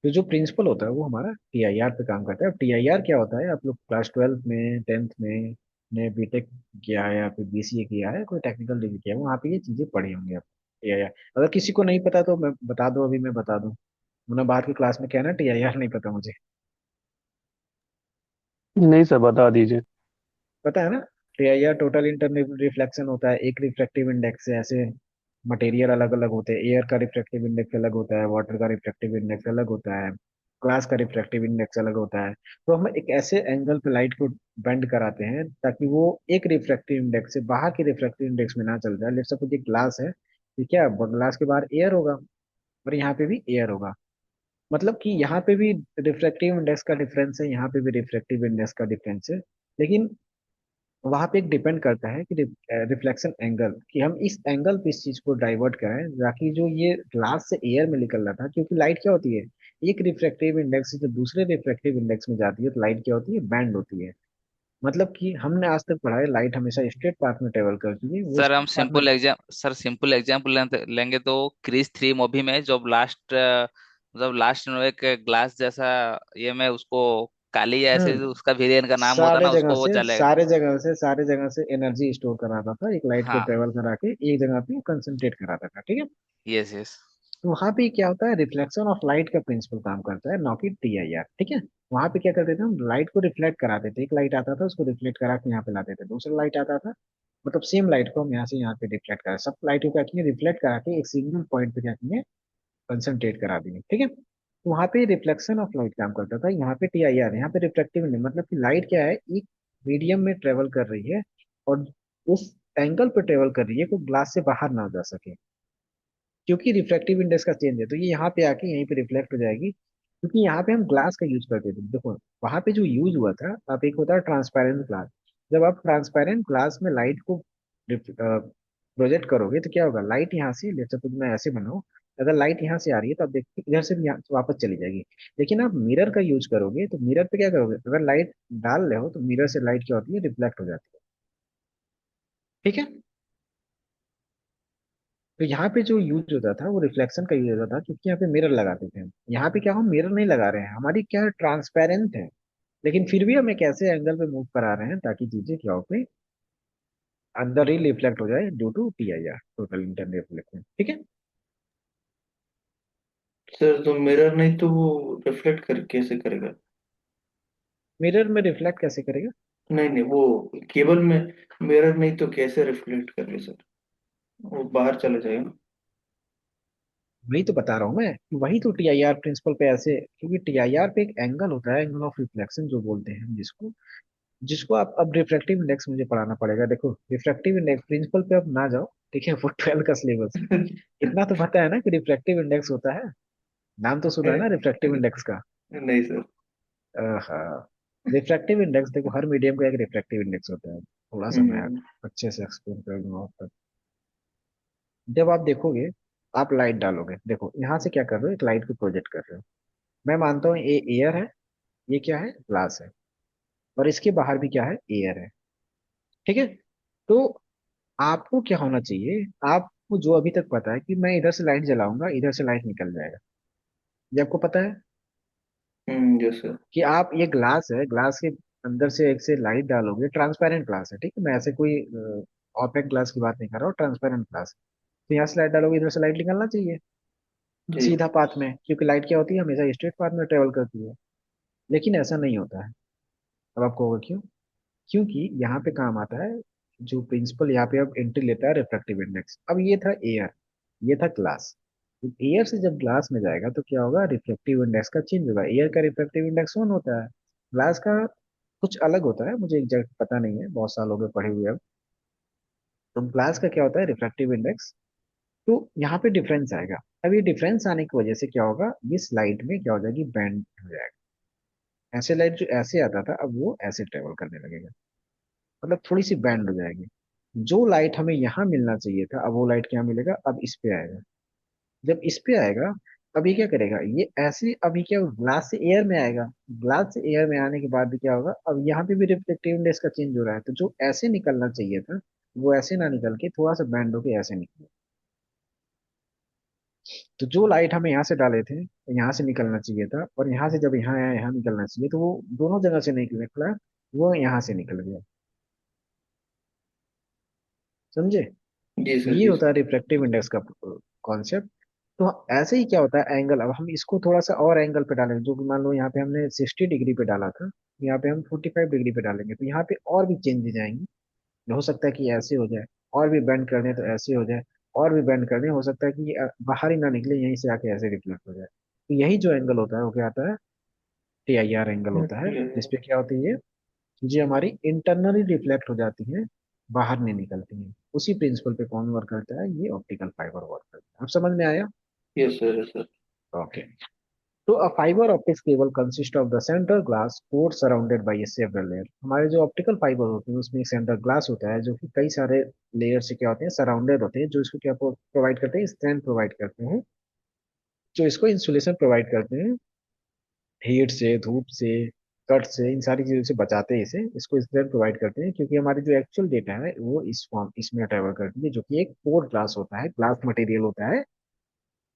तो जो प्रिंसिपल होता है वो हमारा TIR पे काम करता है। अब TIR क्या होता है, आप लोग क्लास 12 में, 10th में ने बीटेक किया है या फिर BCA किया है, कोई टेक्निकल डिग्री किया है, वहाँ पे ये चीजें पढ़ी होंगी आप। TIR, अगर किसी को नहीं पता तो मैं बता दूं, अभी मैं बता दूं, वरना बाहर की क्लास में कहना TIR नहीं पता मुझे। नहीं सर, बता दीजिए। पता है ना। TIR टोटल इंटरनल रिफ्लेक्शन होता है, एक रिफ्रैक्टिव इंडेक्स है, ऐसे मटेरियल अलग अलग होते हैं, एयर का रिफ्रैक्टिव इंडेक्स अलग होता है, वाटर का रिफ्रैक्टिव इंडेक्स अलग होता है, ग्लास का रिफ्रैक्टिव इंडेक्स अलग होता है। तो हम एक ऐसे एंगल पे लाइट को बेंड कराते हैं ताकि वो एक रिफ्रैक्टिव इंडेक्स से बाहर के रिफ्रैक्टिव इंडेक्स में ना चल जाए। लेट्स सपोज ये ग्लास है, ठीक है, अब ग्लास के बाहर एयर होगा, और यहाँ पे भी एयर होगा, मतलब कि यहाँ पे भी रिफ्रैक्टिव इंडेक्स का डिफरेंस है, यहाँ पे भी रिफ्रैक्टिव इंडेक्स का डिफरेंस है। लेकिन वहां पे एक डिपेंड करता है कि रिफ्लेक्शन एंगल, कि हम इस एंगल पे इस चीज को डाइवर्ट करें, ताकि जो ये ग्लास से एयर में निकल रहा था, क्योंकि लाइट क्या होती है, एक रिफ्रैक्टिव इंडेक्स से जब दूसरे रिफ्रैक्टिव इंडेक्स में जाती है तो लाइट क्या होती है, बैंड होती है। मतलब कि हमने आज तक पढ़ा है लाइट हमेशा स्ट्रेट पाथ में ट्रेवल करती है, वो स्ट्रेट पाथ में। सिंपल एग्जाम्पल लेंगे तो क्रिस 3 मूवी में जब लास्ट मतलब लास्ट में एक ग्लास जैसा, ये मैं उसको काली या ऐसे हम्म, उसका वेरिएंट का नाम होता ना, उसको वो चले। सारे जगह से एनर्जी स्टोर कराता था, एक लाइट को हाँ। ट्रेवल करा के एक जगह पे कंसंट्रेट कराता था, ठीक है। Yes yes. तो वहां पे क्या होता है, रिफ्लेक्शन ऑफ लाइट का प्रिंसिपल काम करता है, ना कि TIR, ठीक है। वहां पे क्या करते थे हम, लाइट को रिफ्लेक्ट कराते थे, एक लाइट आता था उसको रिफ्लेक्ट करा के यहाँ पे लाते थे, दूसरा लाइट आता था, मतलब सेम लाइट को हम यहाँ से यहाँ पे रिफ्लेक्ट करा, सब लाइट को क्या किए, रिफ्लेक्ट करा के एक सिंगल पॉइंट पे क्या किए, कंसंट्रेट करा दिए, ठीक है। तो वहां पे रिफ्लेक्शन ऑफ लाइट काम करता था, यहाँ पे TIR, यहाँ पे रिफ्लेक्टिव नहीं, मतलब कि लाइट क्या है, एक मीडियम में ट्रेवल कर रही है, और उस एंगल पे ट्रेवल कर रही है, को ग्लास से बाहर ना जा सके, क्योंकि रिफ्रैक्टिव इंडेक्स का चेंज है, तो ये यहाँ पे आके यहीं पे रिफ्लेक्ट हो जाएगी। क्योंकि यहाँ पे हम ग्लास का यूज करते थे, देखो वहां पे जो यूज हुआ था, आप एक होता है ट्रांसपेरेंट ग्लास, जब आप ट्रांसपेरेंट ग्लास में लाइट को प्रोजेक्ट करोगे तो क्या होगा, लाइट यहाँ से, लेट्स सपोज मैं ऐसे बनाऊं, अगर लाइट यहाँ से आ रही है तो आप देखते इधर से भी यहाँ से वापस चली जाएगी। लेकिन आप मिरर का यूज करोगे तो मिरर पे क्या करोगे, अगर लाइट डाल रहे हो तो मिरर से लाइट क्या होती है, रिफ्लेक्ट हो जाती है, ठीक है। तो यहाँ पे जो यूज होता था वो रिफ्लेक्शन का यूज होता था, क्योंकि यहाँ पे मिरर लगाते थे हम, यहाँ पे क्या हम मिरर नहीं लगा रहे हैं, हमारी क्या है, ट्रांसपेरेंट है, लेकिन फिर भी हम एक ऐसे एंगल पे मूव करा रहे हैं ताकि चीजें क्या हो पे अंदर ही रिफ्लेक्ट हो जाए, due to TIR, total internal reflection, ठीक है। सर तो मिरर नहीं तो वो रिफ्लेक्ट कर कैसे करेगा? मिरर में रिफ्लेक्ट कैसे करेगा। नहीं नहीं, वो केबल में मिरर नहीं तो कैसे रिफ्लेक्ट करेगा सर? वो बाहर चला जाएगा ना। वही तो बता रहा हूँ मैं, कि वही तो TIR प्रिंसिपल पे ऐसे, क्योंकि TIR पे एक एंगल होता है, एंगल ऑफ रिफ्लेक्शन जो बोलते हैं हम जिसको, जिसको आप अब रिफ्रैक्टिव इंडेक्स मुझे पढ़ाना पड़ेगा, देखो रिफ्रैक्टिव इंडेक्स प्रिंसिपल पे अब ना जाओ, ठीक है, वो 12 का सिलेबस है। इतना तो पता है ना कि रिफ्रैक्टिव इंडेक्स होता है, नाम तो सुना है ना रिफ्रैक्टिव इंडेक्स का। नहीं सर। हाँ, रिफ्रैक्टिव इंडेक्स देखो, हर मीडियम का एक रिफ्रैक्टिव इंडेक्स होता है, थोड़ा सा मैं हम्म। अच्छे से एक्सप्लेन कर दूंगा आपको। जब आप देखोगे, आप लाइट डालोगे, देखो यहाँ से क्या कर रहे हो, एक लाइट को प्रोजेक्ट कर रहे हो, मैं मानता हूँ ये एयर है, ये क्या है, ग्लास है, और इसके बाहर भी क्या है, एयर है, ठीक है। तो आपको क्या होना चाहिए, आप वो जो अभी तक पता है कि मैं इधर से लाइट जलाऊंगा, इधर से लाइट निकल जाएगा। ये आपको पता है जैसे। कि आप, ये ग्लास है, ग्लास के अंदर से एक से लाइट डालोगे, ट्रांसपेरेंट ग्लास है, ठीक है, मैं ऐसे कोई ऑपेक ग्लास की बात नहीं कर रहा हूँ, ट्रांसपेरेंट ग्लास। तो यहाँ से लाइट डालोगे, इधर से लाइट निकलना चाहिए जी। सीधा पाथ में, क्योंकि लाइट क्या होती है, हमेशा स्ट्रेट पाथ में ट्रेवल करती है। लेकिन ऐसा नहीं होता है। अब आपको होगा क्यों? क्योंकि यहाँ पे काम आता है जो प्रिंसिपल यहाँ पे अब एंट्री लेता है, रिफ्रैक्टिव इंडेक्स। अब ये था एयर, ये था ग्लास। एयर से जब ग्लास में जाएगा तो क्या होगा, रिफ्लेक्टिव इंडेक्स का चेंज होगा। एयर का रिफ्लेक्टिव इंडेक्स 1 होता है, ग्लास का कुछ अलग होता है, मुझे एग्जैक्ट पता नहीं है, बहुत साल हो गए पढ़े हुए अब। तो ग्लास का क्या होता है, रिफ्रैक्टिव इंडेक्स। तो यहाँ पे डिफरेंस आएगा। अब ये डिफरेंस आने की वजह से क्या होगा, इस लाइट में क्या हो जाएगी, बैंड हो जाएगा। ऐसे लाइट जो ऐसे आता था, अब वो ऐसे ट्रेवल करने लगेगा, मतलब थोड़ी सी बैंड हो जाएगी। जो लाइट हमें यहाँ मिलना चाहिए था, अब वो लाइट क्या मिलेगा, अब इस पे आएगा। जब इस पे आएगा, अब ये क्या करेगा, ये ऐसे अभी क्या, ग्लास से एयर में आएगा। ग्लास से एयर में आने के बाद भी क्या होगा, अब यहाँ पे भी रिफ्लेक्टिव इंडेक्स का चेंज हो रहा है, तो जो ऐसे निकलना चाहिए था, वो ऐसे ना निकल के थोड़ा सा बैंड होके ऐसे निकले। तो जो लाइट हमें यहाँ से डाले थे, यहाँ से निकलना चाहिए था, और यहाँ से जब यहाँ आया, यहाँ निकलना चाहिए, तो वो दोनों जगह से नहीं निकला, वो यहाँ से निकल गया। समझे? जी सर, ये जी होता सर। है रिफ्रैक्टिव इंडेक्स का कॉन्सेप्ट। तो ऐसे ही क्या होता है, एंगल, अब हम इसको थोड़ा सा और एंगल पे डालेंगे, जो कि मान लो यहाँ पे हमने 60 डिग्री पे डाला था, यहाँ पे हम 45 डिग्री पे डालेंगे, तो यहाँ पे और भी चेंजेस आएंगे। हो सकता है कि ऐसे हो जाए, और भी बेंड कर दें तो ऐसे हो जाए, और भी बेंड कर दें, हो सकता है कि ये बाहर ही ना निकले, यहीं से आके ऐसे रिफ्लेक्ट हो जाए। तो यही जो एंगल होता है वो क्या आता है, TIR एंगल होता है, ये जिसपे क्या होती है, चीजें हमारी इंटरनली रिफ्लेक्ट हो जाती हैं, बाहर नहीं निकलती हैं। उसी प्रिंसिपल पे कौन वर्क करता है, ये ऑप्टिकल फाइबर वर्क करता है। अब समझ में आया? Yes sir, yes sir. Okay. तो a fiber optics cable consists of the central glass core surrounded by a several layer। हमारे जो ऑप्टिकल फाइबर होते हैं उसमें एक सेंटर ग्लास होता है, जो कि कई सारे लेयर से क्या होते हैं, सराउंडेड होते हैं, जो इसको क्या प्रोवाइड करते हैं, स्ट्रेंथ प्रोवाइड करते हैं, जो इसको इंसुलेशन प्रोवाइड करते हैं, हीट से, धूप से, कट से, इन सारी चीजों से बचाते हैं इसे, इसको स्ट्रेंथ प्रोवाइड करते हैं, क्योंकि हमारी जो एक्चुअल डेटा है वो इस फॉर्म, इसमें ट्रेवल करती है, जो कि एक कोर ग्लास होता है, ग्लास मटेरियल होता है।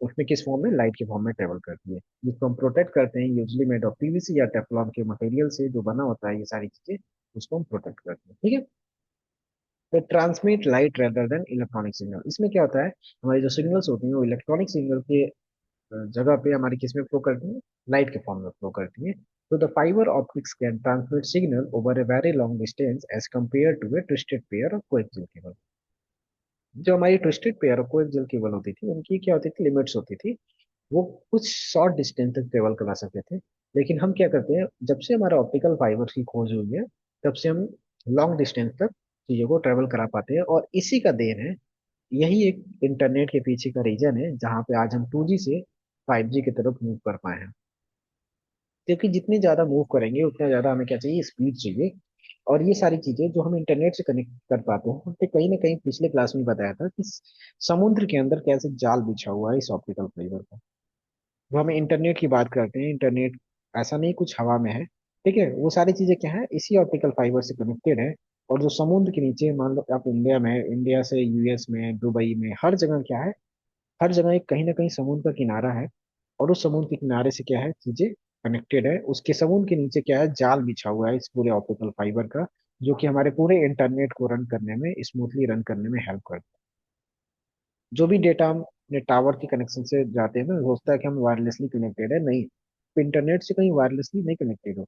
उसमें किस फॉर्म में, लाइट के फॉर्म में ट्रेवल करती है, जिसको हम प्रोटेक्ट करते हैं, यूजली मेड ऑफ PVC या टेफ्लॉन के मटेरियल से जो बना होता है, ये सारी चीजें, उसको हम प्रोटेक्ट करते हैं, ठीक है। तो transmit light rather than electronic signal, इसमें क्या होता है, हमारी जो सिग्नल्स होती हैं वो इलेक्ट्रॉनिक सिग्नल के जगह पे हमारी किस में फ्लो करती है, लाइट के फॉर्म में फ्लो करती है। तो the fibre optics can transmit signal over a very long distance as compare to a twisted pair of coaxial cable. जो हमारी twisted pair of coaxial cable होती थी, उनकी क्या होती थी, लिमिट्स होती थी, वो कुछ शॉर्ट डिस्टेंस तक ट्रेवल करा सकते थे। लेकिन हम क्या करते हैं, जब से हमारा ऑप्टिकल फाइबर की खोज हुई है, तब से हम लॉन्ग डिस्टेंस तक चीजों को ट्रेवल करा पाते हैं, और इसी का देन है, यही एक इंटरनेट के पीछे का रीजन है, जहाँ पे आज हम 2G से 5G की तरफ मूव कर पाए हैं। क्योंकि जितनी ज्यादा मूव करेंगे उतना ज्यादा हमें क्या चाहिए, स्पीड चाहिए। और ये सारी चीजें जो हम इंटरनेट से कनेक्ट कर पाते हैं, तो कहीं ना कहीं पिछले क्लास में बताया था कि समुद्र के अंदर कैसे जाल बिछा हुआ है इस ऑप्टिकल फाइबर का। जो हमें इंटरनेट की बात करते हैं, इंटरनेट ऐसा नहीं कुछ हवा में है, ठीक है, वो सारी चीजें क्या है, इसी ऑप्टिकल फाइबर से कनेक्टेड है। और जो समुद्र के नीचे, मान लो आप इंडिया में है, इंडिया से US में, दुबई में, हर जगह क्या है, हर जगह एक कहीं ना कहीं समुद्र का किनारा है। और उस समुद्र के किनारे से क्या है, चीजें कनेक्टेड है, उसके समुद्र के नीचे क्या है, जाल बिछा हुआ है इस पूरे ऑप्टिकल फाइबर का, जो कि हमारे पूरे इंटरनेट को रन करने में, स्मूथली रन करने में हेल्प करता है। जो भी डेटा हम अपने टावर के कनेक्शन से जाते हैं ना, सोचता है कि हम वायरलेसली कनेक्टेड है, नहीं, इंटरनेट से कहीं वायरलेसली नहीं कनेक्टेड हो,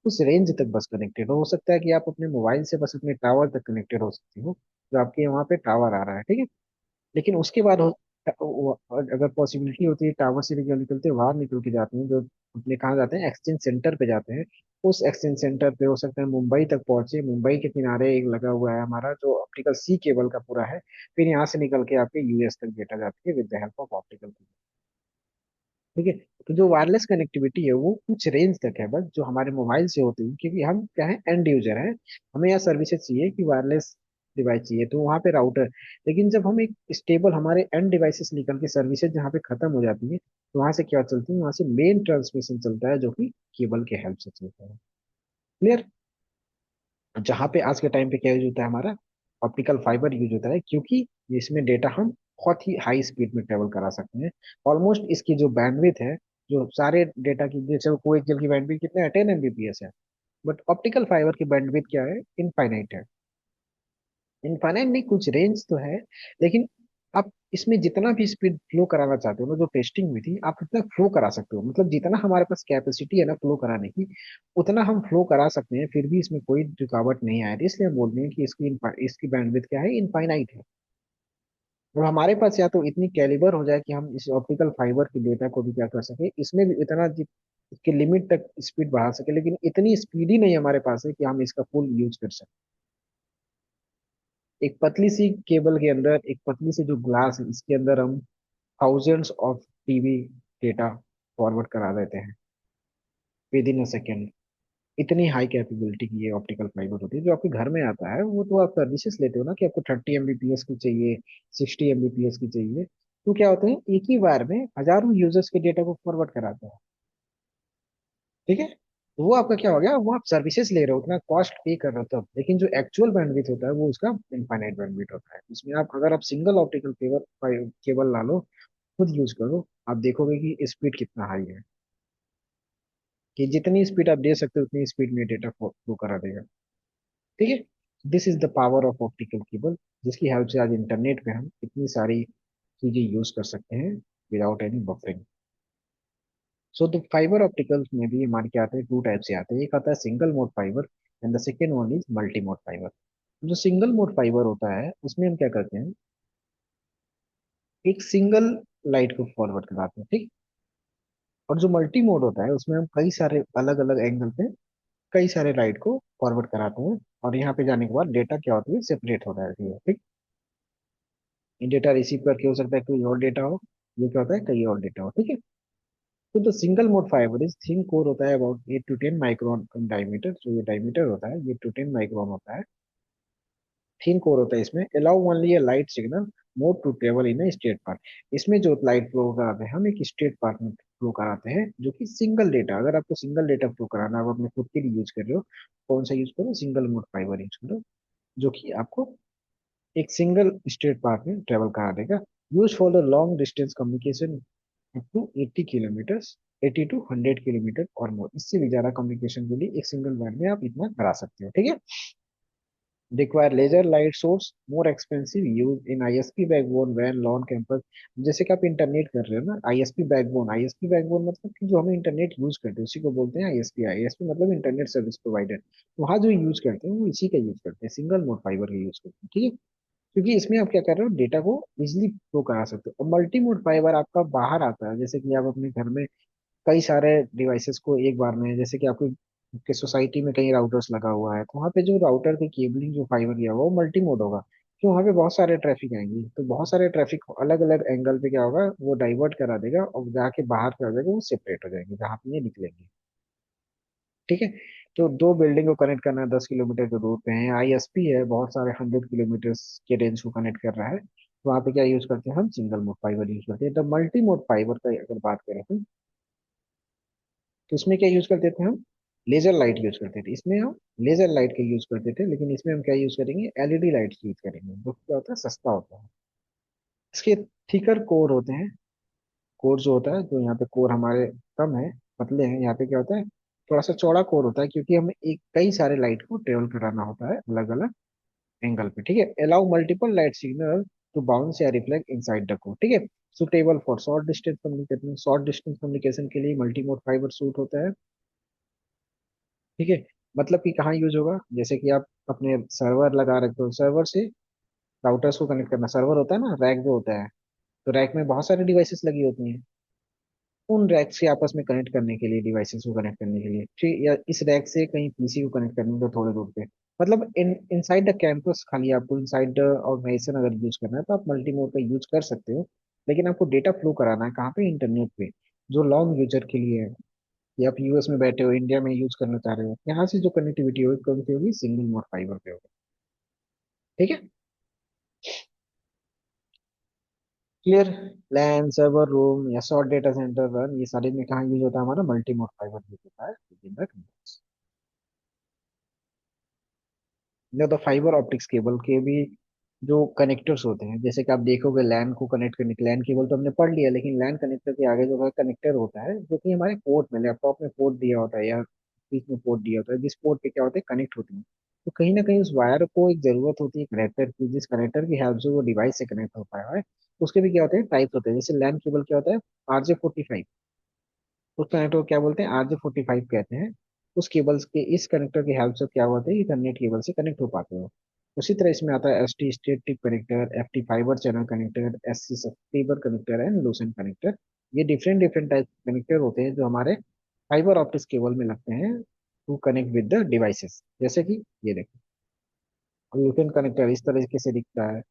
उस रेंज तक बस कनेक्टेड हो सकता है कि आप अपने मोबाइल से बस अपने टावर तक कनेक्टेड हो सकते हो, जो आपके वहाँ पे टावर आ रहा है, ठीक है। लेकिन उसके बाद अगर पॉसिबिलिटी होती है, टावर से निकल निकलते बाहर निकल के जाते हैं, जो अपने कहाँ जाते हैं, एक्सचेंज सेंटर पे जाते हैं। उस एक्सचेंज सेंटर पे हो सकता है मुंबई तक पहुंचे, मुंबई के किनारे एक लगा हुआ है हमारा जो ऑप्टिकल सी केबल का पूरा है, फिर यहाँ से निकल के आपके US तक डेटा जाती है with the help of optical. ठीक है। तो जो वायरलेस कनेक्टिविटी है वो कुछ रेंज तक है बस, जो हमारे मोबाइल से होती है, क्योंकि हम क्या है, एंड यूजर है, हमें यहाँ सर्विसेज चाहिए कि वायरलेस डिवाइस चाहिए, तो वहाँ पे राउटर। लेकिन जब हम एक स्टेबल, हमारे एंड डिवाइसेस निकल के सर्विसेज जहाँ पे खत्म हो जाती है, तो वहाँ से क्या चलती है, वहाँ से मेन ट्रांसमिशन चलता है, जो कि केबल के हेल्प से चलता है। क्लियर? जहाँ पे आज के टाइम पे क्या यूज होता है, हमारा ऑप्टिकल फाइबर यूज होता है, क्योंकि इसमें डेटा हम बहुत ही हाई स्पीड में ट्रेवल करा सकते हैं। ऑलमोस्ट इसकी जो बैंडविथ है, जो सारे डेटा की, जैसे कोएक्सियल की बैंडविथ कितना है, 10 Mbps है। बट ऑप्टिकल फाइबर की बैंडविथ क्या है, इनफाइनाइट है। इनफाइनाइट नहीं, कुछ रेंज तो है, लेकिन आप इसमें जितना भी स्पीड फ्लो कराना चाहते हो ना, जो टेस्टिंग हुई थी, आप उतना फ्लो करा सकते हो। मतलब जितना हमारे पास कैपेसिटी है ना फ्लो कराने की, उतना हम फ्लो करा सकते हैं, फिर भी इसमें कोई रुकावट नहीं आ रही। इसलिए हम बोलते हैं कि इसकी बैंडविड्थ क्या है, इनफाइनाइट है। और हमारे पास या तो इतनी कैलिबर हो जाए कि हम इस ऑप्टिकल फाइबर की डेटा को भी क्या कर सके, इसमें भी इतना इसके लिमिट तक स्पीड बढ़ा सके, लेकिन इतनी स्पीड ही नहीं हमारे पास है कि हम इसका फुल यूज कर सकें। एक पतली सी केबल के अंदर, एक पतली सी जो ग्लास है, इसके अंदर हम thousands of TB data forward करा देते हैं विद इन अ सेकेंड। इतनी हाई कैपेबिलिटी की ये ऑप्टिकल फाइबर होती है। जो आपके घर में आता है वो तो आप सर्विसेज लेते हो ना, कि आपको 30 Mbps की चाहिए, 60 Mbps की चाहिए, तो क्या होता है, एक ही बार में हजारों यूजर्स के डेटा को फॉरवर्ड कराता है। ठीक है, तो वो आपका क्या हो गया, वो आप सर्विसेज ले रहे हो, उतना कॉस्ट पे कर रहे हो तब। लेकिन जो एक्चुअल बैंडविड्थ होता है वो उसका इनफाइनाइट बैंडविड्थ होता है। इसमें आप, अगर आप सिंगल ऑप्टिकल केबल केबल ला लो, खुद यूज करो, आप देखोगे कि स्पीड कितना हाई है, कि जितनी स्पीड आप दे सकते हो उतनी स्पीड में डेटा फ्लो करा देगा। ठीक है, this is the power of optical cable, जिसकी हेल्प से आज इंटरनेट पे हम इतनी सारी चीजें यूज कर सकते हैं without any buffering. So the fibre opticals में भी हमारे क्या आते हैं, टू टाइप से आते हैं। एक आता है single mode fibre, and the second one is multi mode fibre. जो सिंगल मोड फाइबर होता है उसमें हम क्या करते हैं, एक सिंगल लाइट को फॉरवर्ड कराते हैं, ठीक। और जो मल्टी मोड होता है उसमें हम कई सारे अलग अलग एंगल पे कई सारे लाइट को फॉरवर्ड कराते हैं, और यहाँ पे जाने के बाद डेटा क्या होती है, सेपरेट हो जाती है, ठीक। ये डेटा रिसीव करके हो सकता है कोई और डेटा हो, ये क्या होता है, कई और डेटा हो, ठीक है। तो the single mode fibre is thin core होता है, अबाउट 8 to 10 माइक्रोन डायमीटर। जो ये डायमीटर होता है, ये 8 to 10 माइक्रोन होता है। थिन कोर होता है इसमें, allow only a light signal mode to travel in a straight path. इसमें जो लाइट फ्लो कराते हैं हम, एक स्ट्रेट पाथ में फ्लो कराते हैं, जो कि सिंगल डेटा, अगर आपको सिंगल डेटा फ्लो कराना है, आप अपने खुद के लिए यूज कर रहे हो, कौन सा यूज करो, सिंगल मोड फाइबर यूज करो, जो कि आपको एक सिंगल स्ट्रेट पाथ में ट्रेवल करा देगा। Use for the long distance communication up to 80 kilometre, 80 to 100 kilometre और मोर। इससे भी ज्यादा कम्युनिकेशन के लिए एक सिंगल बैंड में आप इतना करा सकते हो, ठीक है। Require laser light source, more expensive, use in ISP backbone वैन लॉन कैंपस। जैसे कि आप इंटरनेट कर रहे हो ना, आईएसपी बैकबोन, आईएसपी बैकबोन मतलब कि जो हमें इंटरनेट यूज करते हैं उसी को बोलते हैं आईएसपी। आईएसपी मतलब इंटरनेट सर्विस प्रोवाइडर। वहाँ जो यूज करते हैं वो इसी का यूज करते हैं, सिंगल मोड फाइबर का यूज करते हैं, ठीक है। क्योंकि इसमें आप क्या कर रहे हो, डेटा को इजिली फ्लो करा सकते हो। और मल्टी मोड फाइबर आपका बाहर आता है, जैसे कि आप अपने घर में कई सारे डिवाइसेस को एक बार में, जैसे कि आपके के सोसाइटी में कई राउटर्स लगा हुआ है, तो वहाँ पे जो राउटर की केबलिंग, जो फाइबर किया हुआ वो मल्टी मोड होगा। तो वहाँ पे बहुत सारे ट्रैफिक आएंगे, तो बहुत सारे ट्रैफिक अलग अलग एंगल पे क्या होगा, वो डाइवर्ट करा देगा और जाके बाहर क्या हो जाएगा, वो सेपरेट हो जाएंगे जहाँ पे ये निकलेंगे, ठीक है। तो दो बिल्डिंग को कनेक्ट करना है, 10 किलोमीटर के दूर पे है, आईएसपी है, बहुत सारे 100 किलोमीटर के रेंज को कनेक्ट कर रहा है, तो वहाँ पे क्या यूज करते हैं, हम सिंगल मोड फाइबर यूज करते हैं। तो मल्टी मोड फाइबर का अगर बात करें तो उसमें क्या यूज करते थे हम, लेजर लाइट यूज करते थे। इसमें हम लेजर लाइट का यूज करते थे, लेकिन इसमें हम क्या यूज करेंगे, एलईडी लाइट यूज करेंगे, जो क्या होता है, सस्ता होता है। इसके थिकर कोर होते हैं। कोर जो होता है, जो यहाँ पे कोर हमारे कम है, पतले हैं, यहाँ पे क्या होता है, थोड़ा सा चौड़ा कोर होता है, क्योंकि हमें एक कई सारे लाइट को ट्रेवल कराना होता है अलग अलग एंगल पे, ठीक है। Allow multiple light signal to bounce या रिफ्लेक्ट इनसाइड द कोर, ठीक है। Suitable for short distance communication, short distance communication के लिए मल्टी मोड फाइबर सूट होता है, ठीक है। मतलब कि कहाँ यूज होगा, जैसे कि आप अपने सर्वर लगा रखते हो, सर्वर से राउटर्स को कनेक्ट करना, सर्वर होता है ना, रैक जो होता है, तो रैक में बहुत सारी डिवाइसेस लगी होती हैं, उन रैक से आपस में कनेक्ट करने के लिए, डिवाइसेस को कनेक्ट करने के लिए, ठीक, या इस रैक से कहीं पीसी को कनेक्ट करने को थोड़े दूर पे, मतलब इनसाइड द कैंपस, खाली आपको इनसाइड द ऑर्गेनाइजेशन अगर यूज करना है तो आप मल्टी मोड का यूज कर सकते हो। लेकिन आपको डेटा फ्लो कराना है कहाँ पे, इंटरनेट पे, जो लॉन्ग यूजर के लिए है, कि आप यूएस में बैठे हो, इंडिया में यूज करना चाह रहे हो, यहाँ से जो कनेक्टिविटी होगी कौन सी होगी, सिंगल मोड फाइबर पे होगी, ठीक है। क्लियर। लैन सर्वर रूम या शॉर्ट डेटा सेंटर रन, ये सारे में कहाँ यूज होता है, हमारा मल्टी मोड फाइबर यूज होता है within the campus। The fibre optics cable के भी जो कनेक्टर्स होते हैं, जैसे कि आप देखोगे लैन को कनेक्ट करने के, लैन केबल तो हमने पढ़ लिया, लेकिन लैन कनेक्टर के आगे जो है कनेक्टर होता है, जो कि हमारे पोर्ट में, लैपटॉप में पोर्ट दिया होता है या बीच में पोर्ट दिया होता है, जिस पोर्ट पे क्या होते हैं, कनेक्ट होते हैं। तो कहीं ना कहीं उस वायर को एक जरूरत होती है कनेक्टर की, जिस कनेक्टर की हेल्प से वो डिवाइस से कनेक्ट हो पाया है। उसके भी क्या होते हैं, टाइप्स होते हैं। जैसे लैन केबल क्या होता है, RJ45, उस कनेक्टर को क्या बोलते हैं, RJ45 कहते हैं। उस केबल्स के, इस कनेक्टर की हेल्प से क्या होता है, इथरनेट केबल से कनेक्ट हो पाते हो। उसी तरह इसमें आता है ST state tip connector, FT fibre channel connector, SC subscriber connector and Lucent connector. ये डिफरेंट डिफरेंट टाइप कनेक्टर होते हैं जो हमारे फाइबर ऑप्टिक्स केबल में लगते हैं to connect with the devices. जैसे कि ये देखो, लूसेंट कनेक्टर इस तरीके से दिखता है,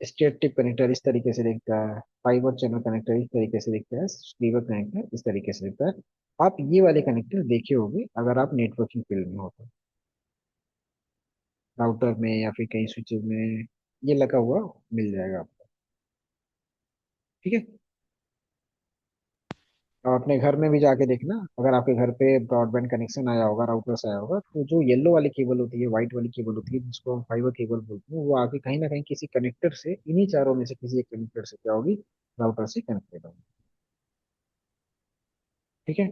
स्टेट टिप कनेक्टर इस तरीके से दिखता है, फाइबर चैनल कनेक्टर इस तरीके से दिखता है, स्लीवर कनेक्टर इस तरीके से दिखता है। आप ये वाले कनेक्टर देखे होंगे अगर आप नेटवर्किंग फील्ड में हो तो, राउटर में या फिर कई स्विचेस में ये लगा हुआ मिल जाएगा आपको। ठीक है। और अपने घर में भी जाके देखना, अगर आपके घर पे ब्रॉडबैंड कनेक्शन आया होगा, राउटर से आया होगा, तो जो येलो वाली केबल होती है, व्हाइट वाली केबल होती है, जिसको हम फाइबर केबल बोलते हैं, वो आगे कहीं ना कहीं किसी कनेक्टर से, इन्हीं चारों में से किसी एक कनेक्टर से क्या होगी, राउटर से कनेक्टेड होगी। ठीक है।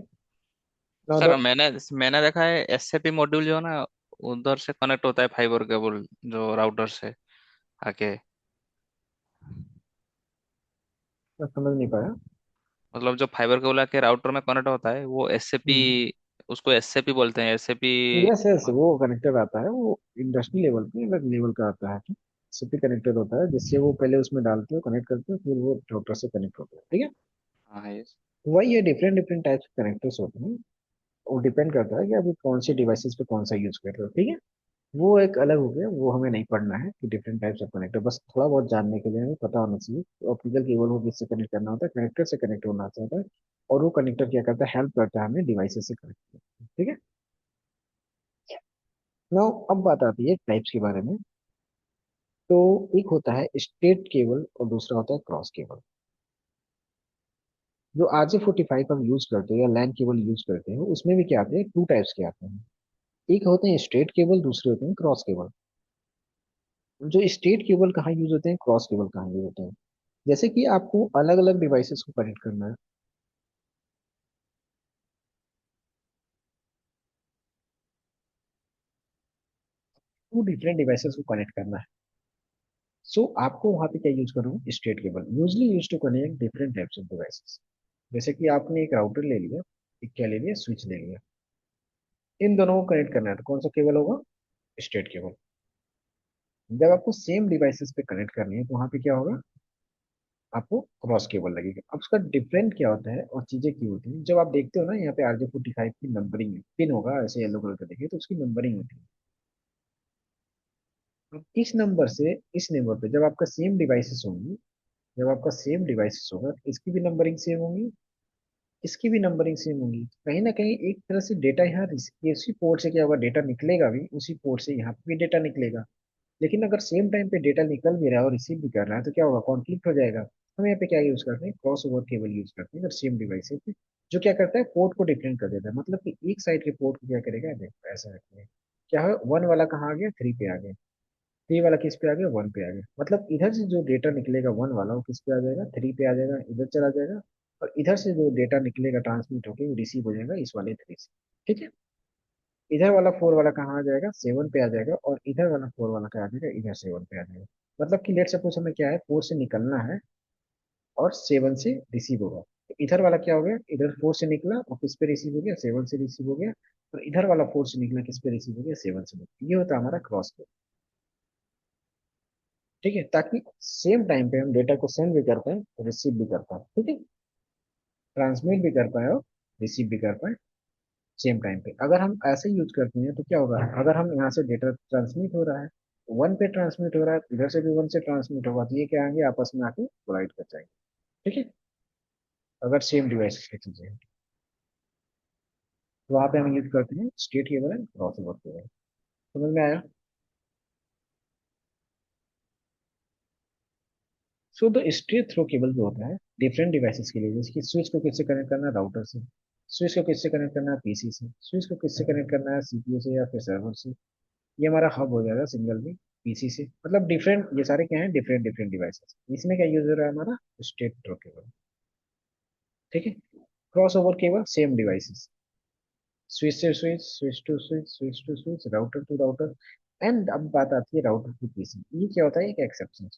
नाउ सर द मैंने मैंने देखा है एसएपी मॉड्यूल जो है ना, उधर से कनेक्ट होता है फाइबर केबल जो राउटर से आके। मैं समझ नहीं पाया। मतलब जो फाइबर केबल आके राउटर में कनेक्ट होता है वो एसएपी, हम्म। उसको एसएपी बोलते हैं, एसएपी। यस यस, वो कनेक्टर आता है, वो इंडस्ट्री लेवल पे अलग लेवल का आता है। सीपी कनेक्टर होता है, जिससे वो पहले उसमें डालते हो, कनेक्ट करते हो, फिर वो राउटर से कनेक्ट होता है। ठीक है। हाँ ये। वही है, डिफरेंट डिफरेंट टाइप्स के कनेक्टर्स होते हैं। वो डिपेंड करता है कि आप कौन सी डिवाइसेस पे कौन सा यूज कर रहे हो। ठीक है। वो एक अलग हो गया, वो हमें नहीं पढ़ना है कि डिफरेंट टाइप्स ऑफ कनेक्टर, बस थोड़ा बहुत जानने के लिए हमें पता होना चाहिए। ऑप्टिकल केबल को किससे कनेक्ट करना होता है, कनेक्टर से कनेक्ट होना चाहता है, और वो कनेक्टर क्या करता है, हेल्प करता है हमें डिवाइसेस से कनेक्ट करने में। ठीक है। नाउ अब बात आती है टाइप्स के बारे में। तो एक होता है स्ट्रेट केबल और दूसरा होता है क्रॉस केबल। जो RJ45 हम यूज करते हैं या लैन केबल यूज करते हैं, उसमें भी क्या आते हैं, टू टाइप्स के आते हैं। एक होते हैं स्ट्रेट केबल, दूसरे होते हैं क्रॉस केबल। जो स्ट्रेट केबल कहाँ यूज होते हैं, क्रॉस केबल कहाँ यूज होते हैं, जैसे कि आपको अलग अलग डिवाइसेस को कनेक्ट करना है, टू डिफरेंट डिवाइसेस को कनेक्ट करना है। सो आपको वहां पे क्या यूज करोगे, straight cable usually use to connect different types of devices. जैसे कि आपने एक राउटर ले लिया, एक क्या ले लिया, स्विच ले लिया, इन दोनों को कनेक्ट करना है, तो कौन सा केबल होगा, स्ट्रेट केबल। जब आपको सेम डिवाइसेस पे कनेक्ट करनी है तो वहां पे क्या होगा, आपको क्रॉस केबल लगेगा। अब उसका डिफरेंट क्या होता है और चीजें क्यों होती हैं, जब आप देखते हो ना यहाँ पे RJ45 की नंबरिंग है, पिन होगा ऐसे येलो कलर का, देखिए तो उसकी नंबरिंग होती है। अब इस नंबर से इस नंबर पे जब आपका सेम डिवाइसेस होंगी, जब आपका सेम डिवाइसेस होगा तो इसकी भी नंबरिंग सेम होगी, इसकी भी नंबरिंग सेम होगी। कहीं ना कहीं एक तरह से डेटा यहाँ उसी पोर्ट से क्या होगा, डेटा निकलेगा भी उसी पोर्ट से, यहाँ पे भी डेटा निकलेगा। लेकिन अगर सेम टाइम पे डेटा निकल भी रहा है और रिसीव भी कर रहा है तो क्या होगा, कॉन्फ्लिक्ट हो जाएगा। हम यहाँ पे क्या यूज करते हैं, क्रॉस ओवर केबल यूज करते हैं अगर सेम डिवाइस है, जो क्या करता है, पोर्ट को डिफरेंट कर देता है। मतलब कि एक साइड के पोर्ट को क्या करेगा, देखो ऐसा रखिए, क्या है, वन वाला कहाँ आ गया, थ्री पे आ गया, थ्री वाला किस पे आ गया, वन पे आ गया। मतलब इधर से जो डेटा निकलेगा वन वाला, वो किस पे आ जाएगा, थ्री पे आ जाएगा, इधर चला जाएगा। और इधर से जो डेटा निकलेगा ट्रांसमिट होके, वो रिसीव हो जाएगा इस वाले थ्री से। ठीक है। इधर वाला फोर वाला कहाँ आ जाएगा, सेवन पे आ जाएगा, और इधर वाला फोर वाला क्या आ जाएगा, इधर सेवन पे आ जाएगा। मतलब कि लेट सपोज हमें क्या है, फोर से निकलना है और सेवन से रिसीव होगा, तो इधर वाला क्या हो गया, इधर फोर से निकला और किस पे रिसीव हो गया, सेवन से रिसीव हो गया। और इधर वाला फोर से निकला, किस पे रिसीव हो गया, सेवन से निकला। ये होता है हमारा क्रॉस। ठीक है, ताकि सेम टाइम पे हम डेटा को सेंड भी कर पाए, रिसीव भी कर पाए। ठीक है, ट्रांसमिट भी कर पाए और रिसीव भी कर पाए सेम टाइम पे। अगर हम ऐसे यूज करते हैं तो क्या होगा, अगर हम यहाँ से डेटा ट्रांसमिट हो रहा है, वन पे ट्रांसमिट हो रहा है, इधर से भी वन से ट्रांसमिट होगा, तो ये क्या आएंगे, आपस में आके कोलाइड कर जाएंगे। ठीक है, अगर सेम डिवाइस की चीजें हैं तो वहाँ पे हम यूज करते हैं straight cable and cross over cable. समझ में आया। So the straight through cable जो होता है डिफरेंट डिवाइसेस के लिए, जैसे कि स्विच को किससे कनेक्ट करना है, राउटर से। स्विच को किससे कनेक्ट करना है, PC से। स्विच को किससे कनेक्ट करना है, CPU से या फिर सर्वर से। ये हमारा हब हो जाएगा सिंगल भी, पीसी से, मतलब डिफरेंट, ये सारे क्या है, डिफरेंट डिफरेंट डिवाइसेस। इसमें क्या यूज हो रहा है हमारा, स्टेट थ्रो केबल। ठीक है, cross over cable same devices, switch से switch, switch to switch, switch to switch, router to router. And अब बात आती है राउटर टू पीसी। ये क्या होता है, एक एक्सेप्शन।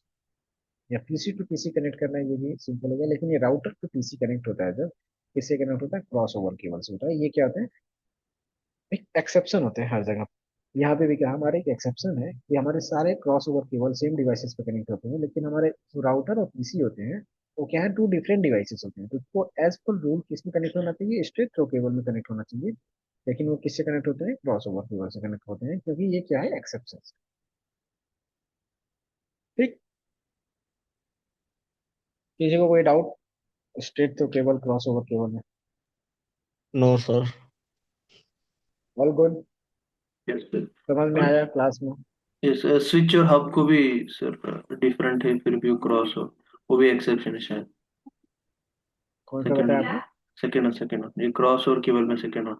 या पीसी टू पीसी कनेक्ट करना है, ये भी सिंपल हो गया, लेकिन ये राउटर टू पीसी कनेक्ट होता है जब, किससे कनेक्ट होता है, क्रॉस ओवर केबल से होता है। ये क्या होता है, एक एक्सेप्शन होते हैं हर जगह। यहाँ पे भी क्या, हमारे एक एक्सेप्शन है कि हमारे सारे cross over cable same devices पे कनेक्ट होते हैं, लेकिन हमारे जो राउटर और पीसी होते हैं वो क्या है, टू डिफरेंट डिवाइसेस होते हैं। तो उसको एज पर रूल किस में कनेक्ट होना चाहिए, स्ट्रेट थ्रो केबल में कनेक्ट होना चाहिए। लेकिन वो किससे कनेक्ट होते हैं, क्रॉस ओवर केबल से कनेक्ट होते हैं, क्योंकि ये क्या है, एक्सेप्शन। ठीक, किसी को कोई doubt straight through cable, cross over cable में? No sir. All good, yes sir. समझ में और आया क्लास में? यस, स्विच और हब को भी सर डिफरेंट है, फिर भी क्रॉस हो, वो भी एक्सेप्शन है शायद। कौन सा सेकेंड बताया वन, आपने? सेकेंड वन ये क्रॉस और केबल में second one.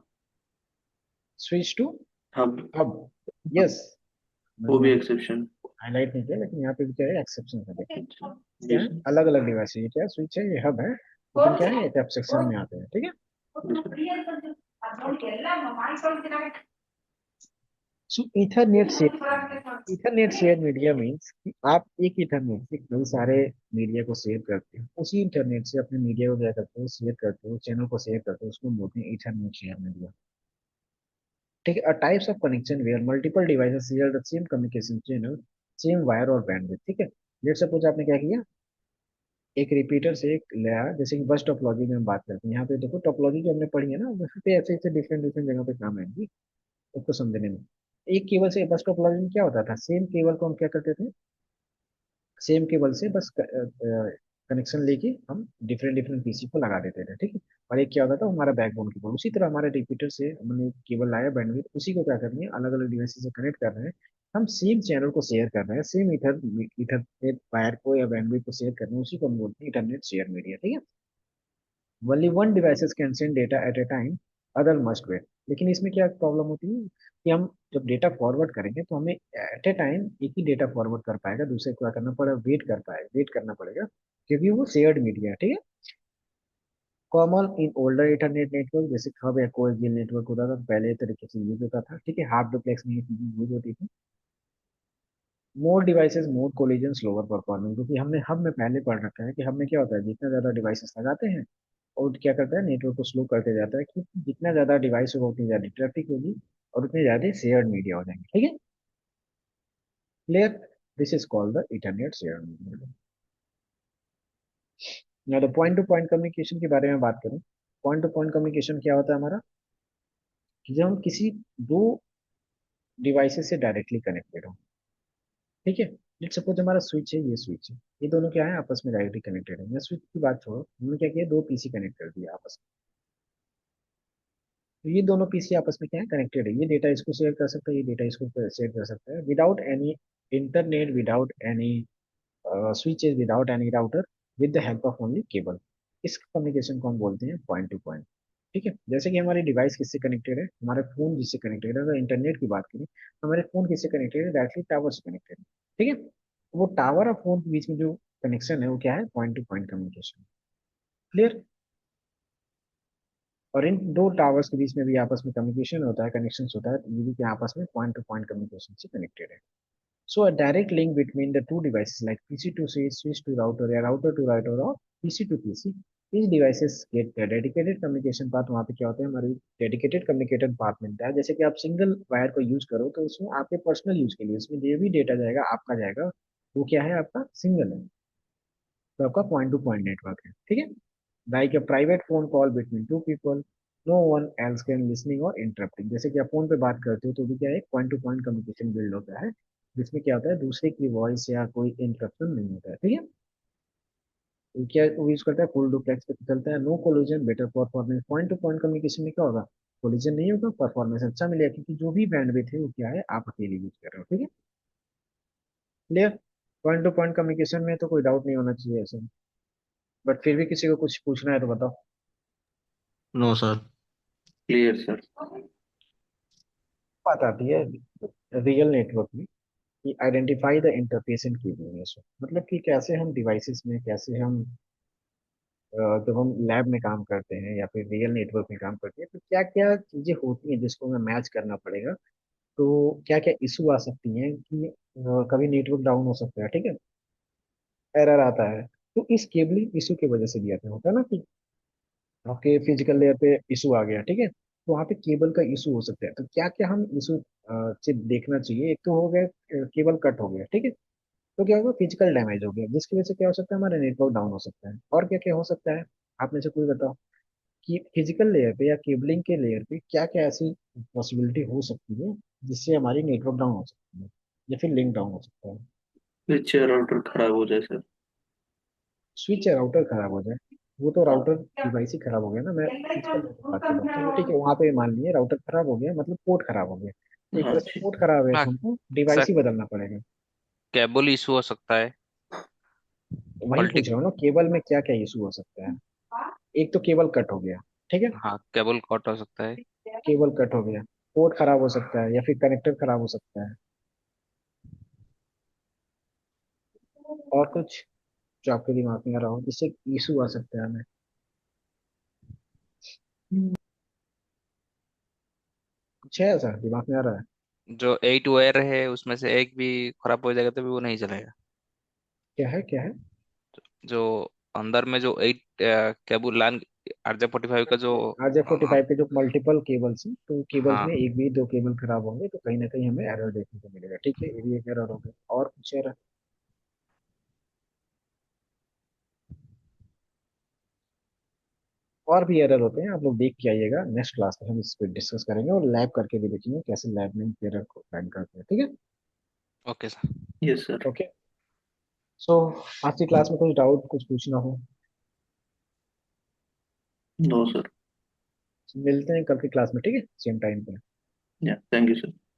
Switch to hub, hub, yes. वो मैंने भी अभी एक्सेप्शन। हाईलाइट नहीं किया, लेकिन यहाँ पे भी क्या है, एक्सेप्शन है, देखिए। जी क्या है, सर। अलग अलग डिवाइस है, ये क्या स्विच है, ये हब है, लेकिन क्या है, ये सेक्शन में आते हैं। ठीक है, so ethernet share media. Ethernet share media means कि आप एक इथरनेट से कई सारे मीडिया को शेयर करते हो, उसी इंटरनेट से अपने मीडिया को क्या करते हो, शेयर करते हो, चैनल को शेयर करते हो, उसको बोलते हैं इथरनेट शेयर मीडिया। ठीक है, types of connection where multiple devices share the same communication channel, same wire और बैंडविड्थ। ठीक है, लेट सपोज आपने क्या किया, एक रिपीटर से एक लिया, जैसे कि बस टोपोलॉजी में हम बात करते हैं, यहाँ पे देखो टोपोलॉजी जो हमने पढ़ी है ना, वहाँ पे ऐसे ऐसे डिफरेंट डिफरेंट जगह पे काम आएंगी उसको समझने में। एक केबल से बस टोपोलॉजी में क्या होता था, सेम केबल को हम क्या करते थे, सेम केबल से बस कनेक्शन लेके हम डिफरेंट डिफरेंट पीसी को लगा देते थे। ठीक है, और एक क्या होता था, हमारा बैकबोन केबल। उसी तरह हमारे रिपीटर से हमने केबल लाया बैंडविड्थ, उसी को क्या करनी है, अलग अलग डिवाइस से कनेक्ट कर रहे हैं, हम सेम चैनल को शेयर कर रहे हैं, सेम इथरनेट वायर को या बैंडविड्थ को शेयर कर रहे हैं, उसी को हम बोलते हैं इंटरनेट शेयर मीडिया। ठीक है, only one devices can send data at a time, other must wait. लेकिन इसमें क्या प्रॉब्लम होती है कि हम जब डेटा फॉरवर्ड करेंगे तो हमें एट ए टाइम एक ही डेटा फॉरवर्ड कर पाएगा, दूसरे को क्या करना पड़ेगा, वेट करना पड़ेगा, क्योंकि वो शेयर्ड मीडिया है। ठीक है, common in older internet network, जैसे हब या कोएक्सियल नेटवर्क होता था, पहले तरीके से यूज होता था। ठीक है, हाफ डुप्लेक्स में ये चीजें यूज होती थी। मोर डिवाइसेस मोर कोलिजन स्लोअर परफॉर्मेंस, क्योंकि हमने हब में पहले पढ़ रखा है कि हब में क्या होता है, जितना ज्यादा डिवाइसेस लगाते हैं और क्या करता है, नेटवर्क को स्लो करते जाता है, क्योंकि जितना ज्यादा डिवाइस होगा उतनी ज्यादा ट्रैफिक होगी और उतनी ज्यादा शेयर्ड मीडिया हो जाएंगे। ठीक है, clear, this is called the internet shared media. ना तो पॉइंट टू पॉइंट कम्युनिकेशन के बारे में बात करें, पॉइंट टू पॉइंट कम्युनिकेशन क्या होता है हमारा, कि जब हम किसी दो डिवाइसेस से डायरेक्टली कनेक्टेड हो। ठीक है, लेट्स सपोज हमारा स्विच है, ये स्विच है, ये दोनों क्या है, आपस में डायरेक्टली कनेक्टेड है। मैं स्विच की बात छोड़ो, हमने क्या किया, दो पीसी कनेक्ट कर दिया आपस में। तो ये दोनों पीसी आपस में क्या है, कनेक्टेड है, ये डेटा इसको शेयर कर सकता है, ये डेटा इसको शेयर कर सकता है, without any internet, without any switches, without any router, with the help of only cable. इस कम्युनिकेशन को हम बोलते हैं पॉइंट टू पॉइंट। ठीक है, जैसे कि हमारी डिवाइस किससे कनेक्टेड है, हमारे फोन जिससे कनेक्टेड है, अगर इंटरनेट की बात करें तो हमारे फोन किससे कनेक्टेड है, डायरेक्टली टावर से कनेक्टेड है। ठीक है, वो टावर और फोन के बीच में जो कनेक्शन है वो क्या है, point to point communication. Clear, और इन दो टावर्स के बीच में भी आपस में कम्युनिकेशन होता है, कनेक्शन होता है, तो ये भी क्या आपस में पॉइंट टू पॉइंट कम्युनिकेशन से कनेक्टेड है। So a direct link between the two devices like PC to switch, switch to router या router to router और PC to PC. These devices get the dedicated communication path, वहाँ पे क्या होता है, हमारी dedicated communicated path मिलता है। जैसे कि आप सिंगल वायर को यूज करो तो उसमें आपके पर्सनल यूज के लिए उसमें जो भी डेटा जाएगा आपका जाएगा, वो क्या है, आपका सिंगल है, तो आपका पॉइंट टू पॉइंट नेटवर्क है। ठीक है, like a private phone call between two people, no one else can listening or interrupting। जैसे कि आप फोन पे बात करते हो तो भी क्या है, point to point communication build होता है, जिसमें क्या होता है, दूसरे की वॉइस या कोई इंटरप्शन नहीं होता है। ठीक है, तो क्या यूज करता है, फुल डुप्लेक्स पे चलता है, no collision better performance. Point to point communication में क्या होगा, कोलिजन नहीं होगा, परफॉर्मेंस अच्छा मिलेगा, क्योंकि जो भी बैंडविड्थ है वो क्या है, आप अकेले यूज कर रहे हो। ठीक है, clear, point to point communication में तो कोई डाउट नहीं होना चाहिए ऐसे, बट फिर भी किसी को कुछ पूछना है तो बताओ। No sir. Clear sir. बात आती है रियल नेटवर्क में, कि आइडेंटिफाई द इंटरफेसिंग केबल, मतलब कि कैसे हम डिवाइसेस में, कैसे हम जब हम लैब में काम करते हैं या फिर रियल नेटवर्क में काम करते हैं, तो क्या क्या चीजें होती हैं जिसको हमें मैच करना पड़ेगा। तो क्या क्या इशू आ सकती हैं कि कभी नेटवर्क डाउन हो सकता है, ठीक है, एरर आता है। तो इस केबलिंग इशू की वजह से भी आता होता है ना कि आपके फिजिकल लेयर पे इशू आ गया, ठीक है, तो वहाँ पे केबल का इशू हो सकता है। तो क्या क्या हम इशू से देखना चाहिए। एक तो हो गया केबल कट हो गया, ठीक है, तो क्या होगा, फिजिकल डैमेज हो गया, जिसकी वजह से क्या हो सकता है, हमारा नेटवर्क डाउन हो सकता है। और क्या क्या हो सकता है, आप में से कोई बताओ कि फिजिकल लेयर पे या केबलिंग के लेयर पे क्या क्या ऐसी पॉसिबिलिटी हो सकती है जिससे हमारी नेटवर्क डाउन हो सकती है या फिर लिंक डाउन हो सकता है। स्विच राउटर खराब हो जाए सर। स्विच या राउटर खराब हो जाए, वो तो राउटर डिवाइस ही खराब हो गया ना। मैं फिजिकल लेयर की बात कर रहा हूँ। चलो ठीक है, वहां पे मान लिए राउटर खराब हो गया, मतलब पोर्ट खराब हो गया, तो एक हाँ तरह से जी। पोर्ट खराब है हाँ तो हमको सर, डिवाइस ही बदलना पड़ेगा। केबल इशू हो सकता है। वही मल्टी पूछ रहा हूँ ना, केबल में क्या क्या इशू हो सकता है। एक तो केबल कट हो गया, ठीक है, हाँ, केबल कट हो सकता है। केबल कट हो गया, पोर्ट खराब हो सकता है या फिर कनेक्टर खराब हो सकता है। और कुछ जो आपके दिमाग में आ रहा हो जिससे इशू आ सकता है हमें। कुछ है ऐसा दिमाग में आ रहा है। जो 8 वायर है उसमें से एक भी खराब हो जाएगा तो भी वो नहीं चलेगा। क्या है, क्या है। जो अंदर में जो 8 केबल लाइन RJ45 का जो RJ45 के जो मल्टीपल केबल्स हैं, तो केबल्स हाँ, में एक भी दो केबल खराब होंगे तो कहीं ना कहीं हमें एरर देखने को मिलेगा, ठीक है, ये भी एक एरर हो गया। और कुछ एरर, और भी एरर होते हैं, आप लोग देख के आइएगा, नेक्स्ट क्लास में हम इस पर डिस्कस करेंगे और लैब करके भी देखेंगे कैसे लैब में एरर को फाइंड करते हैं, ठीक है। Okay sir. Yes sir. Okay, so आज की क्लास में कुछ डाउट, कुछ पूछना हो। No sir. मिलते हैं कल की क्लास में, ठीक है, सेम टाइम पे। या थैंक यू सर।